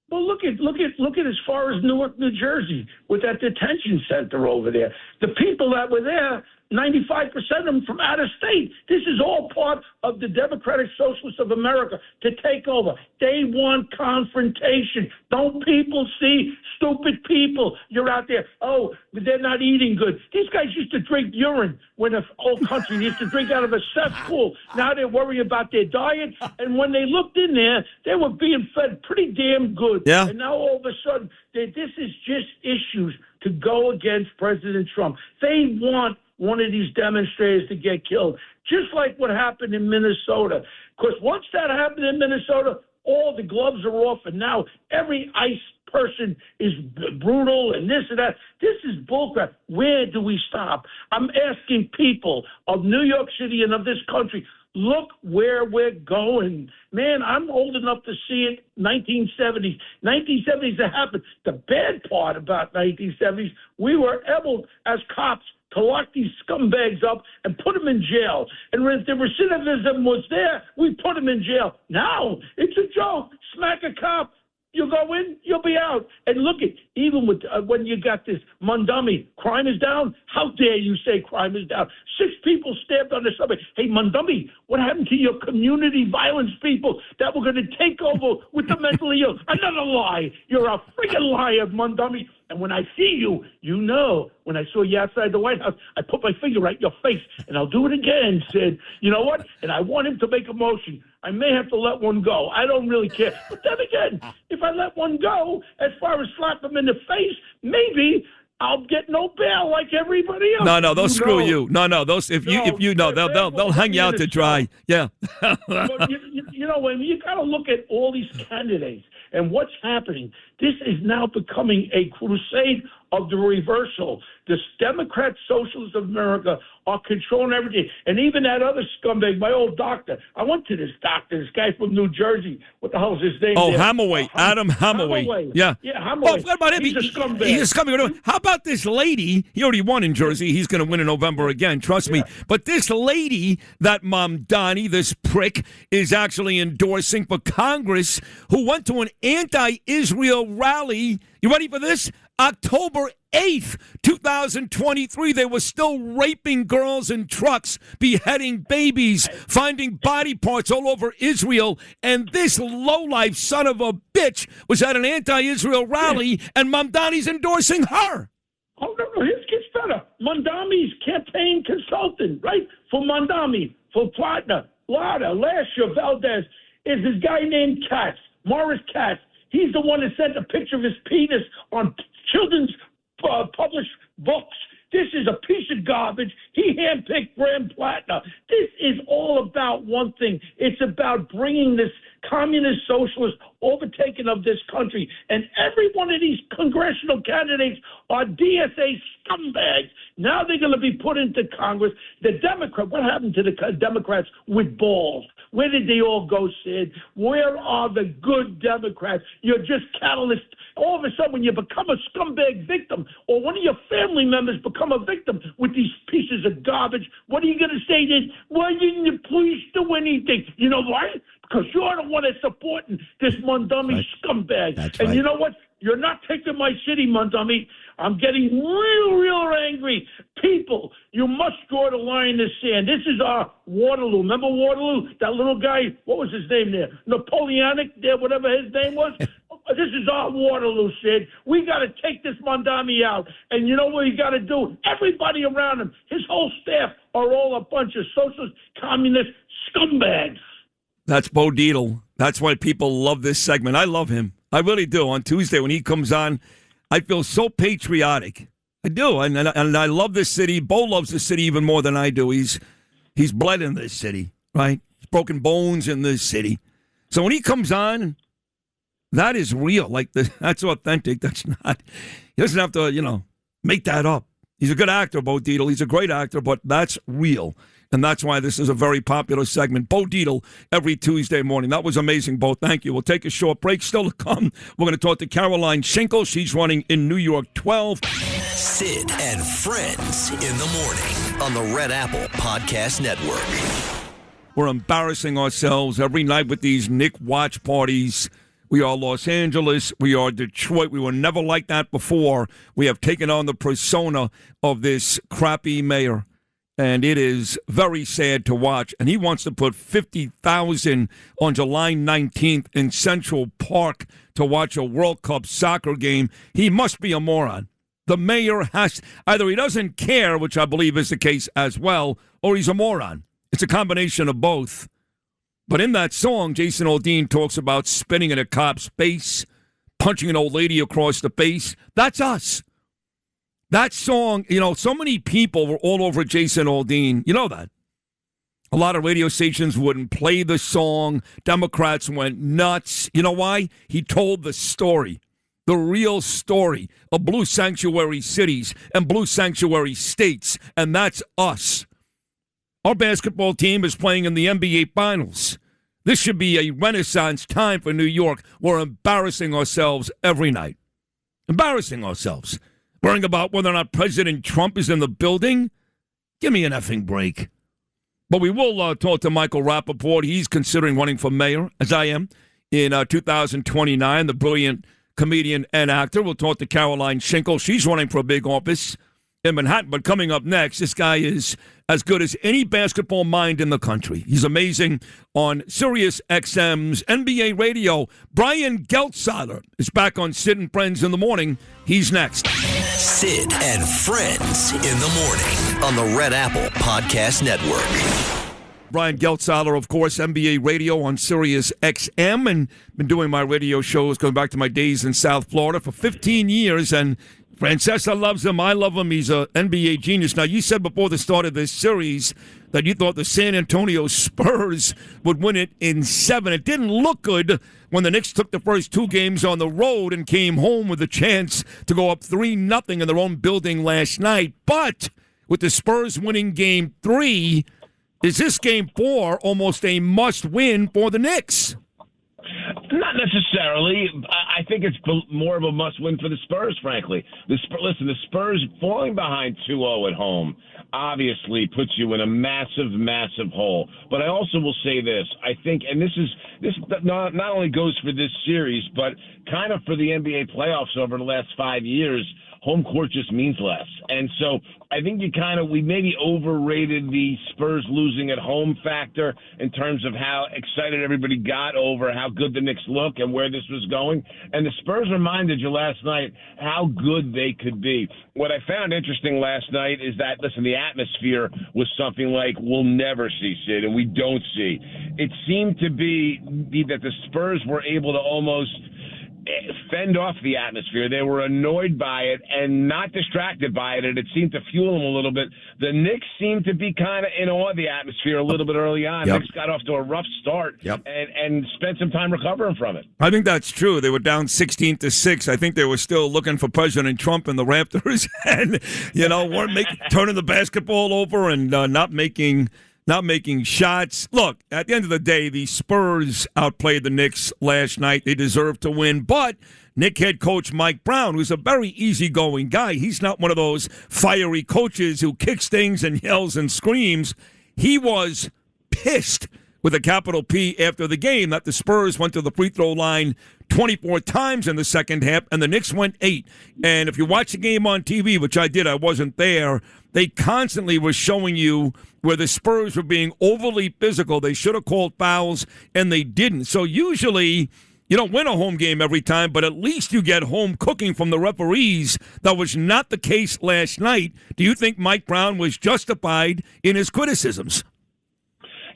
Well, look at as far as Newark, New Jersey, with that detention center over there. The people that were there, 95% of them from out of state. This is all part of the Democratic Socialists of America to take over. They want confrontation. Don't people see stupid people? You're out there, but they're not eating good. These guys used to drink urine when the whole country used to drink out of a cesspool. Now they're worrying about their diet. And when they looked in there, they were being fed pretty damn good. Yeah. And now all of a sudden, this is just issues to go against President Trump. They want one of these demonstrators to get killed, just like what happened in Minnesota. Because once that happened in Minnesota, all the gloves are off, and now every ICE person is brutal and this and that. This is bullcrap. Where do we stop? I'm asking people of New York City and of this country, look where we're going. Man, I'm old enough to see it. 1970s. 1970s that happened. The bad part about 1970s, we were able as cops to lock these scumbags up and put them in jail. And if the recidivism was there, we put them in jail. Now, it's a joke. Smack a cop. You'll go in, you'll be out. And look at, even with when you got this Mamdani, crime is down. How dare you say crime is down? 6 people stabbed on the subway. Hey, Mamdani, what happened to your community violence people that were going to take over with the mentally ill? Another lie. You're a freaking liar, Mamdani. And when I see you, you know, when I saw you outside the White House, I put my finger right in your face, and I'll do it again, Sid. You know what? And I want him to make a motion. I may have to let one go. I don't really care. But then again, if I let one go, as far as slap him in the face, maybe I'll get no bail like everybody else. No, they'll screw you. Those if you know, they'll hang you out to dry. Yeah. But you know, when you got to look at all these candidates and what's happening, this is now becoming a crusade of the reversal. The Democrat Socialists of America are controlling everything. And even that other scumbag, my old doctor. I went to this doctor, this guy from New Jersey. What the hell is his name? Oh, Hamaway. Adam Hamaway. Yeah. Yeah, Hamaway. Oh, forget about him. He's a scumbag. He's a scumbag. How about this lady? He already won in Jersey. He's going to win in November again. Trust me. But this lady, that Mamdani, this prick, is actually endorsing for Congress, who went to an anti-Israel rally. You ready for this? October 8th, 2023, they were still raping girls in trucks, beheading babies, finding body parts all over Israel. And this lowlife son of a bitch was at an anti-Israel rally, and Mamdani's endorsing her. Oh, no, his gets better. Mamdani's campaign consultant, right? For Mamdani, for Platner, Lada, Lasher, Valdez, is this guy named Katz, Morris Katz. He's the one that sent a picture of his penis on children's published books. This is a piece of garbage. He handpicked Graham Platner. This is all about one thing. It's about bringing this communist socialist overtaking of this country. And every one of these congressional candidates are DSA scumbags. Now they're going to be put into Congress. The Democrat, what happened to the Democrats with balls? Where did they all go, Sid? Where are the good Democrats? You're just catalyst. All of a sudden, when you become a scumbag victim, or one of your family members become a victim with these pieces of garbage, what are you going to say then? Why didn't the police do anything? You know why? Because you're the one that's supporting this Mamdani scumbag. That's and right. you know what? You're not taking my city, Mamdani. I'm getting real angry. People, you must draw the line in the sand. This is our Waterloo. Remember Waterloo? That little guy, what was his name there? Napoleonic there, whatever his name was? This is our Waterloo, Sid. We got to take this Mamdani out. And you know what we got to do? Everybody around him, his whole staff, are all a bunch of socialist, communist scumbags. That's Bo Dietl. That's why people love this segment. I love him. I really do. On Tuesday when he comes on, I feel so patriotic. I do. And I love this city. Bo loves the city even more than I do. He's bled in this city, right? He's broken bones in this city. So when he comes on, that is real. Like, that's authentic. That's not. He doesn't have to, make that up. He's a good actor, Bo Dietl. He's a great actor, but that's real. And that's why this is a very popular segment. Bo Dietl every Tuesday morning. That was amazing, Bo. Thank you. We'll take a short break. Still to come, we're going to talk to Caroline Shinkle. She's running in New York 12. Sid and Friends in the morning on the Red Apple Podcast Network. We're embarrassing ourselves every night with these Nick watch parties. We are Los Angeles. We are Detroit. We were never like that before. We have taken on the persona of this crappy mayor. And it is very sad to watch. And he wants to put 50,000 on July 19th in Central Park to watch a World Cup soccer game. He must be a moron. The mayor has, either he doesn't care, which I believe is the case as well, or he's a moron. It's a combination of both. But in that song, Jason Aldean talks about spitting in a cop's face, punching an old lady across the face. That's us. That song, so many people were all over Jason Aldean. You know that. A lot of radio stations wouldn't play the song. Democrats went nuts. You know why? He told the story, the real story of blue sanctuary cities and blue sanctuary states, and that's us. Our basketball team is playing in the NBA Finals. This should be a renaissance time for New York. We're embarrassing ourselves every night. Embarrassing ourselves. Worrying about whether or not President Trump is in the building? Give me an effing break. But we will talk to Michael Rapaport. He's considering running for mayor, as I am, in 2029, the brilliant comedian and actor. We'll talk to Caroline Shinkle. She's running for a big office in Manhattan. But coming up next, this guy is as good as any basketball mind in the country. He's amazing on Sirius XM's NBA radio. Bryant Geltzeiler is back on Sid and Friends in the morning. He's next. Sid and Friends in the morning on the Red Apple Podcast Network. Bryant Geltzeiler, of course, NBA radio on Sirius XM, and been doing my radio shows going back to my days in South Florida for 15 years, and Francesca loves him. I love him. He's an NBA genius. Now, you said before the start of this series that you thought the San Antonio Spurs would win it in 7. It didn't look good when the Knicks took the first 2 games on the road and came home with a chance to go up 3-0 in their own building last night. But with the Spurs winning Game 3, is this Game 4 almost a must-win for the Knicks? Not necessarily. I think it's more of a must-win for the Spurs, frankly. Listen, the Spurs falling behind 2-0 at home obviously puts you in a massive, massive hole. But I also will say this. I think, and this not only goes for this series, but kind of for the NBA playoffs over the last 5 years, home court just means less. And so I think we maybe overrated the Spurs losing at home factor in terms of how excited everybody got over how good the Knicks look and where this was going. And the Spurs reminded you last night how good they could be. What I found interesting last night is that, listen, the atmosphere was something like we'll never see, Sid, and we don't see. It seemed to be that the Spurs were able to almost fend off the atmosphere. They were annoyed by it and not distracted by it, and it seemed to fuel them a little bit. The Knicks seemed to be kind of in awe of the atmosphere a little bit early on. Yep. Knicks got off to a rough start and spent some time recovering from it. I think that's true. They were down 16-6. I think they were still looking for President Trump and the Raptors and, weren't turning the basketball over and not making shots. Look, at the end of the day, the Spurs outplayed the Knicks last night. They deserve to win. But Knick head coach Mike Brown, who's a very easygoing guy, he's not one of those fiery coaches who kicks things and yells and screams. He was pissed with a capital P after the game that the Spurs went to the free throw line 24 times in the second half, and the Knicks went 8. And if you watch the game on TV, which I did, I wasn't there, they constantly were showing you where the Spurs were being overly physical. They should have called fouls, and they didn't. So usually you don't win a home game every time, but at least you get home cooking from the referees. That was not the case last night. Do you think Mike Brown was justified in his criticisms?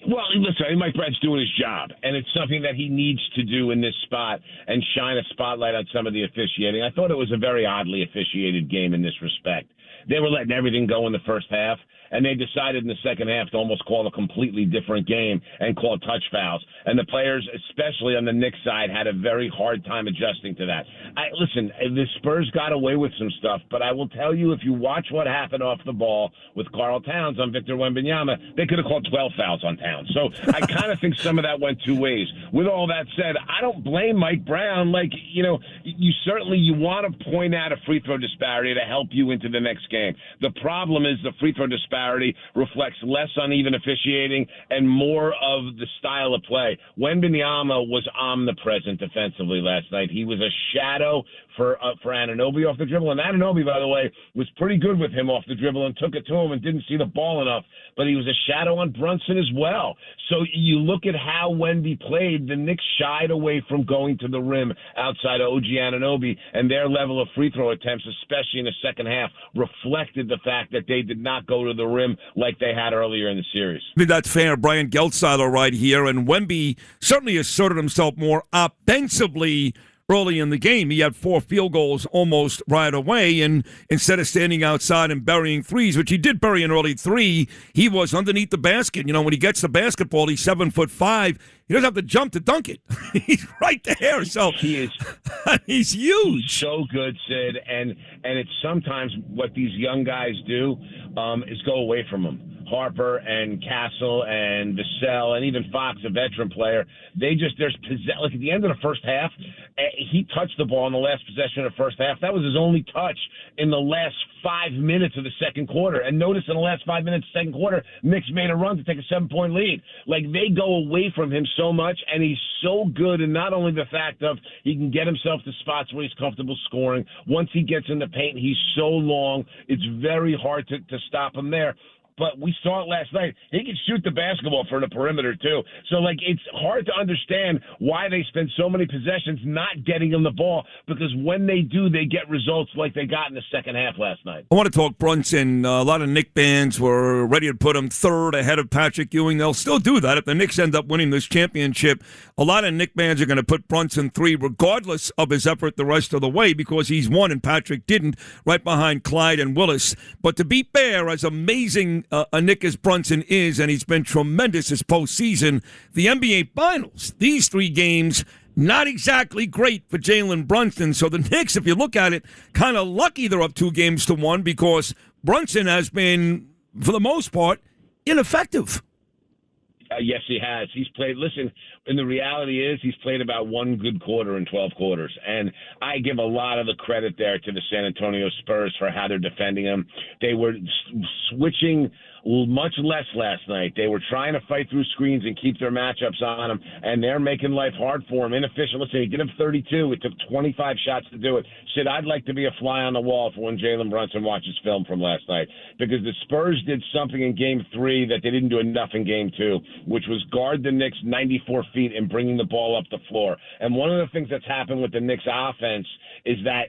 Well, listen, I think Mike Brown's doing his job, and it's something that he needs to do in this spot and shine a spotlight on some of the officiating. I thought it was a very oddly officiated game in this respect. They were letting everything go in the first half, and they decided in the second half to almost call a completely different game and call touch fouls. And the players, especially on the Knicks side, had a very hard time adjusting to that. Listen, the Spurs got away with some stuff, but I will tell you, if you watch what happened off the ball with Karl Towns on Victor Wembanyama, they could have called 12 fouls on Towns. So I kind of think some of that went two ways. With all that said, I don't blame Mike Brown. You want to point out a free throw disparity to help you into the next game. The problem is the free throw disparity reflects less uneven officiating and more of the style of play. Wembanyama was omnipresent defensively last night. He was a shadow for Anunoby off the dribble. And Anunoby, by the way, was pretty good with him off the dribble and took it to him and didn't see the ball enough. But he was a shadow on Brunson as well. So you look at how Wemby played, the Knicks shied away from going to the rim outside of OG Anunoby, and their level of free throw attempts, especially in the second half, reflected the fact that they did not go to the rim like they had earlier in the series. I think that's fair. Bryant Geltzeiler right here, and Wemby certainly asserted himself more offensively early in the game. He had 4 field goals almost right away, and instead of standing outside and burying threes, which he did bury an early 3, he was underneath the basket. When he gets the basketball, he's 7'5". He doesn't have to jump to dunk it. He's right there. So he is. He's huge. So good, Sid. And it's sometimes what these young guys do is go away from them. Harper and Castle and Vassell and even Fox, a veteran player, like at the end of the first half, he touched the ball in the last possession of the first half. That was his only touch in the last 5 minutes of the second quarter. And notice in the last 5 minutes of the second quarter, Knicks made a run to take a 7-point lead. Like, they go away from him so much, and he's so good in not only the fact of he can get himself to spots where he's comfortable scoring. Once he gets in the paint, he's so long, it's very hard to stop him there. But we saw it last night. He can shoot the basketball from the perimeter, too. So, it's hard to understand why they spend so many possessions not getting him the ball, because when they do, they get results like they got in the second half last night. I want to talk Brunson. A lot of Knick fans were ready to put him third ahead of Patrick Ewing. They'll still do that if the Knicks end up winning this championship. A lot of Knick fans are going to put Brunson 3, regardless of his effort the rest of the way, because he's won and Patrick didn't, right behind Clyde and Willis. But to be fair, as amazing a Knick as Brunson is, and he's been tremendous this postseason, the NBA Finals, these 3 games, not exactly great for Jalen Brunson. So the Knicks, if you look at it, kind of lucky they're up 2-1 because Brunson has been, for the most part, ineffective. Yes, he has. He's played. Listen, and the reality is he's played about one good quarter in 12 quarters. And I give a lot of the credit there to the San Antonio Spurs for how they're defending him. They were switching much less last night. They were trying to fight through screens and keep their matchups on him, and they're making life hard for him. Inefficient. Listen, he did him 32. It took 25 shots to do it. Sid, I'd like to be a fly on the wall for when Jalen Brunson watches film from last night, because the Spurs did something in Game 3 that they didn't do enough in Game 2, which was guard the Knicks 94 feet and bringing the ball up the floor. And one of the things that's happened with the Knicks offense is that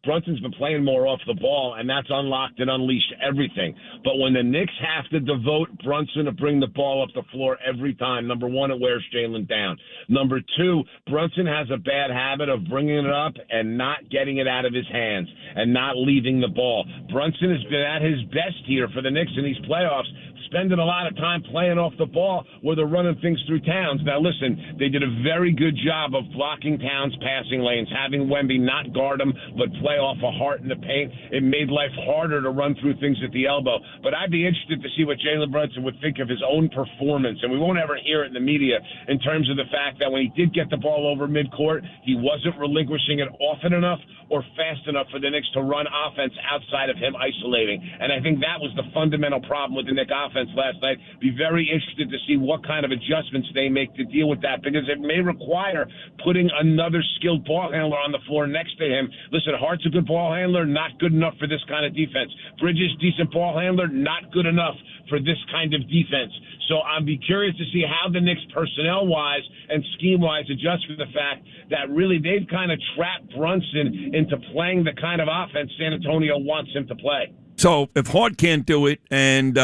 Brunson's been playing more off the ball, and that's unlocked and unleashed everything. But when the Knicks have to devote Brunson to bring the ball up the floor every time, number one, it wears Jalen down. Number two, Brunson has a bad habit of bringing it up and not getting it out of his hands and not leaving the ball. Brunson has been at his best here for the Knicks in these playoffs, spending a lot of time playing off the ball where they're running things through Towns. Now, listen, they did a very good job of blocking Towns' passing lanes, having Wemby not guard him but play off a heart in the paint. It made life harder to run through things at the elbow. But I'd be interested to see what Jalen Brunson would think of his own performance, and we won't ever hear it in the media in terms of the fact that when he did get the ball over midcourt, he wasn't relinquishing it often enough or fast enough for the Knicks to run offense outside of him isolating. And I think that was the fundamental problem with the Knicks offense last night. Be very interested to see what kind of adjustments they make to deal with that, because it may require putting another skilled ball handler on the floor next to him. Listen, Hart's a good ball handler, not good enough for this kind of defense. Bridges, decent ball handler, not good enough for this kind of defense. So I'd be curious to see how the Knicks personnel-wise and scheme-wise adjust for the fact that really they've kind of trapped Brunson into playing the kind of offense San Antonio wants him to play. So if Hart can't do it and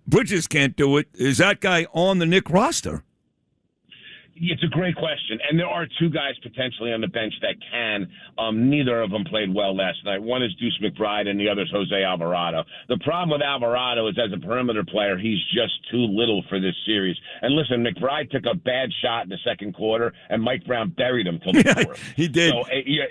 Bridges can't do it, is that guy on the Knicks roster? It's a great question, and there are two guys potentially on the bench that can. Neither of them played well last night. One is Deuce McBride, and the other is Jose Alvarado. The problem with Alvarado is, as a perimeter player, he's just too little for this series. And listen, McBride took a bad shot in the second quarter, and Mike Brown buried him till the fourth. He did. So,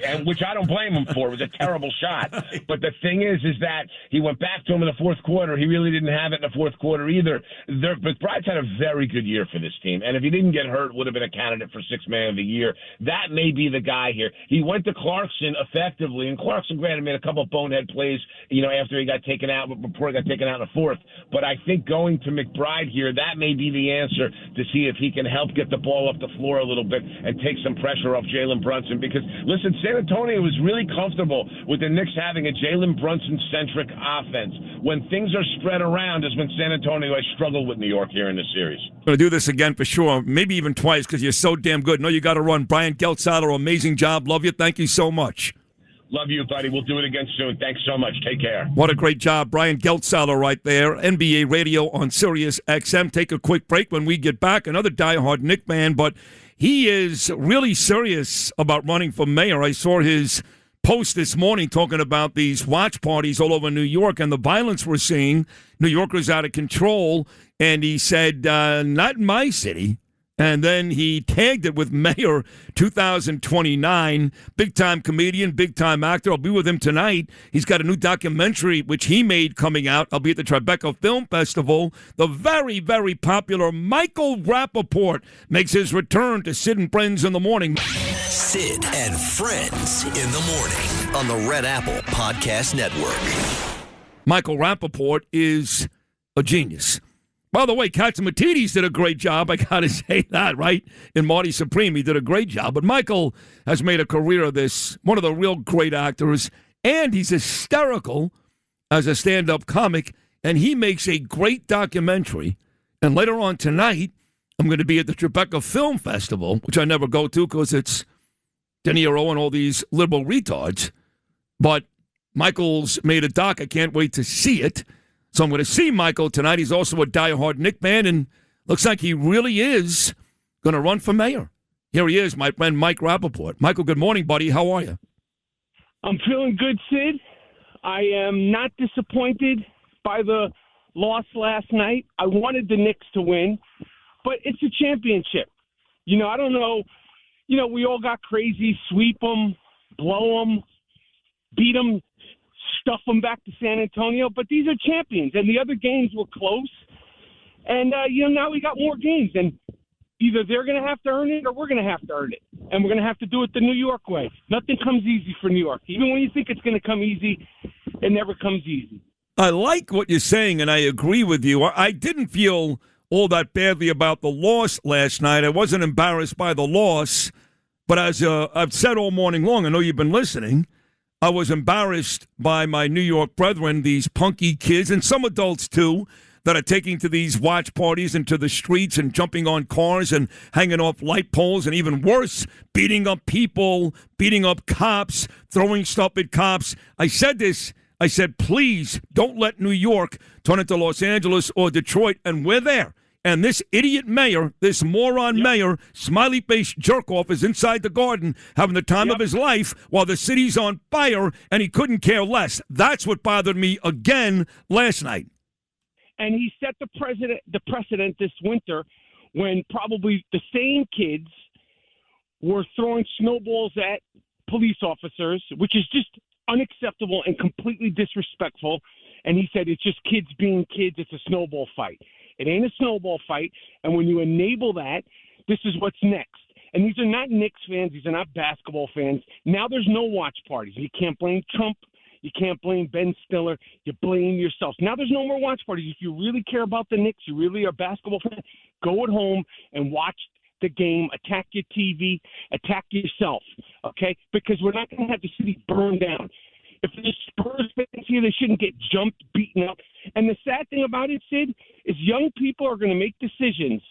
and which I don't blame him for. It was a terrible shot. But the thing is that he went back to him in the fourth quarter. He really didn't have it in the fourth quarter either. McBride's had a very good year for this team, and if he didn't get hurt, would have been a candidate for Sixth Man of the Year. That may be the guy here. He went to Clarkson effectively, and Clarkson, granted, made a couple of bonehead plays, after he got taken out, before he got taken out in the fourth. But I think going to McBride here, that may be the answer to see if he can help get the ball up the floor a little bit and take some pressure off Jalen Brunson. Because, listen, San Antonio was really comfortable with the Knicks having a Jalen Brunson-centric offense. When things are spread around is when San Antonio has struggled with New York here in this series. Going to do this again for sure, maybe even twice, because you're so damn good. No, you got to run. Bryant Geltzeiler, amazing job. Love you. Thank you so much. Love you, buddy. We'll do it again soon. Thanks so much. Take care. What a great job. Bryant Geltzeiler right there. NBA radio on Sirius XM. Take a quick break. When we get back, another diehard Knick man, but he is really serious about running for mayor. I saw his post this morning talking about these watch parties all over New York and the violence we're seeing. New Yorkers out of control. And he said, not in my city. And then he tagged it with Mayor 2029. Big-time comedian, big-time actor. I'll be with him tonight. He's got a new documentary which he made coming out. I'll be at the Tribeca Film Festival. The very, very popular Michael Rapaport makes his return to Sid and Friends in the morning. Sid and Friends in the morning on the Red Apple Podcast Network. Michael Rapaport is a genius. By the way, Katsimatidis did a great job. I got to say that, right? In Marty Supreme, he did a great job. But Michael has made a career of this, one of the real great actors, and he's hysterical as a stand-up comic, and he makes a great documentary. And later on tonight, I'm going to be at the Tribeca Film Festival, which I never go to because it's De Niro and all these liberal retards. But Michael's made a doc. I can't wait to see it. So I'm going to see Michael tonight. He's also a diehard Knick fan, and looks like he really is going to run for mayor. Here he is, my friend Mike Rapaport. Michael, good morning, buddy. How are you? I'm feeling good, Sid. I am not disappointed by the loss last night. I wanted the Knicks to win, but it's a championship. I don't know. We all got crazy, sweep them, blow them, beat them, stuff them back to San Antonio, but these are champions, and the other games were close, And, now we got more games. And either they're going to have to earn it or we're going to have to earn it. And we're going to have to do it the New York way. Nothing comes easy for New York. Even when you think it's going to come easy, it never comes easy. I like what you're saying, and I agree with you. I didn't feel all that badly about the loss last night. I wasn't embarrassed by the loss. But as I've said all morning long, I know you've been listening, I was embarrassed by my New York brethren, these punky kids, and some adults too, that are taking to these watch parties and to the streets and jumping on cars and hanging off light poles, and even worse, beating up people, beating up cops, throwing stuff at cops. I said this. I said, please don't let New York turn into Los Angeles or Detroit, and we're there. And this idiot mayor, this moron mayor, smiley-faced jerk-off is inside the Garden having the time of his life while the city's on fire, and he couldn't care less. That's what bothered me again last night. And he set the precedent this winter when probably the same kids were throwing snowballs at police officers, which is just unacceptable and completely disrespectful. And he said, it's just kids being kids. It's a snowball fight. It ain't a snowball fight. And when you enable that, this is what's next. And these are not Knicks fans. These are not basketball fans. Now there's no watch parties. You can't blame Trump. You can't blame Ben Stiller. You blame yourself. Now there's no more watch parties. If you really care about the Knicks, you really are a basketball fan, go at home and watch the game, attack your TV, attack yourself, okay? Because we're not going to have the city burned down. If there's Spurs fans here, they shouldn't get jumped, beaten up. And the sad thing about it, Sid, is young people are going to make decisions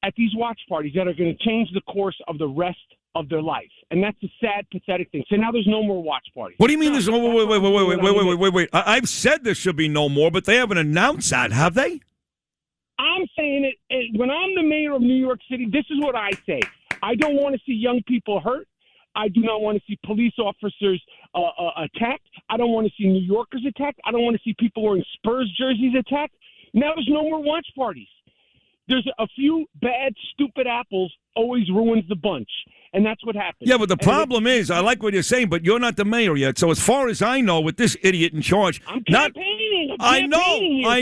at these watch parties that are going to change the course of the rest of their life. And that's a sad, pathetic thing. So now there's no more watch parties. What do you mean there's no wait. I've said there should be no more, but they haven't announced that, have they? I'm saying it when I'm the mayor of New York City, this is what I say. I don't want to see young people hurt. I do not want to see police officers attacked. I don't want to see New Yorkers attacked. I don't want to see people wearing Spurs jerseys attacked. Now there's no more watch parties. There's a few bad, stupid apples always ruins the bunch. And that's what happens. Yeah, but the problem is, I like what you're saying, but you're not the mayor yet. So as far as I know, with this idiot in charge, I'm campaigning. I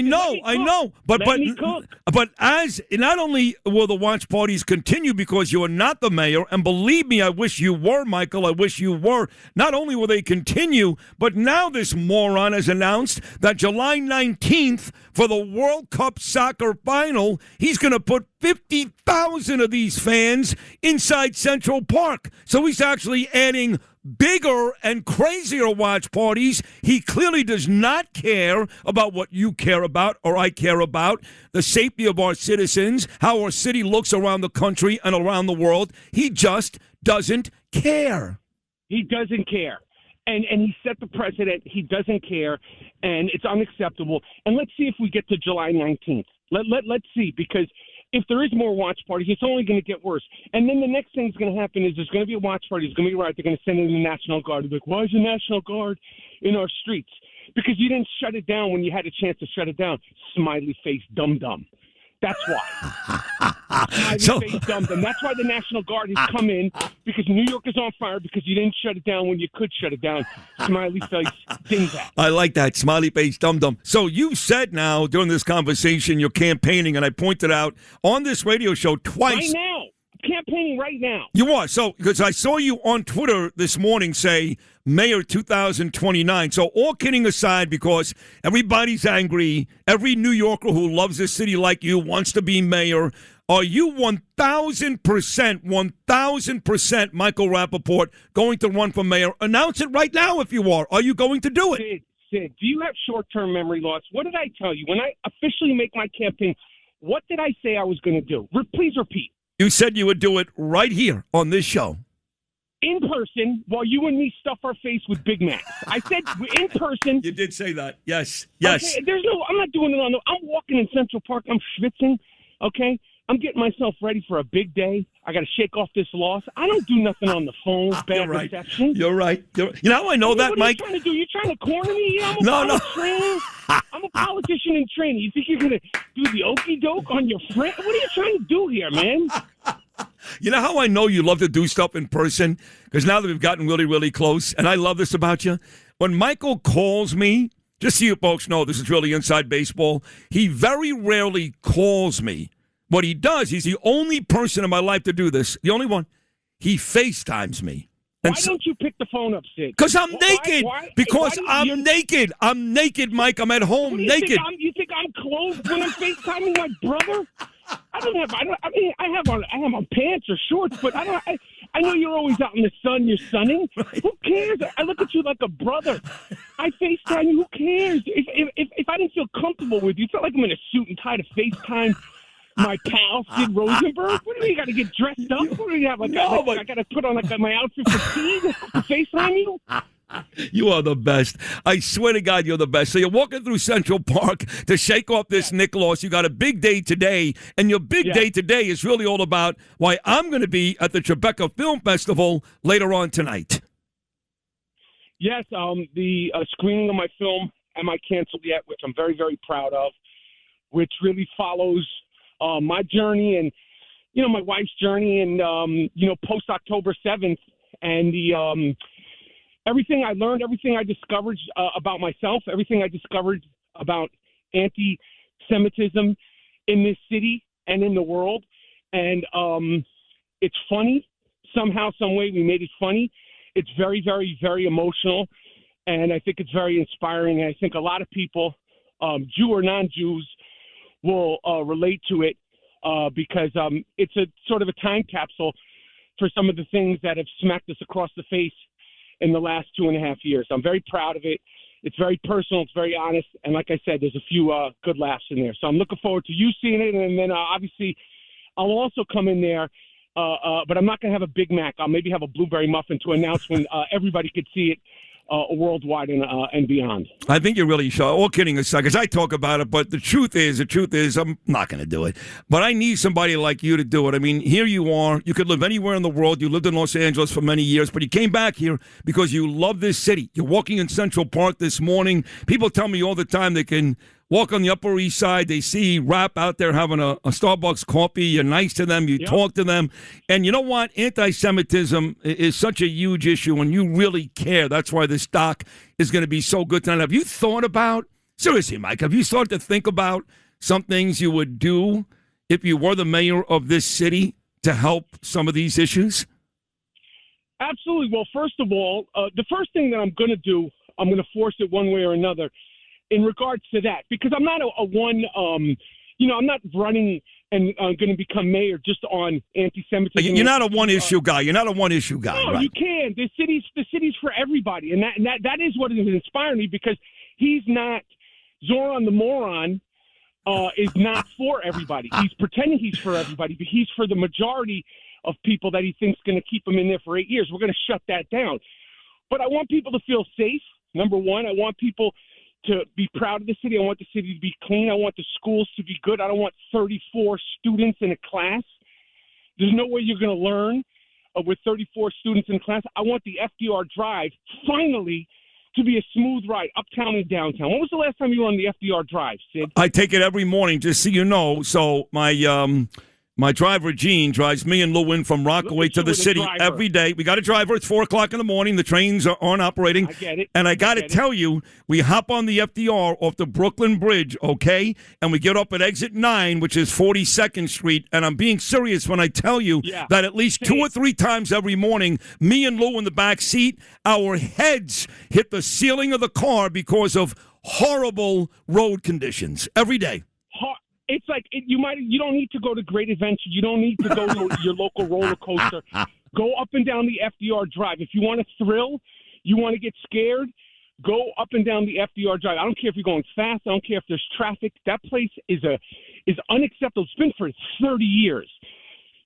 know. But as not only will the watch parties continue because you are not the mayor, and believe me, I wish you were, Michael. I wish you were. Not only will they continue, but now this moron has announced that July 19th for the World Cup soccer final, he's going to put 50,000 of these fans inside Central Park. So he's actually adding bigger and crazier watch parties. He clearly does not care about what you care about or I care about, the safety of our citizens, how our city looks around the country and around the world. He just doesn't care. He doesn't care. And he set the precedent. He doesn't care, and it's unacceptable. And let's see if we get to July 19th. Let's see, because if there is more watch parties, it's only going to get worse. And then the next thing that's going to happen is there's going to be a watch party. It's going to be right. They're going to send in the National Guard. They're like, why is the National Guard in our streets? Because you didn't shut it down when you had a chance to shut it down. Smiley face dum-dum. That's why. Smiley face dum-dum. That's why the National Guard has come in, because New York is on fire because you didn't shut it down when you could shut it down. Smiley face dingbat. I like that. Smiley face dum-dum. So you said now during this conversation you're campaigning, and I pointed out on this radio show twice. Right now. Campaigning right now. You are. So, because I saw you on Twitter this morning say Mayor 2029. So, all kidding aside, because everybody's angry, every New Yorker who loves this city like you wants to be mayor. Are you 1,000%, Michael Rapaport, going to run for mayor? Announce it right now if you are. Are you going to do it? Sid, do you have short-term memory loss? What did I tell you? When I officially make my campaign, what did I say I was going to do? Please repeat. You said you would do it right here on this show. In person, while you and me stuff our face with Big Macs. I said in person. You did say that. Yes. Okay, I'm not doing it I'm walking in Central Park. I'm schwitzing. Okay? I'm getting myself ready for a big day. I got to shake off this loss. I don't do nothing on the phone. Bad reception. You're right. You know how I know that, Mike? What are you trying to do? You trying to corner me? No. I'm a politician in training. You think you're going to do the okie doke on your friend? What are you trying to do here, man? You know how I know you love to do stuff in person? Because now that we've gotten really, really close, and I love this about you, when Michael calls me just so you folks know, this is really inside baseball. He very rarely calls me. What he does, he's the only person in my life to do this, the only one. He FaceTimes me. Why don't you pick the phone up, Sid? Because I'm naked. I'm naked. I'm naked, Mike. I'm at home naked. You think I'm clothed when I'm FaceTiming my brother? I have on pants or shorts, but I know you're always out in the sun. You're sunning. Right. Who cares? I look at you like a brother. I FaceTime you. Who cares? If I didn't feel comfortable with you, it's not like I'm in a suit and tie to FaceTime my pal Sid Rosenberg. What do you got to get dressed up? What do you have? I got to put on my outfit for tea to FaceTime you? You are the best. I swear to God, you're the best. So you're walking through Central Park to shake off this Nick loss. You got a big day today, and your big day today is really all about why I'm going to be at the Tribeca Film Festival later on tonight. Yes, the screening of my film, Am I Canceled Yet?, which I'm very, very proud of, which really follows my journey and, my wife's journey and, post October 7th and the everything I learned, everything I discovered about myself, everything I discovered about anti-Semitism in this city and in the world. And it's funny. Somehow, some way we made it funny. It's very, very, very emotional. And I think it's very inspiring. And I think a lot of people, Jew or non-Jews, will relate to it because it's a sort of a time capsule for some of the things that have smacked us across the face in the last 2.5 years. I'm very proud of it. It's very personal. It's very honest. And like I said, there's a few good laughs in there. So I'm looking forward to you seeing it. And then obviously I'll also come in there, but I'm not going to have a Big Mac. I'll maybe have a blueberry muffin to announce when everybody could see it worldwide and beyond. I think you really should. All kidding aside, because I talk about it, but the truth is, I'm not going to do it. But I need somebody like you to do it. I mean, here you are. You could live anywhere in the world. You lived in Los Angeles for many years, but you came back here because you love this city. You're walking in Central Park this morning. People tell me all the time they can walk on the Upper East Side. They see Rap out there having a Starbucks coffee. You're nice to them. You talk to them. And you know what? Anti-Semitism is such a huge issue, and you really care. That's why this doc is going to be so good tonight. Have you thought about, seriously, Mike, have you started to think about some things you would do if you were the mayor of this city to help some of these issues? Absolutely. Well, first of all, the first thing that I'm going to do, I'm going to force it one way or another in regards to that, because I'm not I'm not running and going to become mayor just on anti-Semitism. You're not a one-issue guy. You're not a one-issue guy. No, right? You can. The city's for everybody, and that is what has inspired me, because he's not Zoran the moron. Is not for everybody. He's pretending he's for everybody, but he's for the majority of people that he thinks going to keep him in there for 8 years. We're going to shut that down. But I want people to feel safe. Number one, I want people to be proud of the city. I want the city to be clean. I want the schools to be good. I don't want 34 students in a class. There's no way you're going to learn with 34 students in a class. I want the FDR Drive finally to be a smooth ride uptown and downtown. When was the last time you were on the FDR Drive, Sid? I take it every morning, just so you know. So my driver, Gene, drives me and Lou in from Rockaway to the city every day. We got a driver. It's 4 o'clock in the morning. The trains aren't operating. I get it. And I got to tell you, we hop on the FDR off the Brooklyn Bridge, okay? And we get up at exit 9, which is 42nd Street. And I'm being serious when I tell you that at least 2 or 3 times every morning, me and Lou in the back seat, our heads hit the ceiling of the car because of horrible road conditions every day. It's like you don't need to go to Great Adventure. You don't need to go to your local roller coaster. Go up and down the FDR Drive. If you want to thrill, you want to get scared, go up and down the FDR Drive. I don't care if you're going fast. I don't care if there's traffic. That place is unacceptable. It's been for 30 years.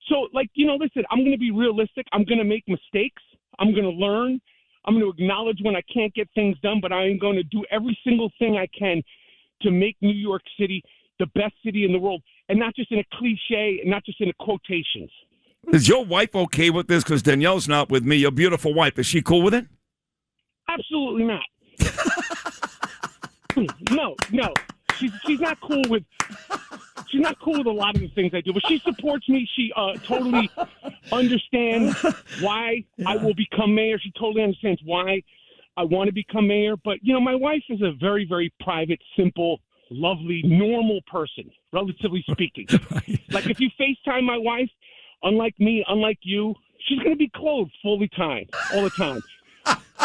So, listen, I'm going to be realistic. I'm going to make mistakes. I'm going to learn. I'm going to acknowledge when I can't get things done, but I am going to do every single thing I can to make New York City the best city in the world, and not just in a cliche, and not just in a quotations. Is your wife okay with this? Because Danielle's not with me. Your beautiful wife, is she cool with it? Absolutely not. No. She's not cool with. She's not cool with a lot of the things I do, but she supports me. She totally understands why I will become mayor. She totally understands why I want to become mayor, but, my wife is a very, very private, simple, lovely, normal person, relatively speaking. Like, if you FaceTime my wife, unlike me, unlike you, she's going to be clothed fully time, all the time.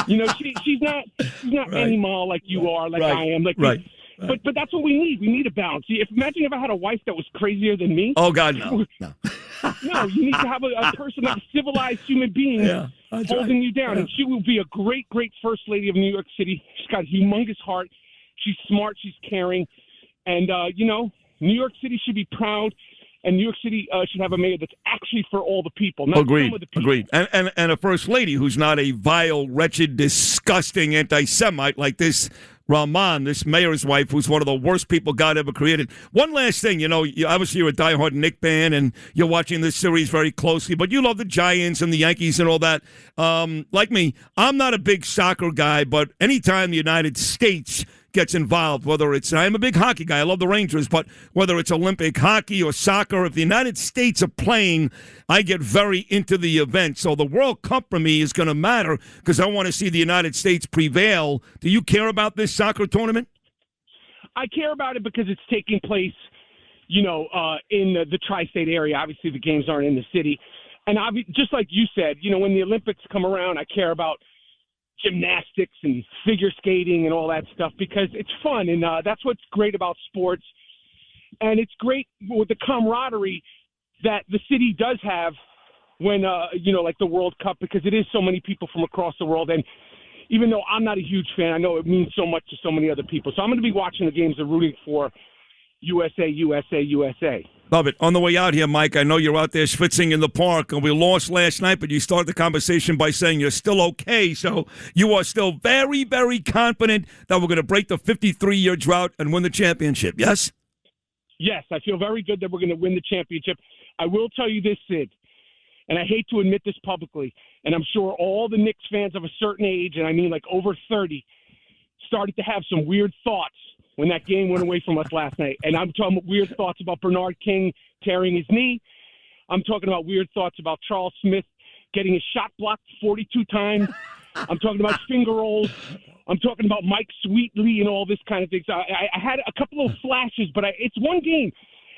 She's not Right. animal like you are, like I am. But that's what we need. We need a balance. Imagine if I had a wife that was crazier than me. Oh, God, no. No, you need to have a person, like a civilized human being holding you down. Yeah. And she will be a great, great first lady of New York City. She's got a humongous heart. She's smart. She's caring. And, New York City should be proud. And New York City should have a mayor that's actually for all the people, not some of the people. Agreed. And a first lady who's not a vile, wretched, disgusting anti-Semite like this Rahman, this mayor's wife, who's one of the worst people God ever created. One last thing, obviously you're a diehard Knicks fan, and you're watching this series very closely, but you love the Giants and the Yankees and all that. Like me, I'm not a big soccer guy, but anytime the United States gets involved, I'm a big hockey guy, I love the Rangers, but whether it's Olympic hockey or soccer, if the United States are playing, I get very into the event. So the World Cup for me is going to matter because I want to see the United States prevail. Do you care about this soccer tournament? I care about it because it's taking place, in the tri-state area. Obviously, the games aren't in the city. And just like you said, when the Olympics come around, I care about gymnastics and figure skating and all that stuff because it's fun, and that's what's great about sports. And it's great with the camaraderie that the city does have when like the World Cup, because it is so many people from across the world. And even though I'm not a huge fan, I know it means so much to so many other people. So I'm going to be watching the games and rooting for USA, USA, USA. Love it. On the way out here, Mike, I know you're out there schwitzing in the park, and we lost last night, but you started the conversation by saying you're still okay. So you are still very, very confident that we're going to break the 53-year drought and win the championship, yes? Yes, I feel very good that we're going to win the championship. I will tell you this, Sid, and I hate to admit this publicly, and I'm sure all the Knicks fans of a certain age, and I mean like over 30, started to have some weird thoughts when that game went away from us last night. And I'm talking about weird thoughts about Bernard King tearing his knee. I'm talking about weird thoughts about Charles Smith getting his shot blocked 42 times. I'm talking about finger rolls. I'm talking about Mike Sweetley and all this kind of things. I had a couple of flashes, but it's one game.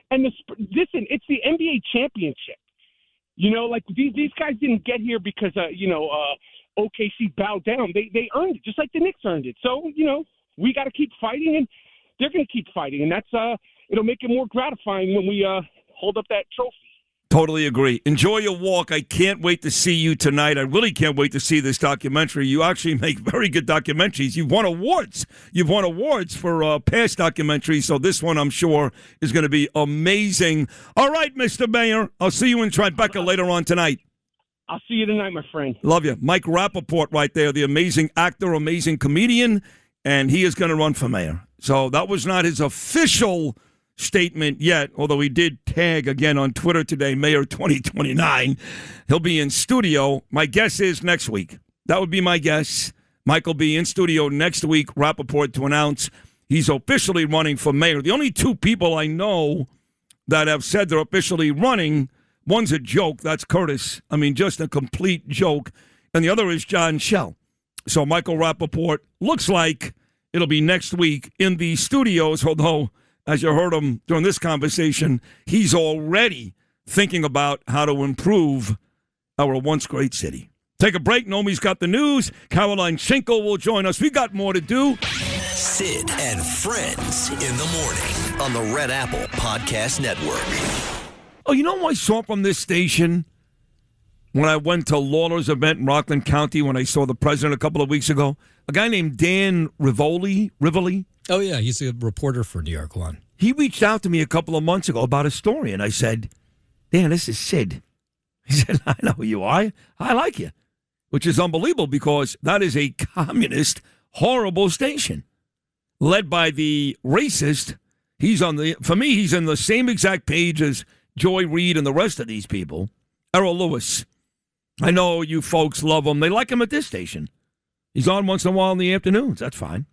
And listen, it's the NBA championship. Like these guys didn't get here because, OKC bowed down. They earned it, just like the Knicks earned it. So, we got to keep fighting, and they're going to keep fighting, and that's it'll make it more gratifying when we hold up that trophy. Totally agree. Enjoy your walk. I can't wait to see you tonight. I really can't wait to see this documentary. You actually make very good documentaries. You've won awards. You've won awards for past documentaries, so this one, I'm sure, is going to be amazing. All right, Mr. Mayor, I'll see you in Tribeca later on tonight. I'll see you tonight, my friend. Love you. Mike Rapaport right there, the amazing actor, amazing comedian, and he is going to run for mayor. So that was not his official statement yet, although he did tag again on Twitter today, Mayor 2029. He'll be in studio. My guess is next week. That would be my guess. Mike will be in studio next week, Rapaport, to announce he's officially running for mayor. The only two people I know that have said they're officially running, one's a joke. That's Curtis. I mean, just a complete joke. And the other is John Schell. So Michael Rapaport looks like it'll be next week in the studios, although, as you heard him during this conversation, he's already thinking about how to improve our once great city. Take a break. Nomi's got the news. Caroline Shinkle will join us. We got more to do. Sid and Friends in the morning on the Red Apple Podcast Network. Oh, you know who I saw from this station when I went to Lawler's event in Rockland County when I saw the president a couple of weeks ago? A guy named Dan Rivoli. Oh, yeah, he's a reporter for New York One. He reached out to me a couple of months ago about a story, and I said, Dan, this is Sid. He said, I know who you are. I like you, which is unbelievable because that is a communist, horrible station led by the racist. For me, he's on the same exact page as Joy Reid and the rest of these people. Errol Lewis. I know you folks love him. They like him at this station. He's on once in a while in the afternoons. That's fine.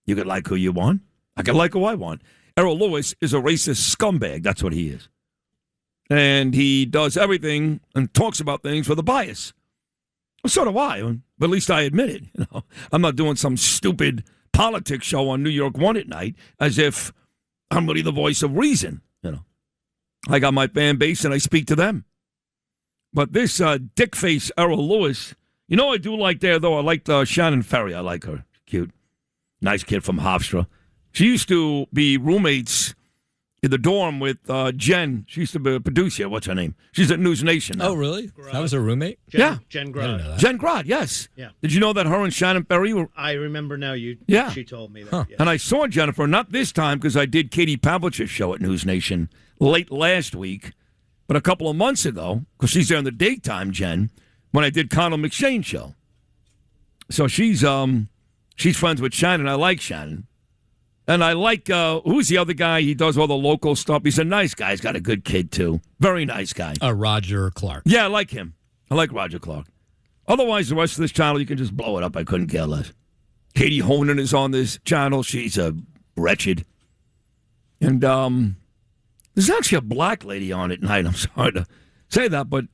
You can like who you want. I can like who I want. Errol Lewis is a racist scumbag. That's what he is. And he does everything and talks about things with a bias. Well, so do I, but at least I admit it. You know, I'm not doing some stupid politics show on New York One at night as if I'm really the voice of reason. You know, I got my fan base and I speak to them. But this dickface Errol Lewis, you know, I do like there though. I like Shannon Ferry. I like her. Cute, nice kid from Hofstra. She used to be roommates in the dorm with Jen. She used to be a producer. What's her name? She's at News Nation now. Oh, really? That was her roommate? Jen Grod. Jen Grod, yes. Yeah. Did you know that her and Shannon Ferry were... I remember now. Yeah. She told me that. Huh. Yes. And I saw Jennifer, not this time, because I did Katie Pavlich's show at News Nation late last week, but a couple of months ago, because she's there in the daytime, Jen, when I did Connell McShane's show. So she's friends with Shannon. I like Shannon. And I like, who's the other guy? He does all the local stuff. He's a nice guy. He's got a good kid, too. Very nice guy. Roger Clark. Yeah, I like him. I like Roger Clark. Otherwise, the rest of this channel, you can just blow it up. I couldn't care less. Katie Honan is on this channel. She's wretched. And there's actually a black lady on it tonight. I'm sorry to say that, but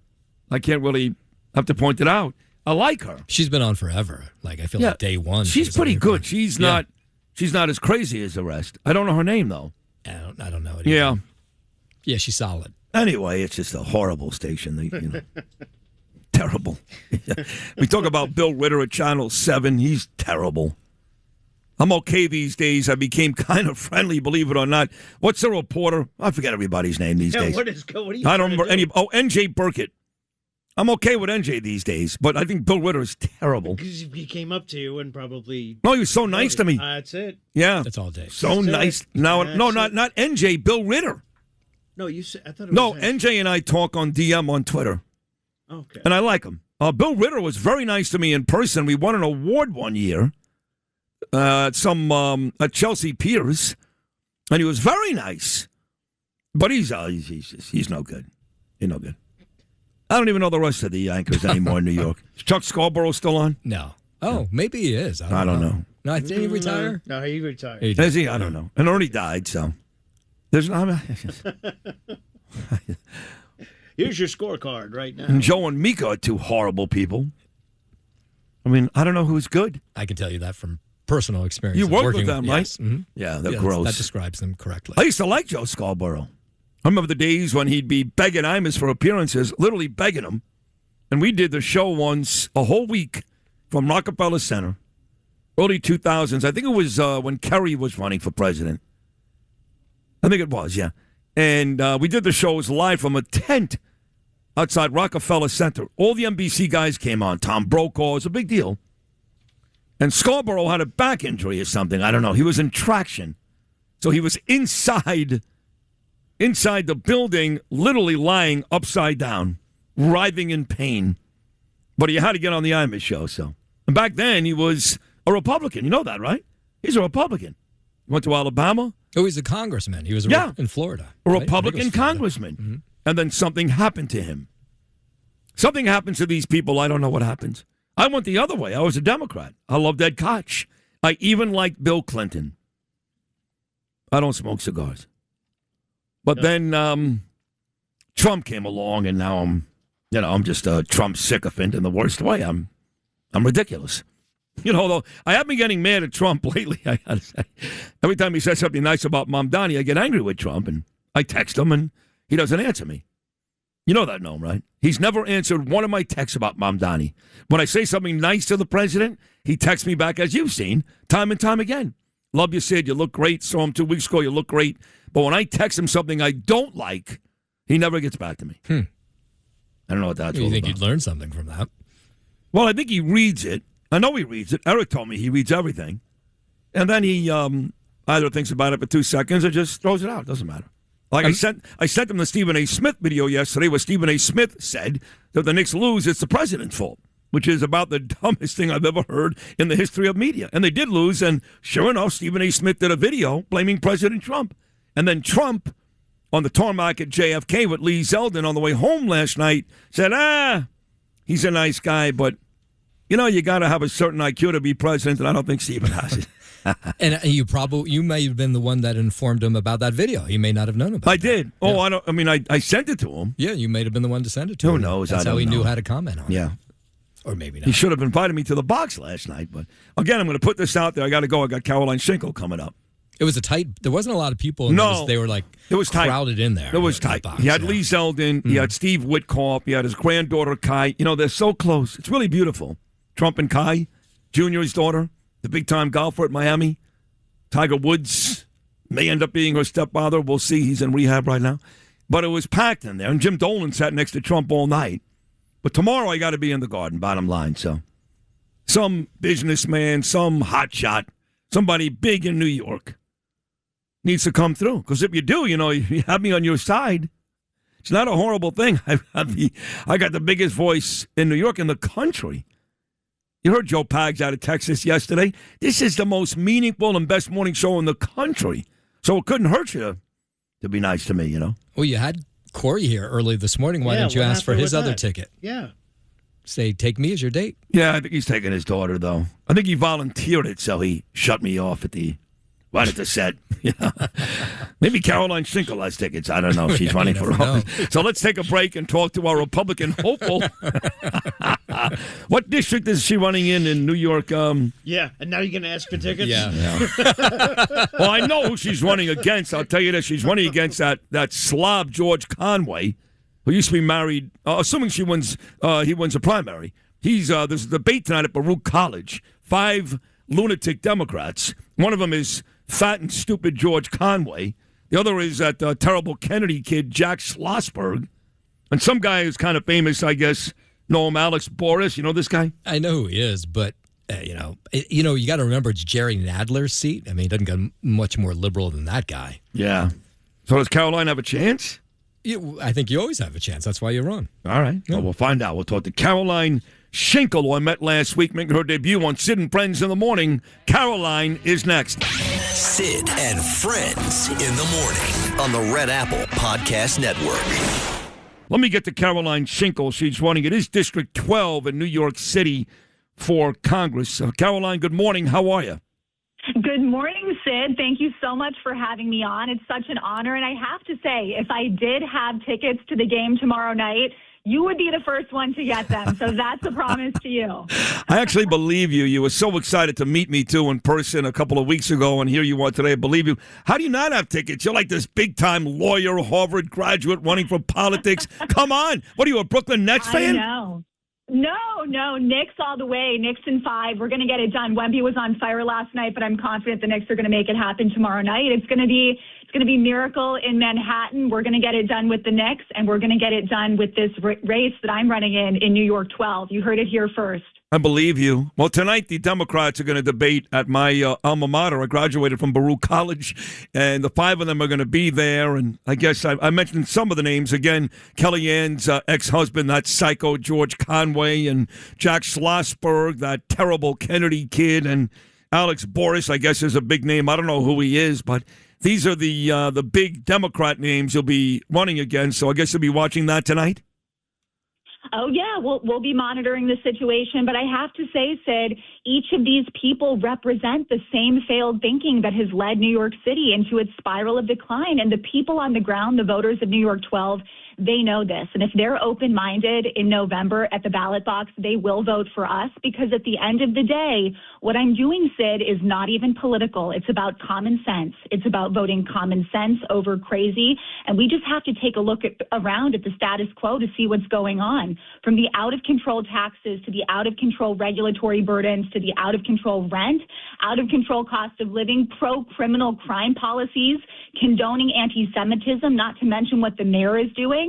I can't really have to point it out. I like her. She's been on forever. Like, I feel like day one. She's pretty good. She's not as crazy as the rest. I don't know her name, though. I don't know it either. Yeah. Yeah, she's solid. Anyway, it's just a horrible station. You know, terrible. We talk about Bill Ritter at Channel 7. He's terrible. I'm okay these days. I became kind of friendly, believe it or not. What's the reporter? I forget everybody's name these days. What are you I don't remember any. Oh, NJ Burkett. I'm okay with NJ these days, but I think Bill Ritter is terrible. Because he came up to you and probably... No, he was so nice to me. That's it. Yeah. That's all day. So nice. Now, not NJ, Bill Ritter. No, you said... I thought it was... NJ and I talk on DM on Twitter. Okay. And I like him. Bill Ritter was very nice to me in person. We won an award one year at Chelsea Piers, and he was very nice. But he's no good. He's no good. I don't even know the rest of the anchors anymore in New York. Is Chuck Scarborough still on? No. Oh, maybe he is. I don't know. No, did he retire? No, he retired. Is he? I don't know. And already died, so. There's no. Here's your scorecard right now. And Joe and Mika are two horrible people. I mean, I don't know who's good. I can tell you that from personal experience. You worked with them, right? Yes. Mm-hmm. Yeah, they're gross. That describes them correctly. I used to like Joe Scarborough. I remember the days when he'd be begging Imus for appearances, literally begging him. And we did the show once, a whole week, from Rockefeller Center, early 2000s. I think it was when Kerry was running for president. I think it was, yeah. And we did the shows live from a tent outside Rockefeller Center. All the NBC guys came on. Tom Brokaw, it was a big deal. And Scarborough had a back injury or something. I don't know. He was in traction. So he was inside the building, literally lying upside down, writhing in pain. But he had to get on the Imus show, so. And back then, he was a Republican. You know that, right? He's a Republican. He went to Alabama. Oh, he's a congressman. He was in Florida. A Republican congressman. Mm-hmm. And then something happened to him. Something happens to these people. I don't know what happens. I went the other way. I was a Democrat. I loved Ed Koch. I even liked Bill Clinton. I don't smoke cigars. But then Trump came along, and now I'm just a Trump sycophant in the worst way. I'm ridiculous. You know, though, I have been getting mad at Trump lately, I gotta say. Every time he says something nice about Mamdani, I get angry with Trump, and I text him, and he doesn't answer me. You know that, Noam, right? He's never answered one of my texts about Mamdani. When I say something nice to the president, he texts me back, as you've seen, time and time again. Love you, Sid. You look great. Saw him 2 weeks ago. You look great. But when I text him something I don't like, he never gets back to me. I don't know what that's all about. You think you'd learn something from that? Well, I think he reads it. I know he reads it. Eric told me he reads everything. And then he either thinks about it for 2 seconds or just throws it out. Doesn't matter. Like I sent him the Stephen A. Smith video yesterday where Stephen A. Smith said that the Knicks lose, it's the president's fault, which is about the dumbest thing I've ever heard in the history of media. And they did lose, and sure enough, Stephen A. Smith did a video blaming President Trump. And then Trump, on the tarmac at JFK with Lee Zeldin on the way home last night, said, he's a nice guy, but, you know, you got to have a certain IQ to be president, and I don't think Stephen has it. And you may have been the one that informed him about that video. He may not have known about it. I did. Yeah. I sent it to him. Yeah, you may have been the one to send it to him. Who knows? That's how he knew how to comment on it. Yeah. Or maybe not. He should have invited me to the box last night. But again, I'm going to put this out there. I got to go. I got Caroline Shinkle coming up. It was a tight. There wasn't a lot of people. They were like it was crowded in there. It was tight. Box, he had Lee Zeldin. He had Steve Witkoff. He had his granddaughter Kai. They're so close. It's really beautiful. Trump and Kai, Junior's daughter, the big-time golfer at Miami. Tiger Woods may end up being her stepfather. We'll see. He's in rehab right now. But it was packed in there, and Jim Dolan sat next to Trump all night. But tomorrow I got to be in the Garden, bottom line. So some businessman, some hotshot, somebody big in New York needs to come through. Because if you do, you have me on your side. It's not a horrible thing. I got the biggest voice in New York in the country. You heard Joe Pags out of Texas yesterday. This is the most meaningful and best morning show in the country. So it couldn't hurt you to be nice to me, Well, you had Cory here early this morning. Why didn't you ask for his other ticket? Yeah. Say, take me as your date. Yeah, I think he's taking his daughter, though. I think he volunteered it, so he shut me off right at the set. Yeah. Maybe Caroline Shinkle has tickets. I don't know. She's running for office. So let's take a break and talk to our Republican hopeful. What district is she running in New York? Yeah, and now you're going to ask for tickets? Yeah. Well, I know who she's running against. I'll tell you this. She's running against that slob George Conway, who used to be married, assuming he wins a primary. There's a debate tonight at Baruch College. 5 lunatic Democrats. One of them is fat and stupid George Conway. The other is that terrible Kennedy kid, Jack Schlossberg. And some guy who's kind of famous, I guess, know him, Alex Boris. You know this guy? I know who he is, but, you got to remember it's Jerry Nadler's seat. I mean, it doesn't get much more liberal than that guy. Yeah. So does Caroline have a chance? I think you always have a chance. That's why you run. All right. Yeah. Well, we'll find out. We'll talk to Caroline Shinkle, who I met last week, making her debut on Sid and Friends in the morning. Caroline is next. Sid and Friends in the morning on the Red Apple Podcast Network. Let me get to Caroline Shinkle. She's running. It is District 12 in New York City for Congress. Caroline, good morning. How are you? Good morning, Sid. Thank you so much for having me on. It's such an honor. And I have to say, if I did have tickets to the game tomorrow night, you would be the first one to get them. So that's a promise to you. I actually believe you. You were so excited to meet me, too, in person a couple of weeks ago, and here you are today. I believe you. How do you not have tickets? You're like this big-time lawyer, Harvard graduate running for politics. Come on. What are you, a Brooklyn Nets fan? I know. No, Knicks all the way. Knicks in 5. We're going to get it done. Wemby was on fire last night, but I'm confident the Knicks are going to make it happen tomorrow night. It's going to be Miracle in Manhattan. We're going to get it done with the Knicks, and we're going to get it done with this race that I'm running in New York 12. You heard it here first. I believe you. Well, tonight the Democrats are going to debate at my alma mater. I graduated from Baruch College, and the 5 of them are going to be there. And I guess I mentioned some of the names. Again, Kellyanne's ex-husband, that psycho George Conway, and Jack Schlossberg, that terrible Kennedy kid, and Alex Boris, I guess, is a big name. I don't know who he is, but these are the big Democrat names you'll be running against. So I guess you'll be watching that tonight? Oh, yeah, we'll be monitoring the situation. But I have to say, Sid, each of these people represent the same failed thinking that has led New York City into its spiral of decline. And the people on the ground, the voters of New York 12, they know this. And if they're open-minded in November at the ballot box, they will vote for us, because at the end of the day, what I'm doing, Sid, is not even political. It's about common sense. It's about voting common sense over crazy. And we just have to take a look around at the status quo to see what's going on. From the out-of-control taxes to the out-of-control regulatory burdens to the out-of-control rent, out-of-control cost of living, pro-criminal crime policies, condoning anti-Semitism, not to mention what the mayor is doing.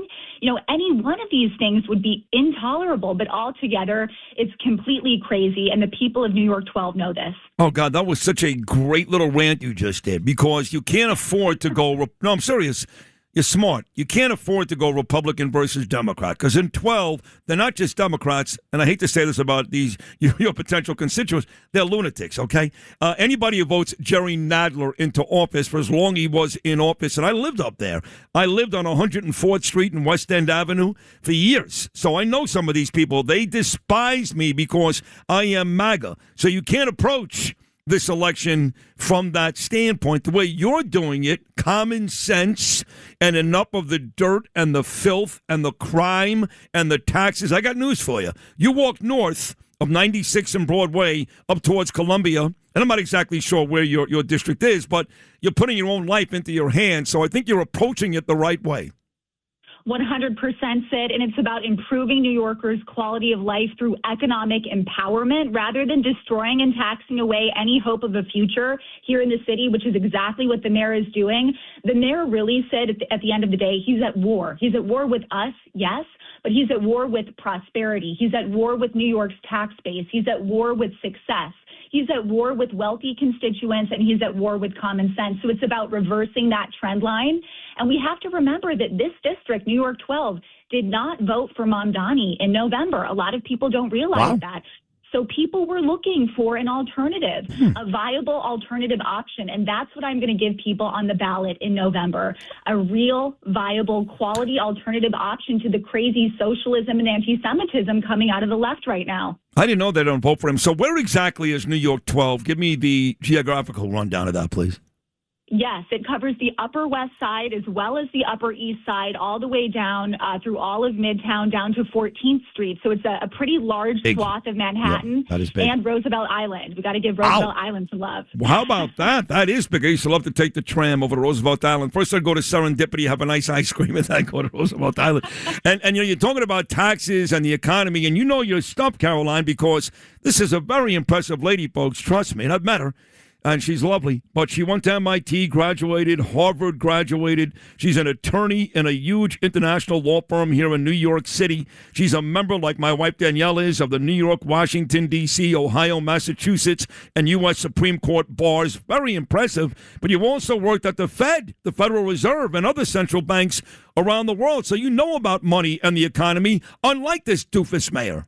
Any one of these things would be intolerable, but altogether, it's completely crazy, and the people of New York 12 know this. Oh, God, that was such a great little rant you just did, because you can't afford to go... No, I'm serious. You're smart. You can't afford to go Republican versus Democrat, because in 12, they're not just Democrats, and I hate to say this about these your potential constituents, they're lunatics, okay? Anybody who votes Jerry Nadler into office for as long as he was in office, and I lived up there. I lived on 104th Street and West End Avenue for years, so I know some of these people. They despise me because I am MAGA, so you can't approach this election from that standpoint. The way you're doing it, common sense and enough of the dirt and the filth and the crime and the taxes. I got news for you. You walk north of 96 and Broadway up towards Columbia, and I'm not exactly sure where your district is, but you're putting your own life into your hands, so I think you're approaching it the right way. 100%, Sid, and it's about improving New Yorkers' quality of life through economic empowerment rather than destroying and taxing away any hope of a future here in the city, which is exactly what the mayor is doing. The mayor really said at the end of the day, he's at war. He's at war with us, yes, but he's at war with prosperity. He's at war with New York's tax base. He's at war with success. He's at war with wealthy constituents, and he's at war with common sense. So it's about reversing that trend line. And we have to remember that this district, New York 12, did not vote for Mamdani in November. A lot of people don't realize that. So people were looking for an alternative, a viable alternative option. And that's what I'm going to give people on the ballot in November, a real, viable, quality alternative option to the crazy socialism and anti-Semitism coming out of the left right now. I didn't know they don't vote for him. So where exactly is New York 12? Give me the geographical rundown of that, please. Yes, it covers the Upper West Side as well as the Upper East Side, all the way down through all of Midtown down to 14th Street. So it's a pretty large swath of Manhattan and Roosevelt Island. We got to give Roosevelt Island some love. Well, how about that? That is big. I used to love to take the tram over to Roosevelt Island. First, I'd go to Serendipity, have a nice ice cream, and then I'd go to Roosevelt Island. And you know, you're talking about taxes and the economy, and you know your stuff, Caroline, because this is a very impressive lady, folks. Trust me, and I've met her. And she's lovely, but she went to MIT, graduated, Harvard graduated. She's an attorney in a huge international law firm here in New York City. She's a member, like my wife Danielle is, of the New York, Washington, D.C., Ohio, Massachusetts, and U.S. Supreme Court bars. Very impressive. But you've also worked at the Fed, the Federal Reserve, and other central banks around the world. So you know about money and the economy, unlike this doofus mayor.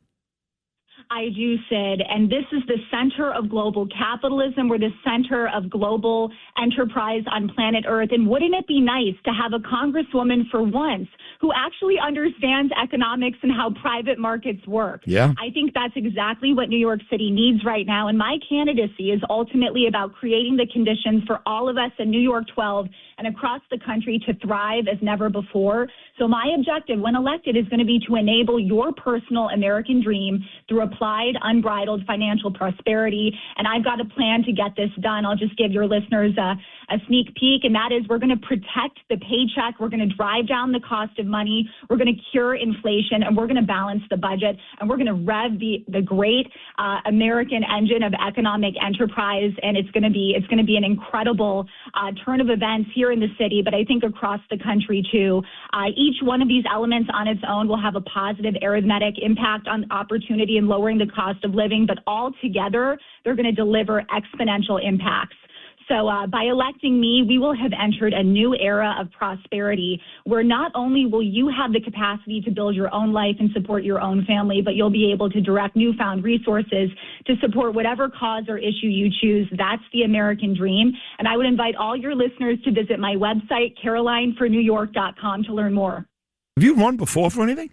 I do, Sid, and this is the center of global capitalism. We're the center of global enterprise on planet Earth. And wouldn't it be nice to have a congresswoman for once who actually understands economics and how private markets work? Yeah. I think that's exactly what New York City needs right now. And my candidacy is ultimately about creating the conditions for all of us in New York 12 and across the country to thrive as never before. So my objective when elected is going to be to enable your personal American dream through applied, unbridled financial prosperity. And I've got a plan to get this done. I'll just give your listeners a sneak peek, and that is we're going to protect the paycheck. We're going to drive down the cost of money. We're going to cure inflation, and we're going to balance the budget, and we're going to rev the great American engine of economic enterprise. And it's going to be an incredible turn of events here in the city, but I think across the country too. Each one of these elements on its own will have a positive arithmetic impact on opportunity and lowering the cost of living, but all together, they're going to deliver exponential impacts. So by electing me, we will have entered a new era of prosperity where not only will you have the capacity to build your own life and support your own family, but you'll be able to direct newfound resources to support whatever cause or issue you choose. That's the American dream. And I would invite all your listeners to visit my website, carolinefornewyork.com, to learn more. Have you run before for anything?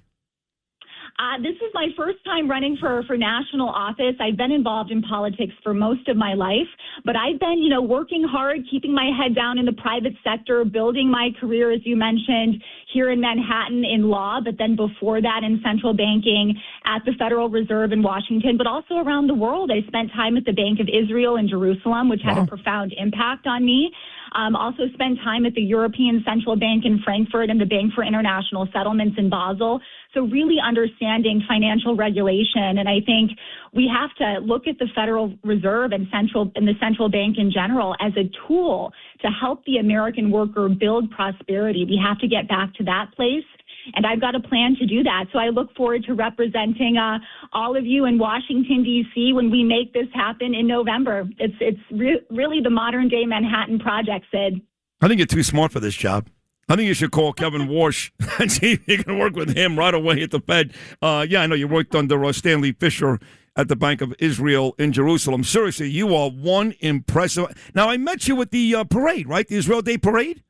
This is my first time running for national office. I've been involved in politics for most of my life, but I've been, working hard, keeping my head down in the private sector, building my career, as you mentioned, here in Manhattan in law, but then before that in central banking at the Federal Reserve in Washington, but also around the world. I spent time at the Bank of Israel in Jerusalem, which had a profound impact on me. Also spent time at the European Central Bank in Frankfurt and the Bank for International Settlements in Basel. So really understanding financial regulation. And I think we have to look at the Federal Reserve and the central bank in general as a tool to help the American worker build prosperity. We have to get back to that place. And I've got a plan to do that. So I look forward to representing all of you in Washington, D.C. when we make this happen in November. It's really the modern day Manhattan project, Sid. I think you're too smart for this job. I think you should call Kevin Warsh and see if you can work with him right away at the Fed. Yeah, I know you worked under Stanley Fisher at the Bank of Israel in Jerusalem. Seriously, you are one impressive. Now, I met you at the parade, right? The Israel Day Parade?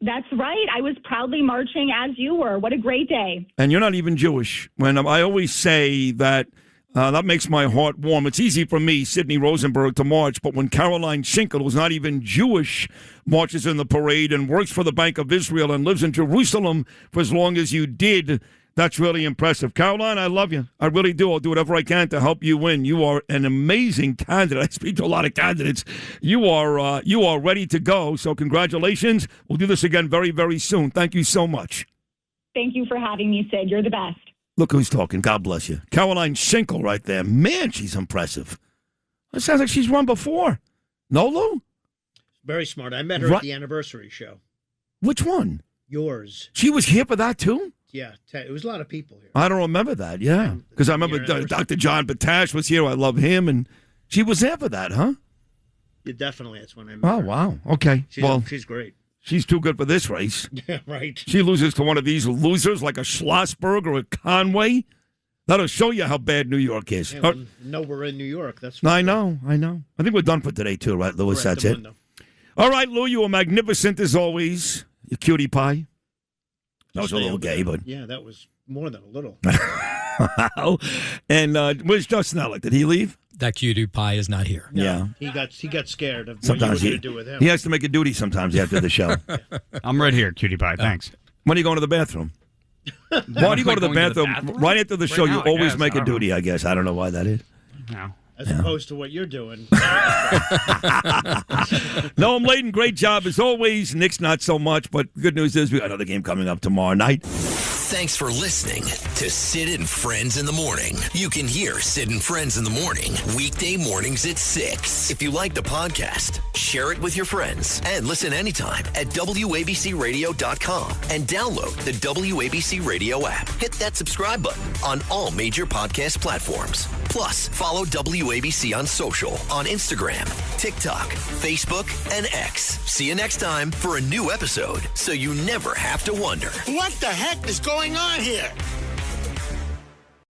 That's right. I was proudly marching as you were. What a great day. And you're not even Jewish. When I always say that That makes my heart warm. It's easy for me, Sidney Rosenberg, to march, but when Caroline Shinkle, who's not even Jewish, marches in the parade and works for the Bank of Israel and lives in Jerusalem for as long as you did, that's really impressive. Caroline, I love you. I really do. I'll do whatever I can to help you win. You are an amazing candidate. I speak to a lot of candidates. You are ready to go, so congratulations. We'll do this again very, very soon. Thank you so much. Thank you for having me, Sid. You're the best. Look who's talking. God bless you. Caroline Shinkle right there. Man, she's impressive. It sounds like she's run before. No, Lou? Very smart. I met her at the anniversary show. Which one? Yours. She was here for that, too? Yeah. It was a lot of people here. I don't remember that, yeah. Because I remember Dr. John Batash was here. I love him. And she was there for that, huh? Yeah, definitely. That's when I met her. Oh, wow. Okay. She's great. She's too good for this race. Yeah, right. She loses to one of these losers like a Schlossberg or a Conway. That'll show you how bad New York is. Yeah, no, we're in New York. That's. I know. I think we're done for today, too, right, Louis? That's it. All right, Lou, you were magnificent as always. You cutie pie. That was a little gay, but. Yeah, that was more than a little. And where's Justin Alec? Did he leave? That cutie pie is not here. No, yeah. He got scared of what you were going to do with him. He has to make a duty sometimes after the show. I'm right here, cutie pie. Thanks. When are you going to the bathroom? Why do you go to the bathroom? Right after the show, you always make a duty, I guess. I don't know why that is. No. As opposed to what you're doing. Noam Layden, great job as always. Knicks, not so much, but good news is we got another game coming up tomorrow night. Thanks for listening to Sid and Friends in the Morning. You can hear Sid and Friends in the Morning weekday mornings at 6. If you like the podcast, share it with your friends and listen anytime at WABCRadio.com and download the WABC Radio app. Hit that subscribe button on all major podcast platforms. Plus, follow WABC on social on Instagram, TikTok, Facebook, and X. See you next time for a new episode so you never have to wonder. What the heck is going on here?